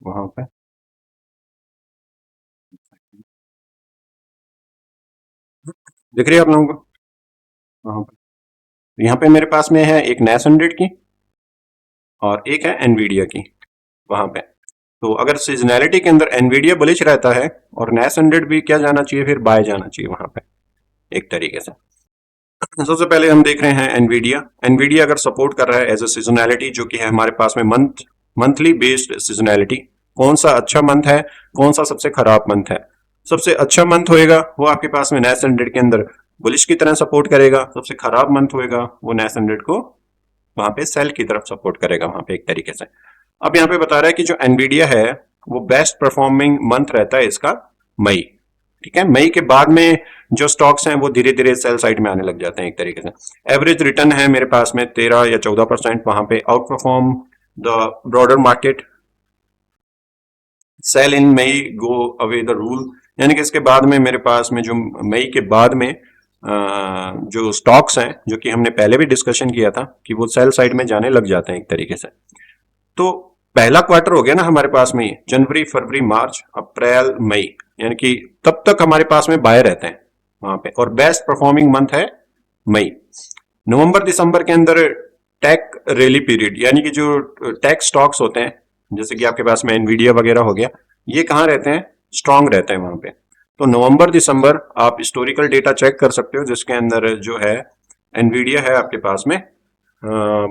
वहां पे। दिख रही है आप लोगों को वहां पे। तो यहाँ पे मेरे पास में है एक NAS 100 की और एक है एनवीडिया की वहां पे। तो अगर सीजनैलिटी के अंदर एनवीडिया बुलिश रहता है और NAS 100 भी क्या जाना चाहिए, फिर बाय जाना चाहिए वहां पे एक तरीके से। सबसे पहले हम देख रहे हैं एनवीडिया। एनवीडिया अगर सपोर्ट कर रहा है एज अ सीजनैलिटी, जो कि है हमारे पास में मंथली बेस्ड सीजनैलिटी, कौन सा अच्छा मंथ है, कौन सा सबसे खराब मंथ है। सबसे अच्छा मंथ होएगा वो आपके पास में NAS 100 के अंदर बुलिश की तरह सपोर्ट करेगा। सबसे खराब मंथ होएगा वो NAS 100 को वहां पे सेल की तरफ सपोर्ट करेगा वहां पे एक तरीके से। अब यहाँ पे बता रहा है कि जो एनवीडिया है वो बेस्ट परफॉर्मिंग मंथ रहता है इसका मई। ठीक है। मई के बाद में जो स्टॉक्स हैं वो धीरे धीरे सेल साइड में आने लग जाते हैं एक तरीके से। एवरेज रिटर्न है मेरे पास में 13 या 14% वहां पे, outperform the broader market, sell in May, go away the rule. यानी कि इसके बाद में मेरे पास में जो मई के बाद में जो स्टॉक्स हैं, जो कि हमने पहले भी डिस्कशन किया था कि वो सेल साइड में जाने लग जाते हैं एक तरीके से। तो पहला क्वार्टर हो गया ना हमारे पास में, जनवरी, फरवरी, मार्च, अप्रैल, मई, यानी कि तब तक हमारे पास में बाय रहते हैं वहां पे। और बेस्ट परफॉर्मिंग मंथ है मई। नवंबर दिसंबर के अंदर टेक रैली पीरियड, यानी कि जो टेक स्टॉक्स होते हैं जैसे कि आपके पास में एनवीडिया वगैरह हो गया, ये कहाँ रहते हैं, स्ट्रांग रहते हैं वहां पे। तो नवंबर दिसंबर आप हिस्टोरिकल डेटा चेक कर सकते हो जिसके अंदर जो है एनवीडिया है आपके पास में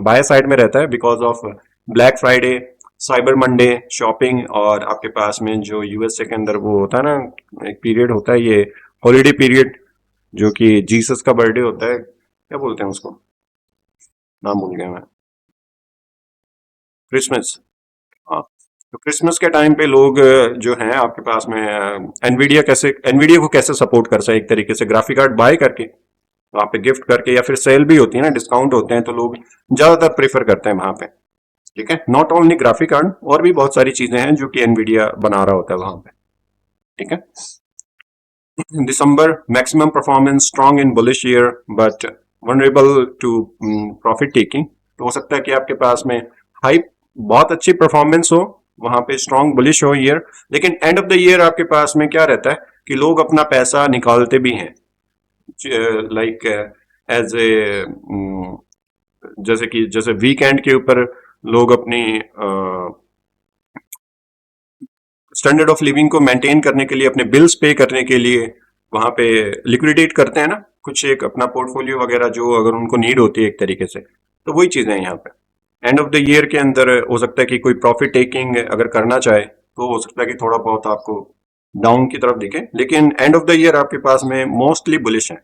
बाय साइड में रहता है because of black Friday, cyber Monday, shopping, और आपके पास में जो यूएसए के अंदर वो होता है ना एक पीरियड होता है ये हॉलीडे पीरियड, जो कि जीसस का बर्थडे होता है, क्या बोलते हैं उसको, नाम भूल गया मैं। क्रिसमस। हाँ, तो क्रिसमस के टाइम पे लोग जो हैं आपके पास में एनवीडिया को कैसे सपोर्ट कर सके, एक तरीके से ग्राफिक कार्ड बाय करके वहां पे गिफ्ट करके, या फिर सेल भी होती है ना, डिस्काउंट होते हैं, तो लोग ज्यादातर प्रेफर करते हैं वहां पे। ठीक है, नॉट ओनली ग्राफिक कार्ड, और भी बहुत सारी चीजें हैं जो कि एनवीडिया बना रहा होता है वहां पे। ठीक है, दिसंबर maximum performance strong in bullish year but vulnerable to profit taking. तो हो सकता है कि आपके पास में हाई बहुत अच्छी परफॉर्मेंस हो, वहां पे स्ट्रांग बुलिश हो ईयर, लेकिन एंड ऑफ द ईयर आपके पास में क्या रहता है कि लोग अपना पैसा निकालते भी हैं, लाइक एज ए, जैसे वीकेंड के ऊपर लोग अपनी स्टैंडर्ड ऑफ लिविंग को मेंटेन करने के लिए, अपने बिल्स पे करने के लिए वहां पे लिक्विडेट करते हैं ना, कुछ एक अपना पोर्टफोलियो वगैरह जो अगर उनको नीड होती है एक तरीके से, तो वही चीजें हैं यहाँ पे। एंड ऑफ द ईयर के अंदर हो सकता है कि कोई प्रॉफिट टेकिंग अगर करना चाहे तो हो सकता है कि थोड़ा बहुत आपको डाउन की तरफ दिखे, लेकिन एंड ऑफ द ईयर आपके पास में मोस्टली बुलिश है।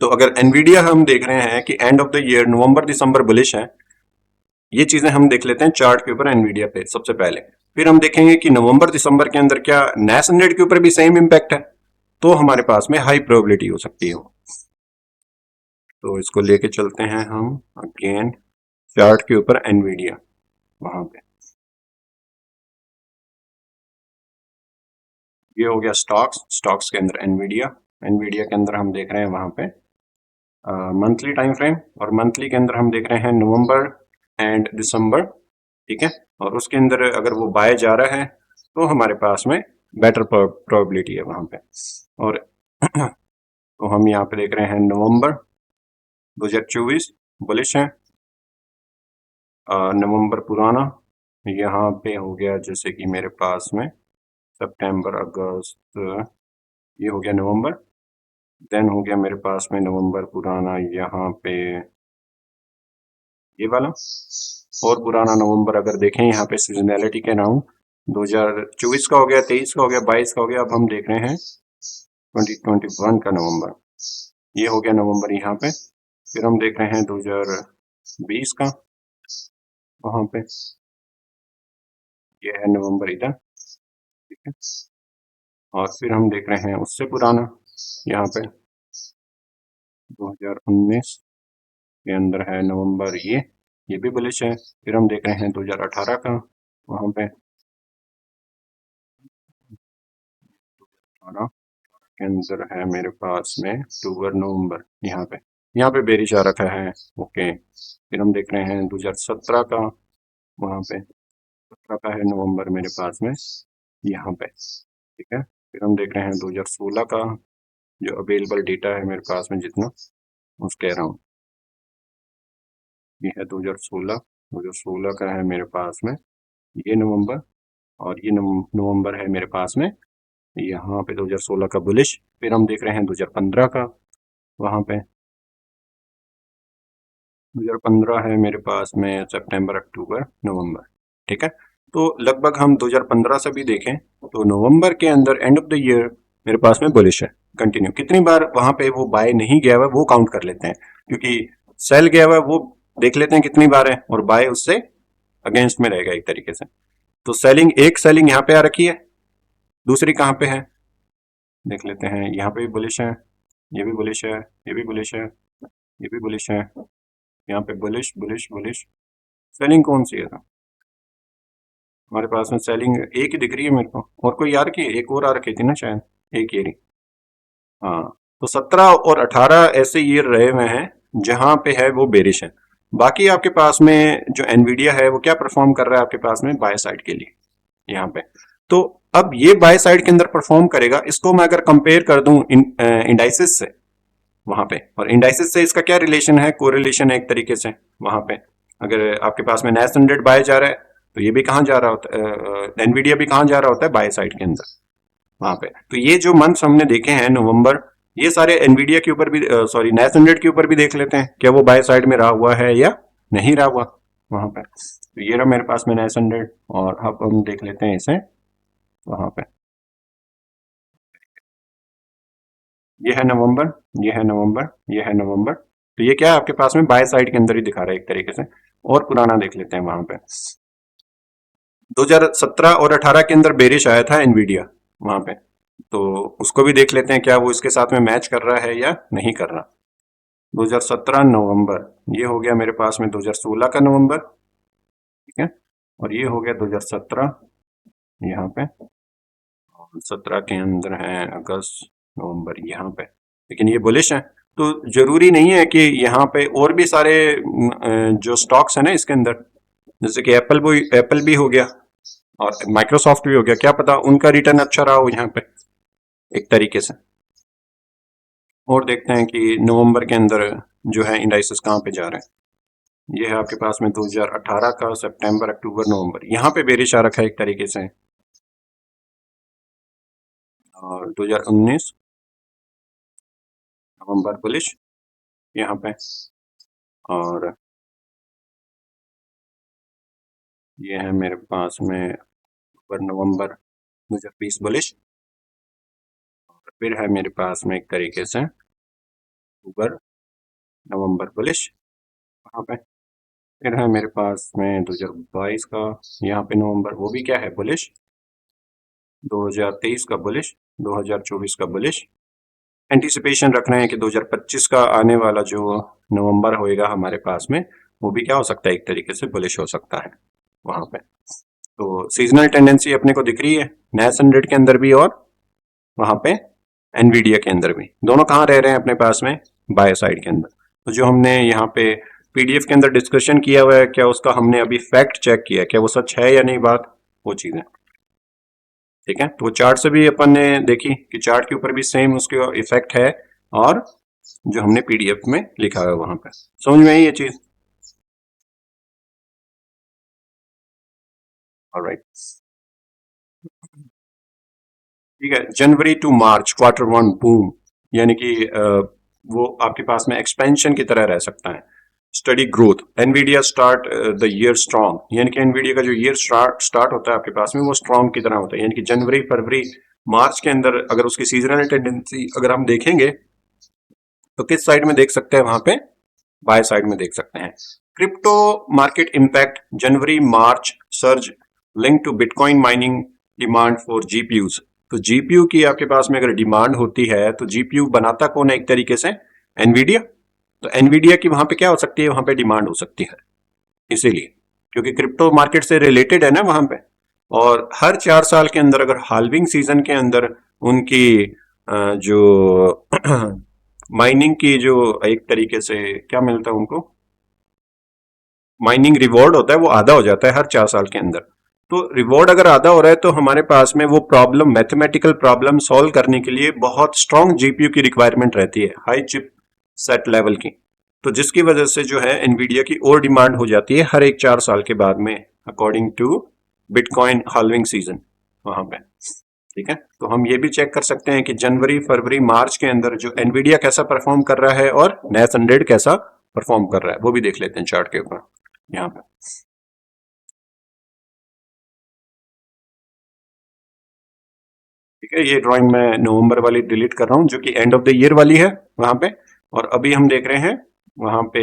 तो अगर एनवीडिया हम देख रहे हैं कि end of the year November December bullish है, ये चीजें हम देख लेते हैं चार्ट के ऊपर एनवीडिया पे सबसे पहले। फिर हम देखेंगे कि नवंबर दिसंबर के अंदर क्या नैस 100 के ऊपर भी सेम इंपैक्ट है, तो हमारे पास में हाई प्रोबेबिलिटी हो सकती है। तो इसको लेके चलते हैं हम अगेन चार्ट के ऊपर एनवीडिया, वहां पे ये हो गया स्टॉक्स, स्टॉक्स के अंदर एनवीडिया, एनवीडिया के अंदर हम देख रहे हैं वहां पे मंथली टाइम फ्रेम, और मंथली के अंदर हम देख रहे हैं नवंबर एंड दिसंबर। ठीक है, और उसके अंदर अगर वो बाय जा रहा है तो हमारे पास में बेटर प्रोबेबिलिटी है वहां पे। और तो हम यहाँ पे देख रहे हैं नवंबर 2024 बुलिश है, नवंबर पुराना यहाँ पे हो गया, जैसे कि मेरे पास में सितंबर अगस्त, ये हो गया नवंबर, देन हो गया मेरे पास में नवंबर पुराना यहाँ पे ये वाला, और पुराना नवंबर अगर देखें यहाँ पे सीजनैलिटी के नाम 2024 का हो गया, 23 का हो गया, 22 का हो गया, अब हम देख रहे हैं 2021 का नवंबर, ये हो गया नवंबर यहाँ पे। फिर हम देख रहे हैं 2020 का वहां पे, ये है नवंबर इधर। ठीक है, और फिर हम देख रहे हैं उससे पुराना यहाँ पे 2019 के अंदर है नवंबर, ये भी बुलिश है। फिर हम देख रहे हैं 2018 का वहां पे, 2018 के अंदर है मेरे पास में अक्टूबर नवंबर, यहाँ पे बेरिश आ रखा है। ओके, फिर हम देख रहे हैं 2017 का वहां पे, 17 का है नवंबर मेरे पास में यहाँ पे। ठीक है, फिर हम देख रहे हैं 2016 का, जो अवेलेबल डेटा है मेरे पास में जितना उस कह रहा हूँ, ये है 2016, 2016 का है मेरे पास में ये नवंबर, और ये नवंबर है मेरे पास में यहाँ पे 2016 का बुलिश। फिर हम देख रहे हैं 2015 का वहां पे, 2015 है मेरे पास में सितंबर अक्टूबर नवंबर। ठीक है, तो लगभग हम 2015 से भी देखें तो नवंबर के अंदर एंड ऑफ द ईयर मेरे पास में बुलिश है कंटिन्यू। कितनी बार वहां पे वो बाय नहीं गया हुआ वो काउंट कर लेते हैं, क्योंकि सेल गया हुआ वो देख लेते हैं कितनी बार है, और बाय उससे अगेंस्ट में रहेगा एक तरीके से। तो एक सेलिंग यहाँ पे आ रखी है, दूसरी कहाँ पे है देख लेते हैं, यहाँ पे भी बुलिश है, ये भी बुलिश है, ये भी बुलिश है, ये भी बुलिश है, यहाँ पे बुलिश बुलिश बुलिश। सेलिंग कौन सी है तो हमारे पास में सेलिंग एक ही दिख रही है मेरे को, और कोई यार की एक और आ रखी थी ना शायद, एक ये रही। हाँ, तो 17 और 18 ऐसे ईयर रहे हुए हैं जहां पे है वो बेरिश है। बाकी आपके पास में जो एनवीडिया है वो क्या परफॉर्म कर रहा है आपके पास में बाय साइड के लिए यहाँ पे। तो अब ये बाय साइड के अंदर परफॉर्म करेगा, इसको मैं अगर कंपेयर कर दूं इंडाइसिस से वहां पे, और इंडाइसिस से इसका क्या रिलेशन है, कोरिलेशन है एक तरीके से वहां पे। अगर आपके पास में नेस 100 बाय जा रहा है तो ये भी कहाँ जा रहा होता है, एनवीडिया भी कहाँ जा रहा होता है बाय साइड के अंदर वहां पे। तो ये जो मंथ्स हमने देखे हैं नवंबर, ये सारे एनवीडिया के ऊपर भी, सॉरी नेस 100 के ऊपर भी देख लेते हैं क्या वो बाय साइड में रहा हुआ है या नहीं रहा हुआ वहां पे। तो ये रहा मेरे पास में नेस 100, और अब हम देख लेते हैं इसे वहां पे, ये है नवंबर, ये है नवंबर, ये है नवंबर। तो ये क्या है आपके पास में बाय साइड के अंदर ही दिखा रहा है एक तरीके से। और पुराना देख लेते हैं वहां पे। 2017 और 18 के अंदर बेरिश आया था एनवीडिया वहां पे, तो उसको भी देख लेते हैं क्या वो इसके साथ में मैच कर रहा है या नहीं कर रहा। 2017 नवंबर, ये हो गया मेरे पास में 2016 का नवंबर, ठीक है, और ये हो गया 2017 यहाँ पे, और 17 के अंदर है अगस्त नवंबर यहाँ पे, लेकिन ये बुलिश है। तो जरूरी नहीं है कि यहाँ पे और भी सारे जो स्टॉक्स है ना इसके अंदर, जैसे कि एप्पल भी हो गया और माइक्रोसॉफ्ट भी हो गया, क्या पता उनका रिटर्न अच्छा रहा हो यहाँ पे एक तरीके से। और देखते हैं कि नवंबर के अंदर जो है इंडाइसेस कहाँ पे जा रहे हैं। ये है आपके पास में 2018 का सितंबर अक्टूबर नवंबर, यहाँ पे बेरिश आ रखा है एक तरीके से, और 2019 नवंबर बुलिश यहाँ पे, और ये है मेरे पास में अक्टूबर नवंबर 2020 बुलिश, और फिर है मेरे पास में एक तरीके से अक्टूबर नवंबर बुलिश वहाँ पे। फिर है मेरे पास में 2022 का यहाँ पे नवंबर, वो भी क्या है बुलिश, 2023 का बुलिश, 2024 का बुलिश। एंटिसिपेशन रख रहे हैं कि 2025 का आने वाला जो नवंबर होएगा हमारे पास में, वो भी क्या हो सकता है एक तरीके से बुलिश हो सकता है वहां पे। तो सीजनल टेंडेंसी अपने को दिख रही है नैस 100 के अंदर भी और वहां पे एनवीडिया के अंदर भी, दोनों कहाँ रह रहे हैं अपने पास में, बाय साइड के अंदर। तो जो हमने यहाँ पे पीडीएफ के अंदर डिस्कशन किया हुआ है, क्या उसका हमने अभी फैक्ट चेक किया, क्या वो सच है या नहीं बात, वो चीजें, ठीक है। तो चार्ट से भी अपन ने देखी कि चार्ट के ऊपर भी सेम उसके इफेक्ट है, और जो हमने पीडीएफ में लिखा है वहां पे, समझ में आई ये चीज। ऑलराइट, ठीक है। January to March quarter one boom, यानी कि वो आपके पास में एक्सपेंशन की तरह रह सकता है। Study growth, Nvidia start the year strong, यानी कि एनवीडिया का जो ईयर स्टार्ट होता है आपके पास में वो स्ट्रॉन्ग की तरह होता है, यानी कि जनवरी फरवरी मार्च के अंदर अगर उसकी सीजनल टेंडेंसी अगर हम देखेंगे तो किस साइड में देख सकते हैं, वहां पे बाय साइड में देख सकते हैं। Crypto market impact, January March surge link to bitcoin mining demand for GPUs. तो जीपीयू की आपके पास में अगर डिमांड होती है तो जीपीयू बनाता कौन है एक तरीके से, एनवीडिया। तो एनवीडिया की वहां पे क्या हो सकती है, वहां पे डिमांड हो सकती है, इसीलिए क्योंकि क्रिप्टो मार्केट से रिलेटेड है ना वहां पे। और हर 4 साल के अंदर अगर हाल्विंग सीजन के अंदर उनकी जो माइनिंग की जो एक तरीके से क्या मिलता है उनको, माइनिंग रिवॉर्ड होता है, वो आधा हो जाता है हर 4 साल के अंदर। तो रिवॉर्ड अगर आधा हो रहा है तो हमारे पास में वो प्रॉब्लम, मैथमेटिकल प्रॉब्लम सॉल्व करने के लिए बहुत स्ट्रॉन्ग जीपीयू की रिक्वायरमेंट रहती है, हाई चिप सेट लेवल की। तो जिसकी वजह से जो है एनवीडिया की और डिमांड हो जाती है हर एक 4 साल के बाद में, according to bitcoin halving season वहां पे, ठीक है। तो हम ये भी चेक कर सकते हैं कि जनवरी फरवरी मार्च के अंदर जो एनवीडिया कैसा परफॉर्म कर रहा है और नैस 100 कैसा परफॉर्म कर रहा है, वो भी देख लेते हैं चार्ट के ऊपर यहाँ पे। ठीक है, ये ड्राइंग मैं नवंबर वाली डिलीट कर रहा हूँ जो कि एंड ऑफ द ईयर वाली है वहां पे, और अभी हम देख रहे हैं वहां पे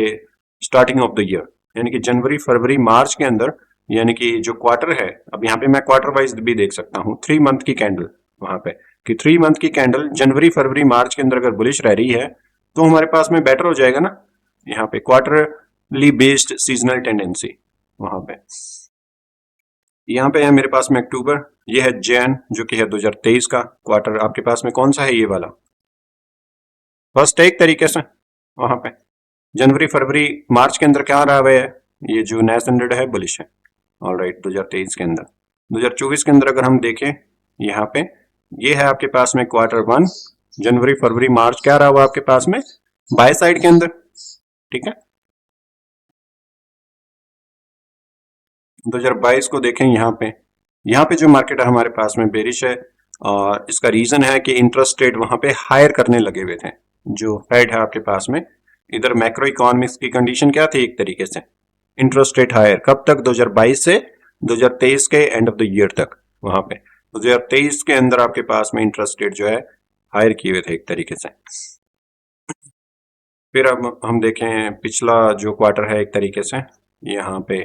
स्टार्टिंग ऑफ द ईयर, यानी कि जनवरी फरवरी मार्च के अंदर, यानी कि जो क्वार्टर है, अब यहाँ पे मैं क्वार्टर वाइज भी देख सकता हूँ, 3 मंथ की कैंडल वहां पे, कि 3 मंथ की कैंडल जनवरी फरवरी मार्च के अंदर अगर बुलिश रह रही है तो हमारे पास में बेटर हो जाएगा ना, यहाँ पे क्वार्टरली बेस्ड सीजनल टेंडेंसी वहां पे। यहाँ पे है मेरे पास में अक्टूबर, ये है जैन जो कि है 2023 का क्वार्टर, आपके पास में कौन सा है, ये वाला फर्स्ट है एक तरीके से वहां पे। जनवरी फरवरी मार्च के अंदर क्या रहा है, ये जो नया स्टैंडर्ड है बुलिश है। ऑलराइट, 2023 के अंदर, 2024 के अंदर अगर हम देखें यहाँ पे, ये है आपके पास में क्वार्टर वन, जनवरी फरवरी मार्च क्या रहा हुआ आपके पास में बाय साइड के अंदर, ठीक है। 2022 को देखें यहाँ पे जो मार्केट है हमारे पास में बेरिश है, और इसका रीजन है कि इंटरेस्ट रेट वहां पे हायर करने लगे हुए थे, जो फेड है आपके पास में। इधर मैक्रो इकोनॉमिक्स की कंडीशन क्या थी एक तरीके से, इंटरेस्ट रेट हायर कब तक, 2022 से 2023 के एंड ऑफ द ईयर तक वहां पे। 2023 के अंदर आपके पास में इंटरेस्ट रेट जो है हायर किए हुए थे एक तरीके से। फिर अब हम देखें पिछला जो क्वार्टर है एक तरीके से, यहाँ पे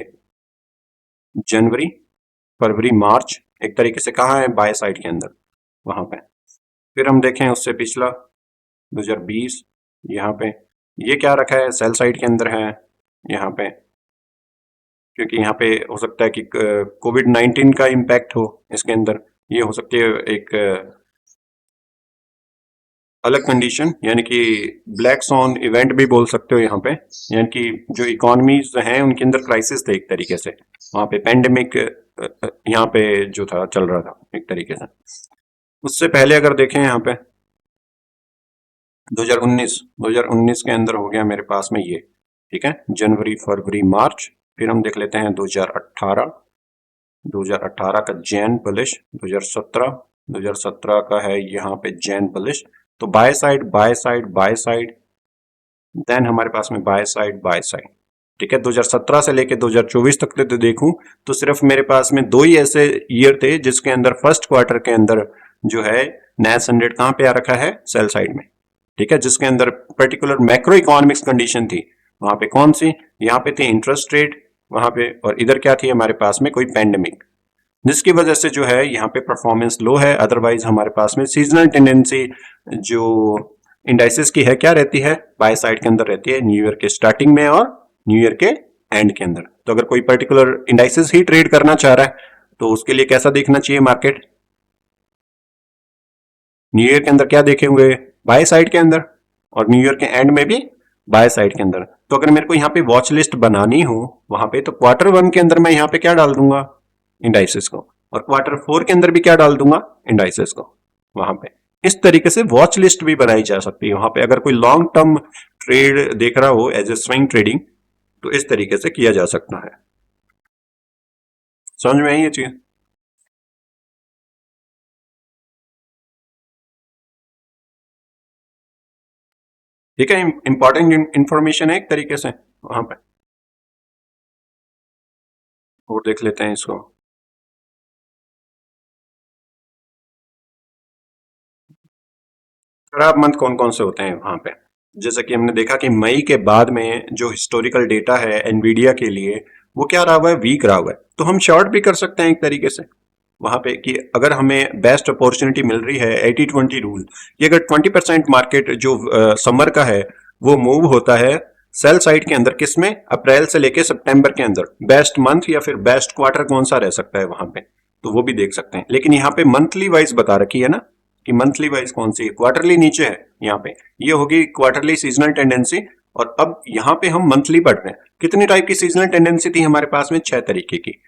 जनवरी, फरवरी, मार्च, एक तरीके से कहाँ है, बाय साइड के अंदर, वहां पे। फिर हम देखें उससे पिछला 2020, यहाँ पे ये क्या रखा है, सेल साइड के अंदर है यहाँ पे, क्योंकि यहाँ पे हो सकता है कि कोविड-19 का इम्पैक्ट हो इसके अंदर, ये हो सकती है एक अलग कंडीशन, यानी कि ब्लैक सॉन इवेंट भी बोल सकते हो यहाँ पे, यानी कि जो इकोनॉमीज हैं उनके अंदर क्राइसिस थे एक तरीके से, वहाँ पे पेंडेमिक यहाँ पे जो था चल रहा था एक तरीके से। उससे पहले अगर देखें यहाँ पे 2019 के अंदर हो गया मेरे पास में ये, ठीक है, जनवरी, फरवरी, मार्च। फिर हम देख लेते हैं 2018 का जैन बुलिश, 2017 का है यहाँ पे जैन बुलिश। तो buy side, buy side, buy side, then हमारे पास में बाय साइड, बाय साइड, ठीक है। 2017 से लेके 2024 तक तो देखूं तो सिर्फ मेरे पास में दो ही ऐसे ईयर थे जिसके अंदर फर्स्ट क्वार्टर के अंदर जो है नैस 100 कहां पे आ रखा है, सेल साइड में, ठीक है, जिसके अंदर पर्टिकुलर मैक्रो इकोनॉमिक्स कंडीशन थी। वहां पे कौन सी, यहाँ पे थी इंटरेस्ट रेट वहां पे, और इधर क्या थी हमारे पास में, कोई पेंडेमिक, जिसकी वजह से जो है यहाँ पे परफॉर्मेंस लो है। अदरवाइज हमारे पास में सीजनल टेंडेंसी जो इंडाइसिस की है क्या रहती है, बाय साइड के अंदर रहती है, न्यू ईयर के स्टार्टिंग में और न्यू ईयर के एंड के अंदर। तो अगर कोई पर्टिकुलर इंडाइसिस ही ट्रेड करना चाह रहा है तो उसके लिए कैसा देखना चाहिए मार्केट, न्यू ईयर के अंदर क्या देखे हुए, बाय साइड के अंदर, और न्यू ईयर के एंड में भी बाय साइड के अंदर। तो अगर मेरे को यहाँ पे वॉच लिस्ट बनानी हो वहां पे, तो क्वार्टर 1 के अंदर मैं यहाँ पे क्या डाल दूंगा, इंडाइसिस को, और क्वार्टर 4 के अंदर भी क्या डाल दूंगा, इंडाइसिस को वहां पे। इस तरीके से वॉच लिस्ट भी बनाई जा सकती है वहां पे, अगर कोई लॉन्ग टर्म ट्रेड देख रहा हो एज ए स्विंग ट्रेडिंग, तो इस तरीके से किया जा सकता है। समझ में आई ये चीज? ठीक है, इंपॉर्टेंट इंफॉर्मेशन है एक तरीके से वहां पे। और देख लेते हैं इसको, खराब मंथ कौन कौन से होते हैं वहां पे। जैसा कि हमने देखा कि मई के बाद में जो हिस्टोरिकल डेटा है एनवीडिया के लिए, वो क्या रहा हुआ है, वीक रहा हुआ है। तो हम शॉर्ट भी कर सकते हैं एक तरीके से वहां पे, कि अगर हमें बेस्ट अपॉर्चुनिटी मिल रही है 80-20 रूल, कि अगर 20% मार्केट जो समर का है वो मूव होता है सेल साइड के अंदर, किसमें, अप्रैल से लेके सितंबर के अंदर, बेस्ट मंथ या फिर बेस्ट क्वार्टर कौन सा रह सकता है वहां पे, तो वो भी देख सकते हैं। लेकिन यहाँ पे मंथली वाइज बता रखी है ना, कि मंथली वाइज कौन सी है, क्वार्टरली नीचे है यहाँ पे, ये होगी क्वार्टरली सीजनल टेंडेंसी। और अब यहाँ पे हम मंथली पढ़ रहे हैं, कितनी टाइप की सीजनल टेंडेंसी थी हमारे पास में, 6 तरीके की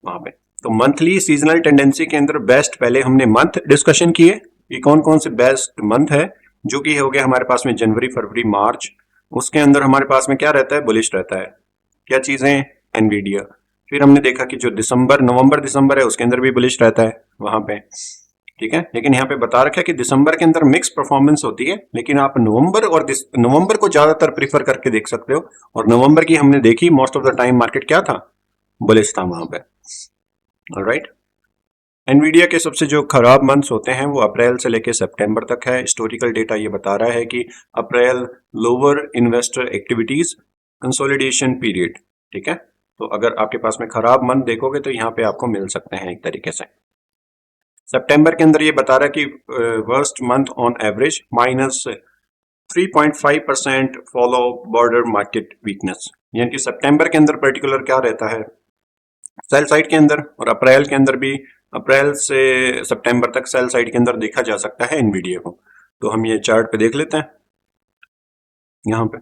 वहां पे। तो मंथली सीजनल टेंडेंसी के अंदर बेस्ट, पहले हमने मंथ डिस्कशन किए कि कौन कौन से बेस्ट मंथ है, जो कि हो गया हमारे पास में जनवरी, फरवरी, मार्च। उसके अंदर हमारे पास में क्या रहता है, बुलिश रहता है, क्या चीजें, एनवीडिया। फिर हमने देखा कि जो दिसंबर, नवंबर, दिसंबर है उसके अंदर भी बुलिश रहता है वहां पे, ठीक है। लेकिन यहाँ पे बता रखा है कि दिसंबर के अंदर मिक्स परफॉर्मेंस होती है, लेकिन आप नवंबर और नवंबर को ज्यादातर प्रीफर करके देख सकते हो। और नवंबर की हमने देखी, most of the time market क्या था, बुलिश था वहां पे। ऑलराइट, एनवीडिया के सबसे जो खराब मंथ्स होते हैं वो अप्रैल से लेके सितंबर तक है। हिस्टोरिकल डेटा ये बता रहा है कि April lower investor activities consolidation period, ठीक है। तो अगर आपके पास में खराब मंथ देखोगे तो यहाँ पे आपको मिल सकते हैं एक तरीके से। सितंबर के अंदर ये बता रहा है कि worst month on average -3.5% follow border market weakness, यानी कि सितंबर के अंदर पर्टिकुलर क्या रहता है, सेल साइड के अंदर, और अप्रैल के अंदर भी, अप्रैल से सितंबर तक सेल साइड के अंदर देखा जा सकता है एनवीडिया को। तो हम ये चार्ट पे देख लेते हैं यहाँ पे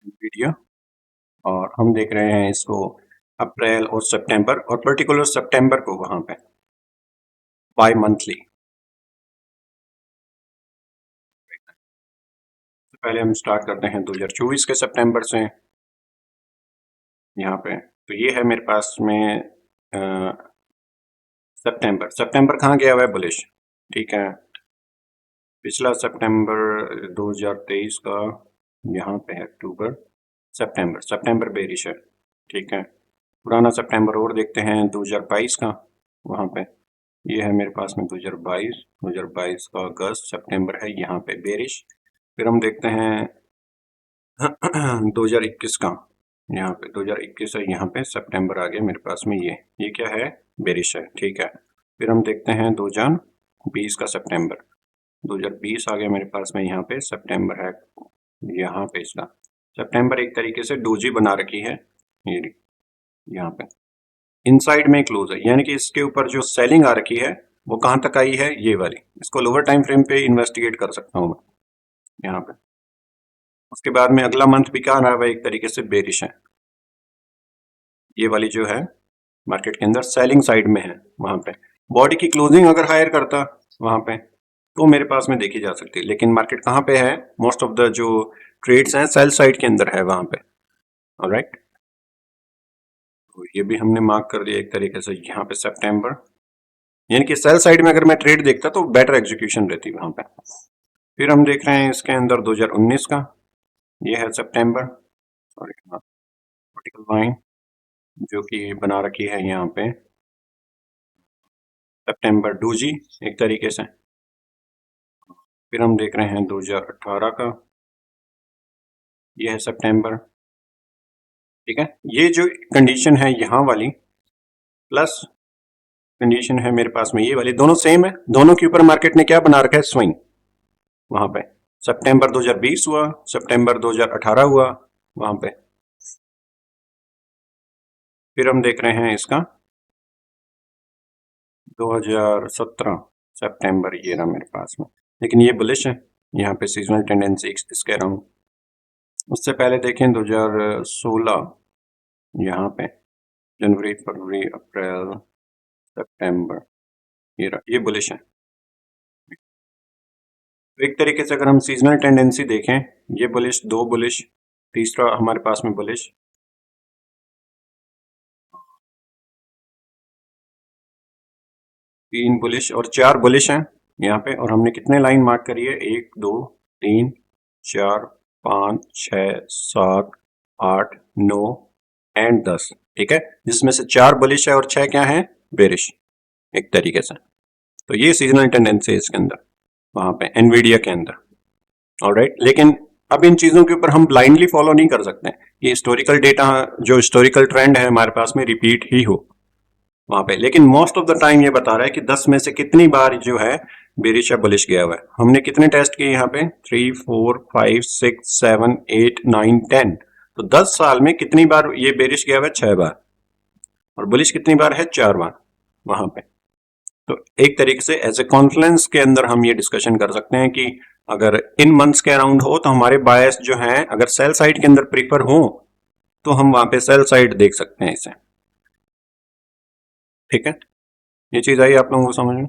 एनवीडिया, और हम देख रहे हैं इसको अप्रैल और सितंबर, और पर्टिकुलर सितंबर को वहां पे बाय मंथली। तो पहले हम स्टार्ट करते हैं 2024 के सितंबर से यहाँ पे। तो ये है मेरे पास में सितंबर, सितंबर कहाँ गया हुआ है, बुलिश, ठीक है। पिछला सितंबर 2023 का यहाँ पे है अक्टूबर, सितंबर, सितंबर बेरिश है, ठीक है। पुराना सितंबर और देखते हैं 2022 का वहाँ पे, ये है मेरे पास में 2022 का अगस्त सितंबर है यहाँ पे बेरिश। फिर हम देखते हैं 2021 का, यहाँ पे 2021 है, यहाँ पे सितंबर आ गया मेरे पास में, ये क्या है, बेरिश है, ठीक है। फिर हम देखते हैं 2020 का सितंबर, 2020 आ गया मेरे पास में, यहाँ पे सितंबर है, यहाँ पे इसका सितंबर एक तरीके से डोजी बना रखी है, ये यहाँ पे इनसाइड में क्लोज है, यानी कि इसके ऊपर जो सेलिंग आ रखी है वो कहाँ तक आई है, ये वाली। इसको लोअर टाइम फ्रेम पे इन्वेस्टिगेट कर सकता हूँ मैं यहाँ पे। उसके बाद में अगला मंथ भी क्या रहा है, एक तरीके से बेरिश है, ये वाली जो है मार्केट के अंदर सेलिंग साइड में है। वहां पे बॉडी की क्लोजिंग अगर हायर करता वहां पे तो मेरे पास में देखी जा सकती है, लेकिन मार्केट कहाँ पे है, मोस्ट ऑफ द जो ट्रेड्स हैं सेल साइड के अंदर है वहां पे। ऑलराइट, तो ये भी हमने मार्क कर दिया एक तरीके से यहाँ पे सितंबर, यानी कि सेल साइड में अगर मैं ट्रेड देखता तो बेटर एग्जीक्यूशन रहती वहां पे। फिर हम देख रहे हैं इसके अंदर 2019 का, ये है सितंबर, सॉरी वर्टिकल लाइन जो कि बना रखी है यहाँ पे सितंबर डूजी एक तरीके से। फिर हम देख रहे हैं 2018 का, यह है सितंबर, ठीक है। ये जो कंडीशन है यहाँ वाली प्लस कंडीशन है मेरे पास में ये वाली, दोनों सेम है, दोनों के ऊपर मार्केट ने क्या बना रखा है, स्विंग। वहां पे सितंबर 2020 हुआ, सितंबर 2018 हुआ वहां पे। फिर हम देख रहे हैं इसका 2017 सितंबर, ये रहा मेरे पास में, लेकिन ये बुलिश है, यहाँ पे सीजनल टेंडेंसी इस कह रहा हूँ। उससे पहले देखें 2016, यहाँ पे जनवरी फरवरी अप्रैल सितंबर, ये बुलिश है। तो एक तरीके से अगर हम सीजनल टेंडेंसी देखें, ये बुलिश, दो बुलिश, तीसरा हमारे पास में बुलिश, तीन बुलिश और चार बुलिश हैं यहाँ पे। और हमने कितने लाइन मार्क करी है, 1 2 3 4 5 6 7 8 9 एंड 10, ठीक है, जिसमें से 4 बुलिश है और 6 क्या है, बेरिश एक तरीके से। तो ये सीजनल टेंडेंसी है इसके अंदर, वहां पे एनवीडिया के अंदर। ऑलराइट, लेकिन अब इन चीजों के ऊपर हम ब्लाइंडली फॉलो नहीं कर सकते, ये हिस्टोरिकल डेटा, जो हिस्टोरिकल ट्रेंड है हमारे पास में रिपीट ही हो वहां पे। लेकिन मोस्ट ऑफ द टाइम ये बता रहा है कि 10 में से कितनी बार जो है बेरिश या बुलिश गया हुआ है। हमने कितने टेस्ट किए यहाँ पे, 3 4 5 6 7 8 9 10, तो 10 साल में कितनी बार ये बेरिश गया हुआ है, 6 बार, और बुलिश कितनी बार है, 4 बार वहां पे। तो एक तरीके से एज ए कॉन्फ्लुएंस के अंदर हम ये डिस्कशन कर सकते हैं कि अगर इन मंथ्स के अराउंड हो तो हमारे बायस जो हैं अगर सेल साइड के अंदर प्रीफर हो तो हम वहां पे सेल साइड देख सकते हैं इसे, ठीक है। ये चीज आई आप लोगों को समझ में,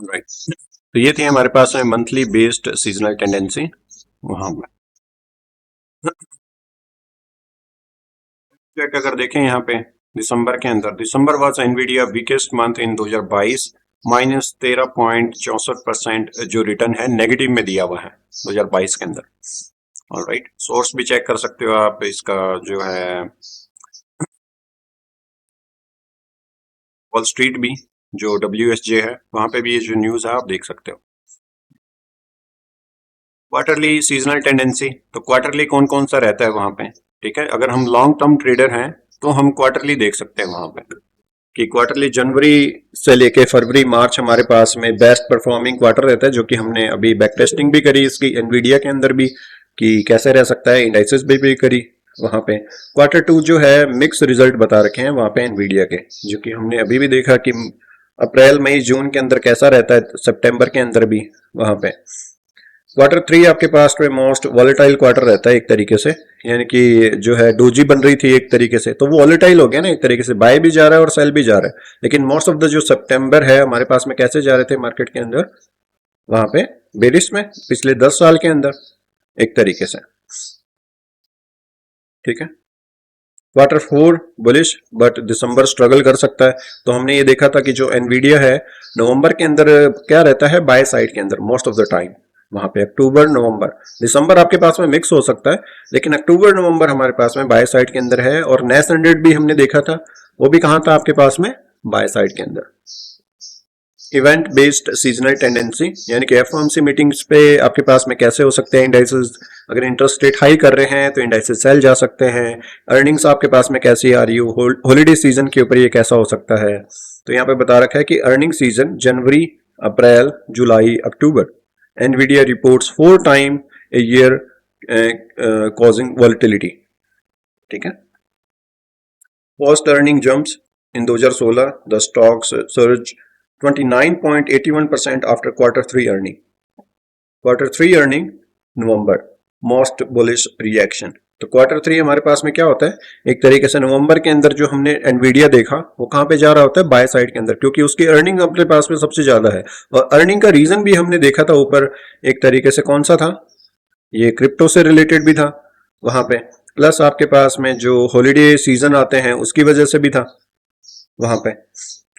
राइट। तो ये थी हमारे पास में मंथली बेस्ड सीजनल टेंडेंसी वहां पे। चेक अगर देखें यहाँ पे दिसंबर के अंदर, December was Nvidia weakest month in 2022, -13.64% जो रिटर्न है नेगेटिव में दिया हुआ है 2022 के अंदर। ऑलराइट, सोर्स भी चेक कर सकते हो आप, इसका जो है वॉल स्ट्रीट भी, जो WSJ है वहां पे भी ये जो न्यूज है आप देख सकते हो। क्वार्टरली सीजनल टेंडेंसी, तो क्वार्टरली कौन कौन सा रहता है वहां पे, ठीक है। अगर हम लॉन्ग टर्म ट्रेडर हैं तो हम क्वार्टरली देख सकते हैं वहां पे कि क्वार्टरली जनवरी से लेके फरवरी मार्च हमारे पास में बेस्ट परफॉर्मिंग क्वार्टर रहता है, जो कि हमने अभी बैक टेस्टिंग भी करी इसकी एनवीडिया के अंदर भी कि कैसे रह सकता है, इंडाइसिस भी करी वहां पे। क्वार्टर 2 जो है मिक्स रिजल्ट बता रखे हैं वहां पे एनवीडिया के, जो कि हमने अभी भी देखा कि अप्रैल मई जून के अंदर कैसा रहता है, सितंबर के अंदर भी वहां पे। क्वार्टर 3 आपके पास में मोस्ट वॉलेटाइल क्वार्टर रहता है एक तरीके से, यानी कि जो है डोजी बन रही थी एक तरीके से, तो वो वॉलेटाइल हो गया ना एक तरीके से, बाय भी जा रहा है और सेल भी जा रहा है। लेकिन मोस्ट ऑफ द जो सितंबर है हमारे पास में कैसे जा रहे थे मार्केट के अंदर, वहां पे बेरिश में पिछले 10 साल के अंदर एक तरीके से, ठीक है। Quarter 4 bullish, but December struggle कर सकता है। तो हमने ये देखा था कि जो एनवीडिया है नवंबर के अंदर क्या रहता है, बाय साइड के अंदर मोस्ट ऑफ द टाइम, वहां पे अक्टूबर नवंबर दिसंबर आपके पास में मिक्स हो सकता है, लेकिन अक्टूबर नवंबर हमारे पास में बाय साइड के अंदर है। और नेस 100 भी हमने देखा था, वो भी कहाँ था आपके पास में, बाय साइड के अंदर। इवेंट बेस्ड सीजनल टेंडेंसी, यानी कि एफओएमसी मीटिंग्स पे आपके पास में कैसे हो सकते हैं इंडाइसेस। अगर इंटरेस्ट रेट हाई कर रहे हैं तो इंडाइसेस सेल जा सकते हैं। अर्निंग्स आपके पास में कैसी आ रही हो, हॉलीडे सीजन के ऊपर ये कैसा हो सकता है। तो यहाँ पे बता रखा है कि earning season January, April, July, October. Nvidia reports 4 time a year causing volatility। ठीक है। Post earning jumps in 2016 the stocks surge 29.81% after Q3 earning. Q3 earning November, most bullish reaction. तो Q3 हमारे पास में क्या होता है, एक तरीके से नवंबर के अंदर जो हमने एनवीडिया देखा वो कहां पे जा रहा होता है, बाय साइड के अंदर, क्योंकि उसकी अर्निंग अपने पास में सबसे ज्यादा है। और अर्निंग का रीजन भी हमने देखा था ऊपर, एक तरीके से कौन सा था, ये क्रिप्टो से रिलेटेड भी था वहां पे, प्लस आपके पास में जो हॉलीडे सीजन आते हैं उसकी वजह से भी था वहां पे।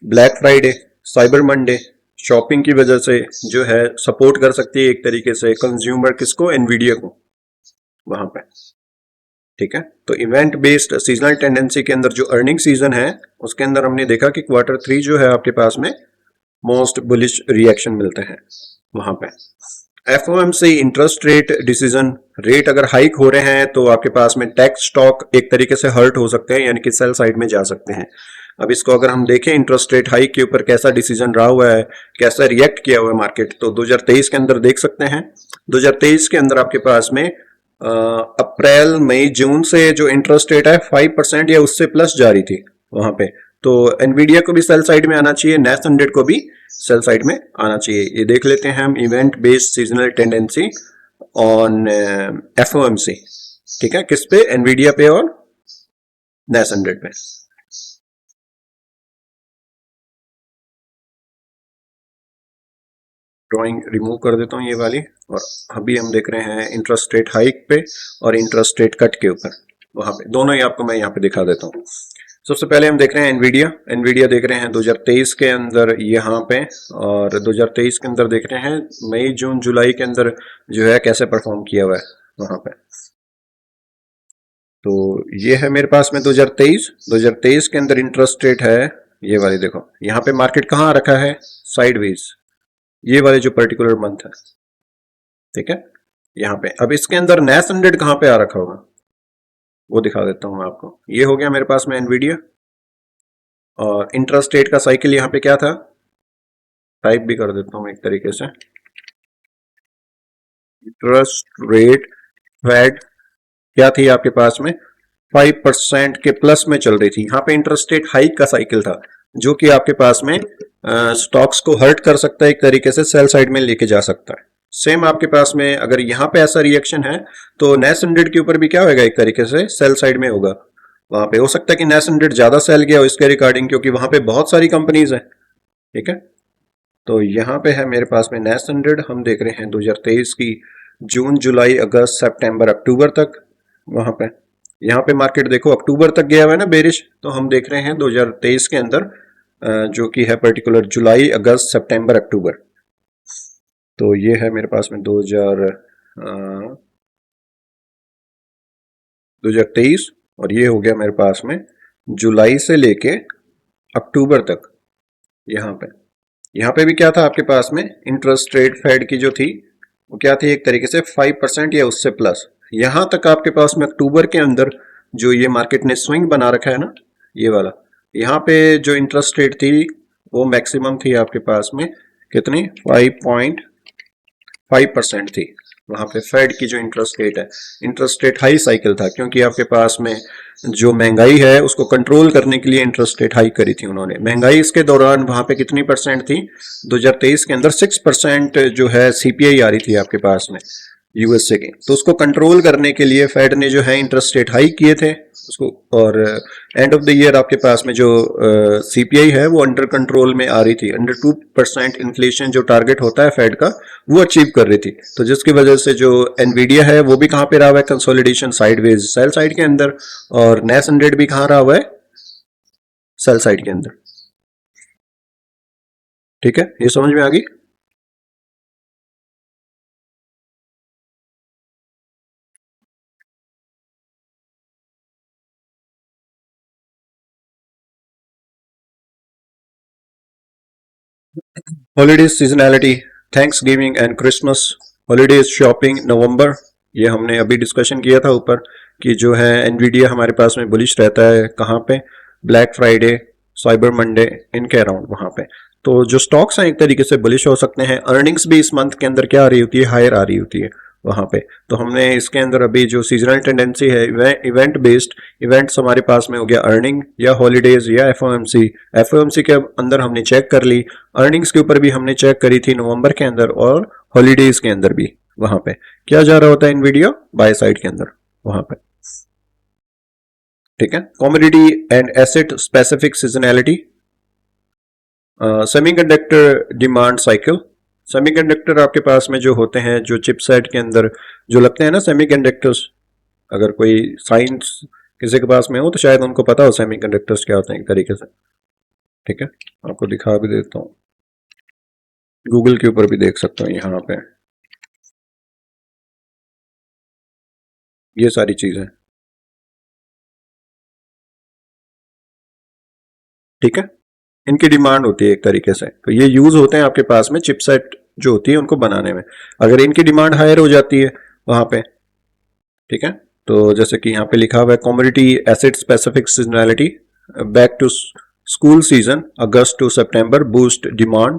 Black Friday, cyber Monday, shopping की वजह से जो है सपोर्ट कर सकती है एक तरीके से कंज्यूमर किसको, एनवीडिया को वहां पे। ठीक है। तो इवेंट बेस्ड सीजनल टेंडेंसी के अंदर जो अर्निंग सीजन है उसके अंदर हमने देखा कि Q3 जो है आपके पास में मोस्ट बुलिश रिएक्शन मिलते हैं वहां पे। FOMC interest rate decision, rate अगर हाइक हो रहे हैं तो आपके पास में टैक्स स्टॉक एक तरीके से हर्ट हो सकते हैं, यानी कि सेल साइड में जा सकते हैं। अब इसको अगर हम देखें इंटरेस्ट रेट हाइक के ऊपर कैसा डिसीजन रहा हुआ है, कैसा रिएक्ट किया हुआ है मार्केट, तो 2023 के अंदर देख सकते हैं। 2023 के अंदर आपके पास में अप्रैल मई जून से जो इंटरेस्ट रेट है 5% या उससे प्लस जा रही थी वहां पे। तो एनवीडिया को भी सेल साइड में आना चाहिए, नेस 100 को भी सेल साइड में आना चाहिए। ये देख लेते हैं हम, event based seasonal tendency on FOMC. ठीक है, किस पे, एनवीडिया पे और नेस 100 पे। ड्राइंग रिमूव कर देता हूँ ये वाली, और अभी हम देख रहे हैं इंटरेस्ट रेट हाइक पे और इंटरेस्ट रेट कट के ऊपर, वहां पे दोनों ही आपको मैं यहाँ पे दिखा देता हूँ। सबसे पहले हम देख रहे हैं एनवीडिया। एनवीडिया देख रहे हैं 2023 के अंदर यहाँ पे, और 2023 के अंदर देख रहे हैं मई जून जुलाई के अंदर जो है कैसे परफॉर्म किया हुआ है वहां पे। तो ये है मेरे पास में 2023 के अंदर इंटरेस्ट रेट है ये वाली, देखो यहाँ पे मार्केट कहाँ आ रखा है, साइडवेज, ये वाले जो पर्टिकुलर मंथ है। ठीक है, यहाँ पे अब इसके अंदर नेस 100 कहाँ पे आ रखा होगा वो दिखा देता हूँ मैं आपको। ये हो गया मेरे पास में एनवीडिया, और इंटरेस्ट रेट का साइकिल यहाँ पे क्या था, टाइप भी कर देता हूँ एक तरीके से। इंटरेस्ट रेट फेड क्या थी आपके पास में, 5% के प्लस में चल रही थी। यहाँ पे इंटरेस्ट रेट हाइक का साइकिल था, जो कि आपके पास में स्टॉक्स को हर्ट कर सकता है एक तरीके से, सेल साइड में लेके जा सकता है। सेम आपके पास में अगर यहाँ पे ऐसा रिएक्शन है तो नेस 100 के ऊपर भी क्या होगा, एक तरीके से सेल साइड में होगा। वहां पे हो सकता है कि नेस 100 ज्यादा सेल गया हो इसके रिगार्डिंग, क्योंकि वहां पे बहुत सारी कंपनीज है। ठीक है, तो यहाँ पे है मेरे पास में नेस 100, हम देख रहे हैं 2023 की जून जुलाई अगस्त सितंबर अक्टूबर तक वहां पे। यहाँ पे मार्केट देखो अक्टूबर तक गया हुआ है ना बेरिश, तो हम देख रहे हैं 2023 के अंदर जो कि है पर्टिकुलर जुलाई अगस्त सितंबर अक्टूबर। तो ये है मेरे पास में 2023, और ये हो गया मेरे पास में जुलाई से लेके अक्टूबर तक। यहाँ पे भी क्या था आपके पास में, इंटरेस्ट रेट फेड की जो थी वो क्या थी, एक तरीके से 5% या उससे प्लस। यहां तक आपके पास में अक्टूबर के अंदर जो ये मार्केट ने स्विंग बना रखा है ना, ये वाला, यहाँ पे जो इंटरेस्ट रेट थी वो मैक्सिमम थी आपके पास में कितनी, 5.5% थी। वहां पे फेड की जो इंटरेस्ट रेट है, इंटरेस्ट रेट हाई साइकिल था, क्योंकि आपके पास में जो महंगाई है उसको कंट्रोल करने के लिए इंटरेस्ट रेट हाई करी थी उन्होंने। महंगाई इसके दौरान वहां पे कितनी परसेंट थी, 2023 के अंदर 6% जो है सीपीआई आ रही थी आपके पास में यूएसए की। तो उसको कंट्रोल करने के लिए फेड ने जो है इंटरेस्ट रेट हाई किए थे उसको, और एंड ऑफ द ईयर आपके पास में जो सीपीआई है वो अंडर कंट्रोल में आ रही थी, अंडर 2% इन्फ्लेशन जो टारगेट होता है फेड का वो अचीव कर रही थी। तो जिसकी वजह से जो एनवीडिया है वो भी कहाँ पे रहा हुआ है, कंसोलिडेशन साइडवेज सेल साइड के अंदर, और नेस 100 भी कहाँ रहा हुआ है, सेल साइड के अंदर। ठीक है, ये समझ में आ गई। Holidays seasonality, thanksgiving and Christmas, holidays shopping November, ये हमने अभी डिस्कशन किया था ऊपर कि जो है एनवीडिया हमारे पास में बुलिश रहता है कहाँ पे, ब्लैक फ्राइडे, साइबर मंडे, इनके अराउंड वहां पे। तो जो स्टॉक्स हैं एक तरीके से बुलिश हो सकते हैं। अर्निंग्स भी इस मंथ के अंदर क्या आ रही होती है, हायर आ रही होती है वहां पे। तो हमने इसके अंदर अभी जो सीजनल टेंडेंसी है, इवेंट बेस्ड इवेंट्स हमारे पास में हो गया अर्निंग या हॉलीडेज या एफओएमसी। एफओएमसी के अंदर हमने चेक कर ली, अर्निंग्स के ऊपर भी हमने चेक करी थी नवंबर के अंदर, और हॉलीडेज के अंदर भी वहां पे क्या जा रहा होता है इनवीडिया बाय साइड के अंदर वहां पे। ठीक है, commodity and asset specific seasonality, semiconductor demand cycle. Semiconductor आपके पास में जो होते हैं, जो चिपसेट के अंदर जो लगते हैं ना सेमीकंडक्टर्स, अगर कोई साइंस किसी के पास में हो तो शायद उनको पता हो सेमीकंडक्टर्स क्या होते हैं एक तरीके से। ठीक है, आपको दिखा भी देता हूँ, गूगल के ऊपर भी देख सकता हूँ यहाँ पे ये सारी चीजें। ठीक है, इनकी डिमांड होती है एक तरीके से, तो ये यूज होते हैं आपके पास में चिपसेट जो होती है उनको बनाने में। अगर इनकी डिमांड हायर हो जाती है वहां पे, ठीक है, तो जैसे कि यहाँ पे लिखा हुआ है commodity asset specific seasonality, back to school season August to September boost demand,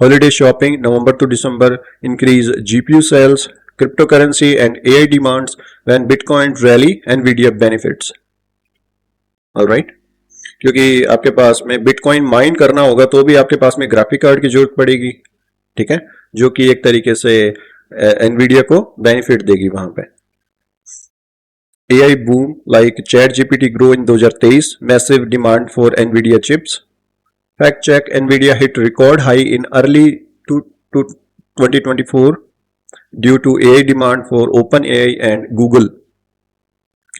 holiday shopping November to December increase GPU sales, cryptocurrency and AI demands when Bitcoin rally, Nvidia benefits. Alright, क्योंकि आपके पास में bitcoin mine करना होगा तो भी आपके पास में ग्राफिक कार्ड की जरूरत पड़ेगी। ठीक है, जो कि एक तरीके से एनवीडिया को बेनिफिट देगी वहां पे। AI boom like ChatGPT grow in 2023, massive demand for NVIDIA chips. Fact check, NVIDIA hit record high in early to 2024 due to AI demand for OpenAI and Google.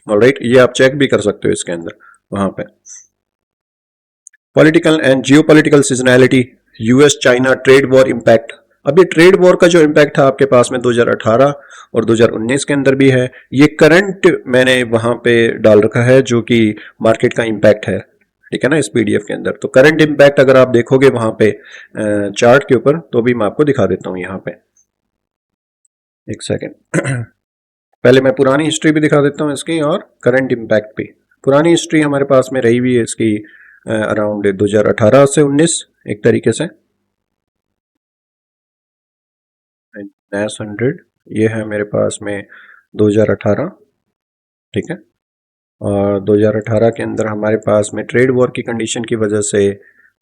Alright, ये आप check भी कर सकते हो इसके अंदर वहां पे। Political and geopolitical seasonality, US China trade war impact. अभी ट्रेड वॉर का जो इम्पैक्ट था आपके पास में 2018 और 2019 के अंदर भी है, ये करंट मैंने वहां पे डाल रखा है जो कि मार्केट का इम्पैक्ट है। ठीक है ना, इस पीडीएफ के अंदर। तो करंट इम्पैक्ट अगर आप देखोगे वहां पे चार्ट के ऊपर, तो भी मैं आपको दिखा देता हूं यहाँ पे, एक सेकेंड। पहले मैं पुरानी हिस्ट्री भी दिखा देता हूँ इसकी और करंट इम्पैक्ट भी। पुरानी हिस्ट्री हमारे पास में रही हुई है इसकी अराउंड 2018 से 19 एक तरीके से। NAS 100 ये है मेरे पास में 2018। ठीक है, और 2018 के अंदर हमारे पास में ट्रेड वॉर की कंडीशन की वजह से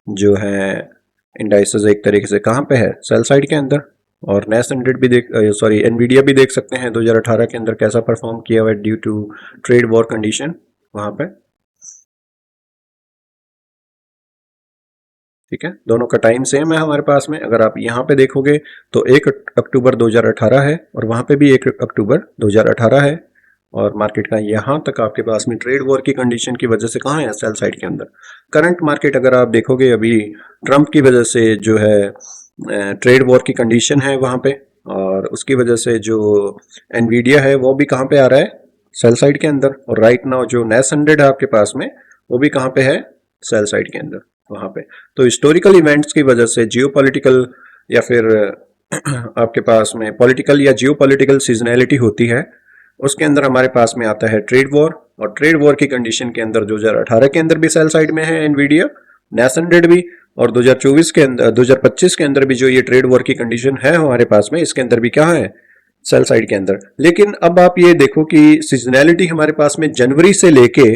जो है इंडाइसेस एक तरीके से कहाँ पे है, सेल साइड के अंदर। और NAS 100 भी एनवीडिया भी देख सकते हैं 2018 के अंदर कैसा परफॉर्म किया हुआ है due to trade war condition वहां पे। ठीक है, दोनों का टाइम सेम है हमारे पास में। अगर आप यहाँ पे देखोगे तो 1 अक्टूबर 2018 है और वहां पे भी 1 अक्टूबर 2018 है, और मार्केट का यहाँ तक आपके पास में ट्रेड वॉर की कंडीशन की वजह से कहाँ है, सेल साइड के अंदर। करंट मार्केट अगर आप देखोगे अभी ट्रंप की वजह से जो है ट्रेड वॉर की कंडीशन है वहां पे, और उसकी वजह से जो एनवीडिया है वो भी कहाँ पे आ रहा है, सेल साइड के अंदर। और राइट नाउ जो NAS 100 है आपके पास में वो भी कहाँ पे है, सेल साइड के अंदर वहां पे। तो हिस्टोरिकल इवेंट्स की वजह से जियोपॉलिटिकल या फिर आपके पास में पॉलिटिकल या जियोपॉलिटिकल सीजनैलिटी होती है, उसके अंदर हमारे पास में आता है ट्रेड वॉर। और ट्रेड वॉर की कंडीशन के अंदर 2018 के अंदर भी सेल साइड में है एनवीडिया, NAS 100 भी, और 2024 के अंदर 2025 के अंदर भी जो ये ट्रेड वॉर की कंडीशन है हमारे पास में, इसके अंदर भी क्या है, सेल साइड के अंदर। लेकिन अब आप ये देखो कि सीजनैलिटी हमारे पास में जनवरी से लेके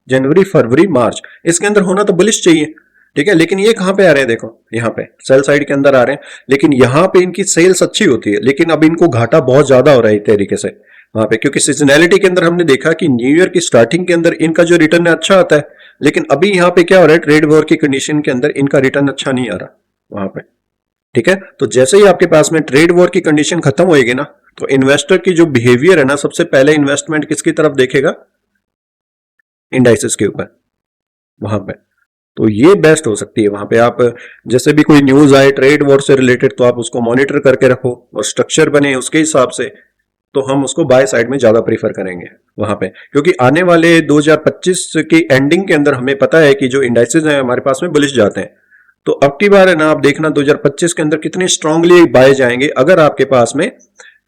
जनवरी फरवरी मार्च, इसके अंदर होना तो बुलिश चाहिए। ठीक है, लेकिन ये कहां पे आ रहे हैं, देखो यहाँ पे सेल साइड के अंदर आ रहे हैं, लेकिन यहाँ पे इनकी सेल्स अच्छी होती है, लेकिन अब इनको घाटा बहुत ज्यादा हो रहा है एक तरीके से वहां पे, क्योंकि सीजनैलिटी के अंदर हमने देखा कि न्यू ईयर की स्टार्टिंग के अंदर इनका जो रिटर्न है अच्छा आता है, लेकिन अभी यहाँ पे क्या हो रहा है, ट्रेड वॉर की कंडीशन के अंदर इनका रिटर्न अच्छा नहीं आ रहा वहां पे। ठीक है, तो जैसे ही आपके पास में ट्रेड वॉर की कंडीशन खत्म होएगी ना, तो इन्वेस्टर की जो बिहेवियर है ना, सबसे पहले इन्वेस्टमेंट किसकी तरफ देखेगा, इंडाइसेस के ऊपर वहां पे। तो ये बेस्ट हो सकती है वहां पे। आप जैसे भी कोई न्यूज आए ट्रेड वॉर से रिलेटेड, तो आप उसको मॉनिटर करके रखो और स्ट्रक्चर बने उसके हिसाब से, तो हम उसको बाय साइड में ज्यादा प्रीफर करेंगे वहां पे। क्योंकि आने वाले 2025 की एंडिंग के अंदर हमें पता है कि जो इंडाइसेस हैं हमारे पास में बुलिश जाते हैं तो अब की बार है ना, आप देखना 2025 के अंदर कितने स्ट्रांगली बाय जाएंगे अगर आपके पास में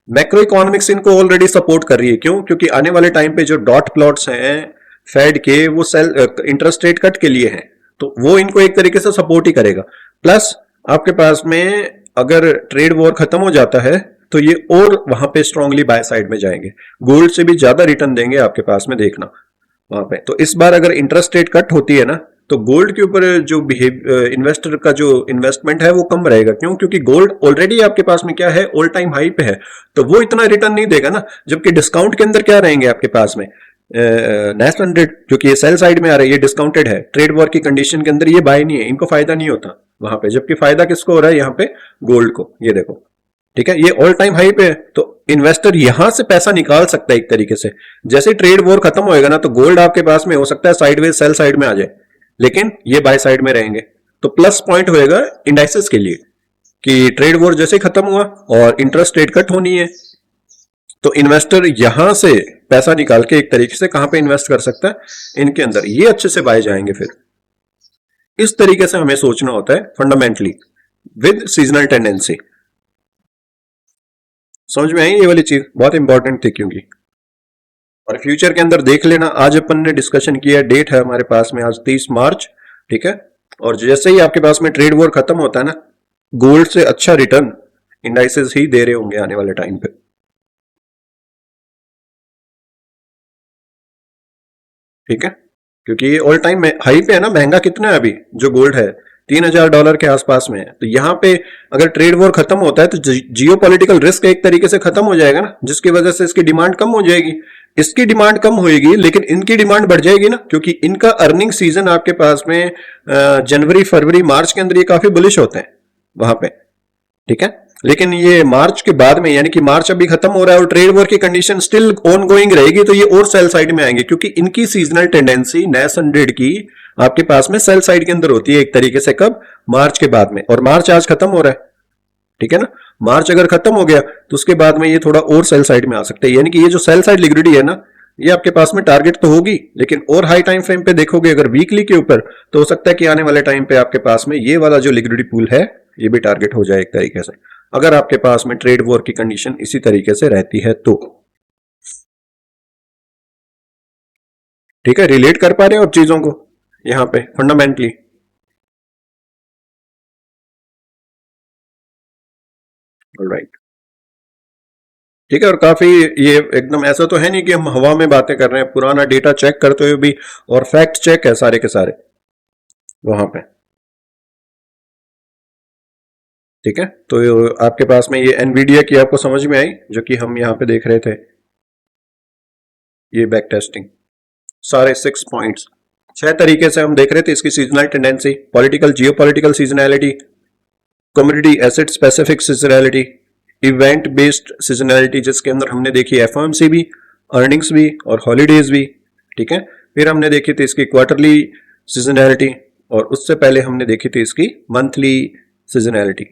मैक्रो इकोनॉमिक्स इनको ऑलरेडी सपोर्ट कर रही है। क्यों? क्योंकि आने वाले टाइम पे जो डॉट प्लॉट्स हैं फेड के, वो सेल इंटरेस्ट रेट कट के लिए हैं, तो वो इनको एक तरीके से सपोर्ट ही करेगा। प्लस आपके पास में अगर ट्रेड वॉर खत्म हो जाता है तो ये और वहां पे स्ट्रांगली बाय साइड में जाएंगे, गोल्ड से भी ज्यादा रिटर्न देंगे आपके पास में, देखना वहां पे। तो इस बार अगर इंटरेस्ट रेट कट होती है ना, तो गोल्ड के ऊपर जो इन्वेस्टर का जो इन्वेस्टमेंट है वो कम रहेगा। क्यों? क्योंकि गोल्ड ऑलरेडी आपके पास में क्या है, ऑल टाइम हाई पे है, तो वो इतना रिटर्न नहीं देगा ना। जबकि डिस्काउंट के अंदर क्या रहेंगे आपके पास में, नेशनल हंड्रेड, क्योंकि ये सेल साइड में आ रहा है, ये डिस्काउंटेड है, ट्रेड वॉर की कंडीशन के अंदर ये बाय नहीं है, इनको फायदा नहीं होता वहां पे। जबकि फायदा किसको हो रहा है यहाँ पे? गोल्ड को। ये देखो, ठीक है, ये ऑल टाइम हाई पे है, तो इन्वेस्टर यहां से पैसा निकाल सकता है एक तरीके से। जैसे ट्रेड वॉर खत्म होएगा ना, तो गोल्ड आपके पास में हो सकता है साइडवेज सेल साइड में आ जाए, लेकिन ये बाय साइड में रहेंगे। तो प्लस पॉइंट होएगा इंडाइसेस के लिए कि ट्रेड वॉर जैसे खत्म हुआ और इंटरेस्ट रेट कट होनी है, तो इन्वेस्टर यहां से पैसा निकाल के एक तरीके से कहां पे इन्वेस्ट कर सकता है? इनके अंदर। ये अच्छे से बाय जाएंगे फिर। इस तरीके से हमें सोचना होता है फंडामेंटली विद सीजनल टेंडेंसी। समझ में आई ये वाली चीज? बहुत इंपॉर्टेंट थी क्योंकि। और फ्यूचर के अंदर देख लेना, आज अपन ने डिस्कशन किया, डेट है हमारे पास में आज 30 मार्च, ठीक है। और जैसे ही आपके पास में ट्रेड वॉर खत्म होता है ना, गोल्ड से अच्छा रिटर्न इंडाइसेस ही दे रहे होंगे आने वाले टाइम पे, ठीक है। क्योंकि ये ऑल टाइम हाई पे है ना, महंगा कितना है अभी जो गोल्ड है, $3000 के आसपास में है। तो यहाँ पे अगर ट्रेड वॉर खत्म होता है तो जियो पॉलिटिकल रिस्क एक तरीके से खत्म हो जाएगा ना, जिसकी वजह से इसकी डिमांड कम हो जाएगी। इसकी डिमांड कम होएगी लेकिन इनकी डिमांड बढ़ जाएगी ना, क्योंकि इनका अर्निंग सीजन आपके पास में जनवरी फरवरी मार्च के अंदर ये काफी बुलिश होते हैं वहां पे, ठीक है। लेकिन ये मार्च के बाद में, यानी कि मार्च अभी खत्म हो रहा है और ट्रेड वॉर की कंडीशन स्टिल ऑन गोइंग रहेगी, तो ये और सेल साइड में आएंगे, क्योंकि इनकी सीजनल टेंडेंसी नेस 100 की आपके पास में सेल साइड के अंदर होती है एक तरीके से। कब? मार्च के बाद में। और मार्च आज खत्म हो रहा है, ठीक है ना। मार्च अगर खत्म हो गया तो उसके बाद में ये थोड़ा और सेल साइड में आ सकता है। यानी कि ये जो सेल साइड लिक्विडिटी है ना, ये आपके पास में टारगेट तो होगी, लेकिन और हाई टाइम फ्रेम पे देखोगे अगर वीकली के ऊपर, तो हो सकता है कि आने वाले टाइम पे आपके पास में ये वाला जो लिक्विडिटी पूल है ये भी टारगेट हो जाए एक तरीके से, अगर आपके पास में ट्रेड वॉर की कंडीशन इसी तरीके से रहती है तो। ठीक है, रिलेट कर पा रहे हो आप चीजों को यहाँ पे फंडामेंटली? राइट, ठीक है। और काफी ये एकदम ऐसा तो है नहीं कि हम हवा में बातें कर रहे हैं, पुराना डेटा चेक करते हुए भी, और फैक्ट चेक है सारे के सारे वहां पे, ठीक है। तो आपके पास में ये एनवीडिया की आपको समझ में आई, जो कि हम यहाँ पे देख रहे थे, ये बैक टेस्टिंग सारे 6 पॉइंट्स, 6 तरीके से हम देख रहे थे इसकी सीजनल टेंडेंसी, पॉलिटिकल जियो political seasonality, community asset specific seasonality, event based seasonality जिसके अंदर हमने देखी एफओएमसी भी, अर्निंग्स भी और हॉलीडेज भी, ठीक है। फिर हमने देखी थी इसकी क्वार्टरली सीजनैलिटी, और उससे पहले हमने देखी थी इसकी मंथली सीजनैलिटी।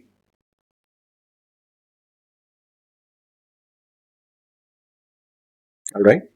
ऑलराइट,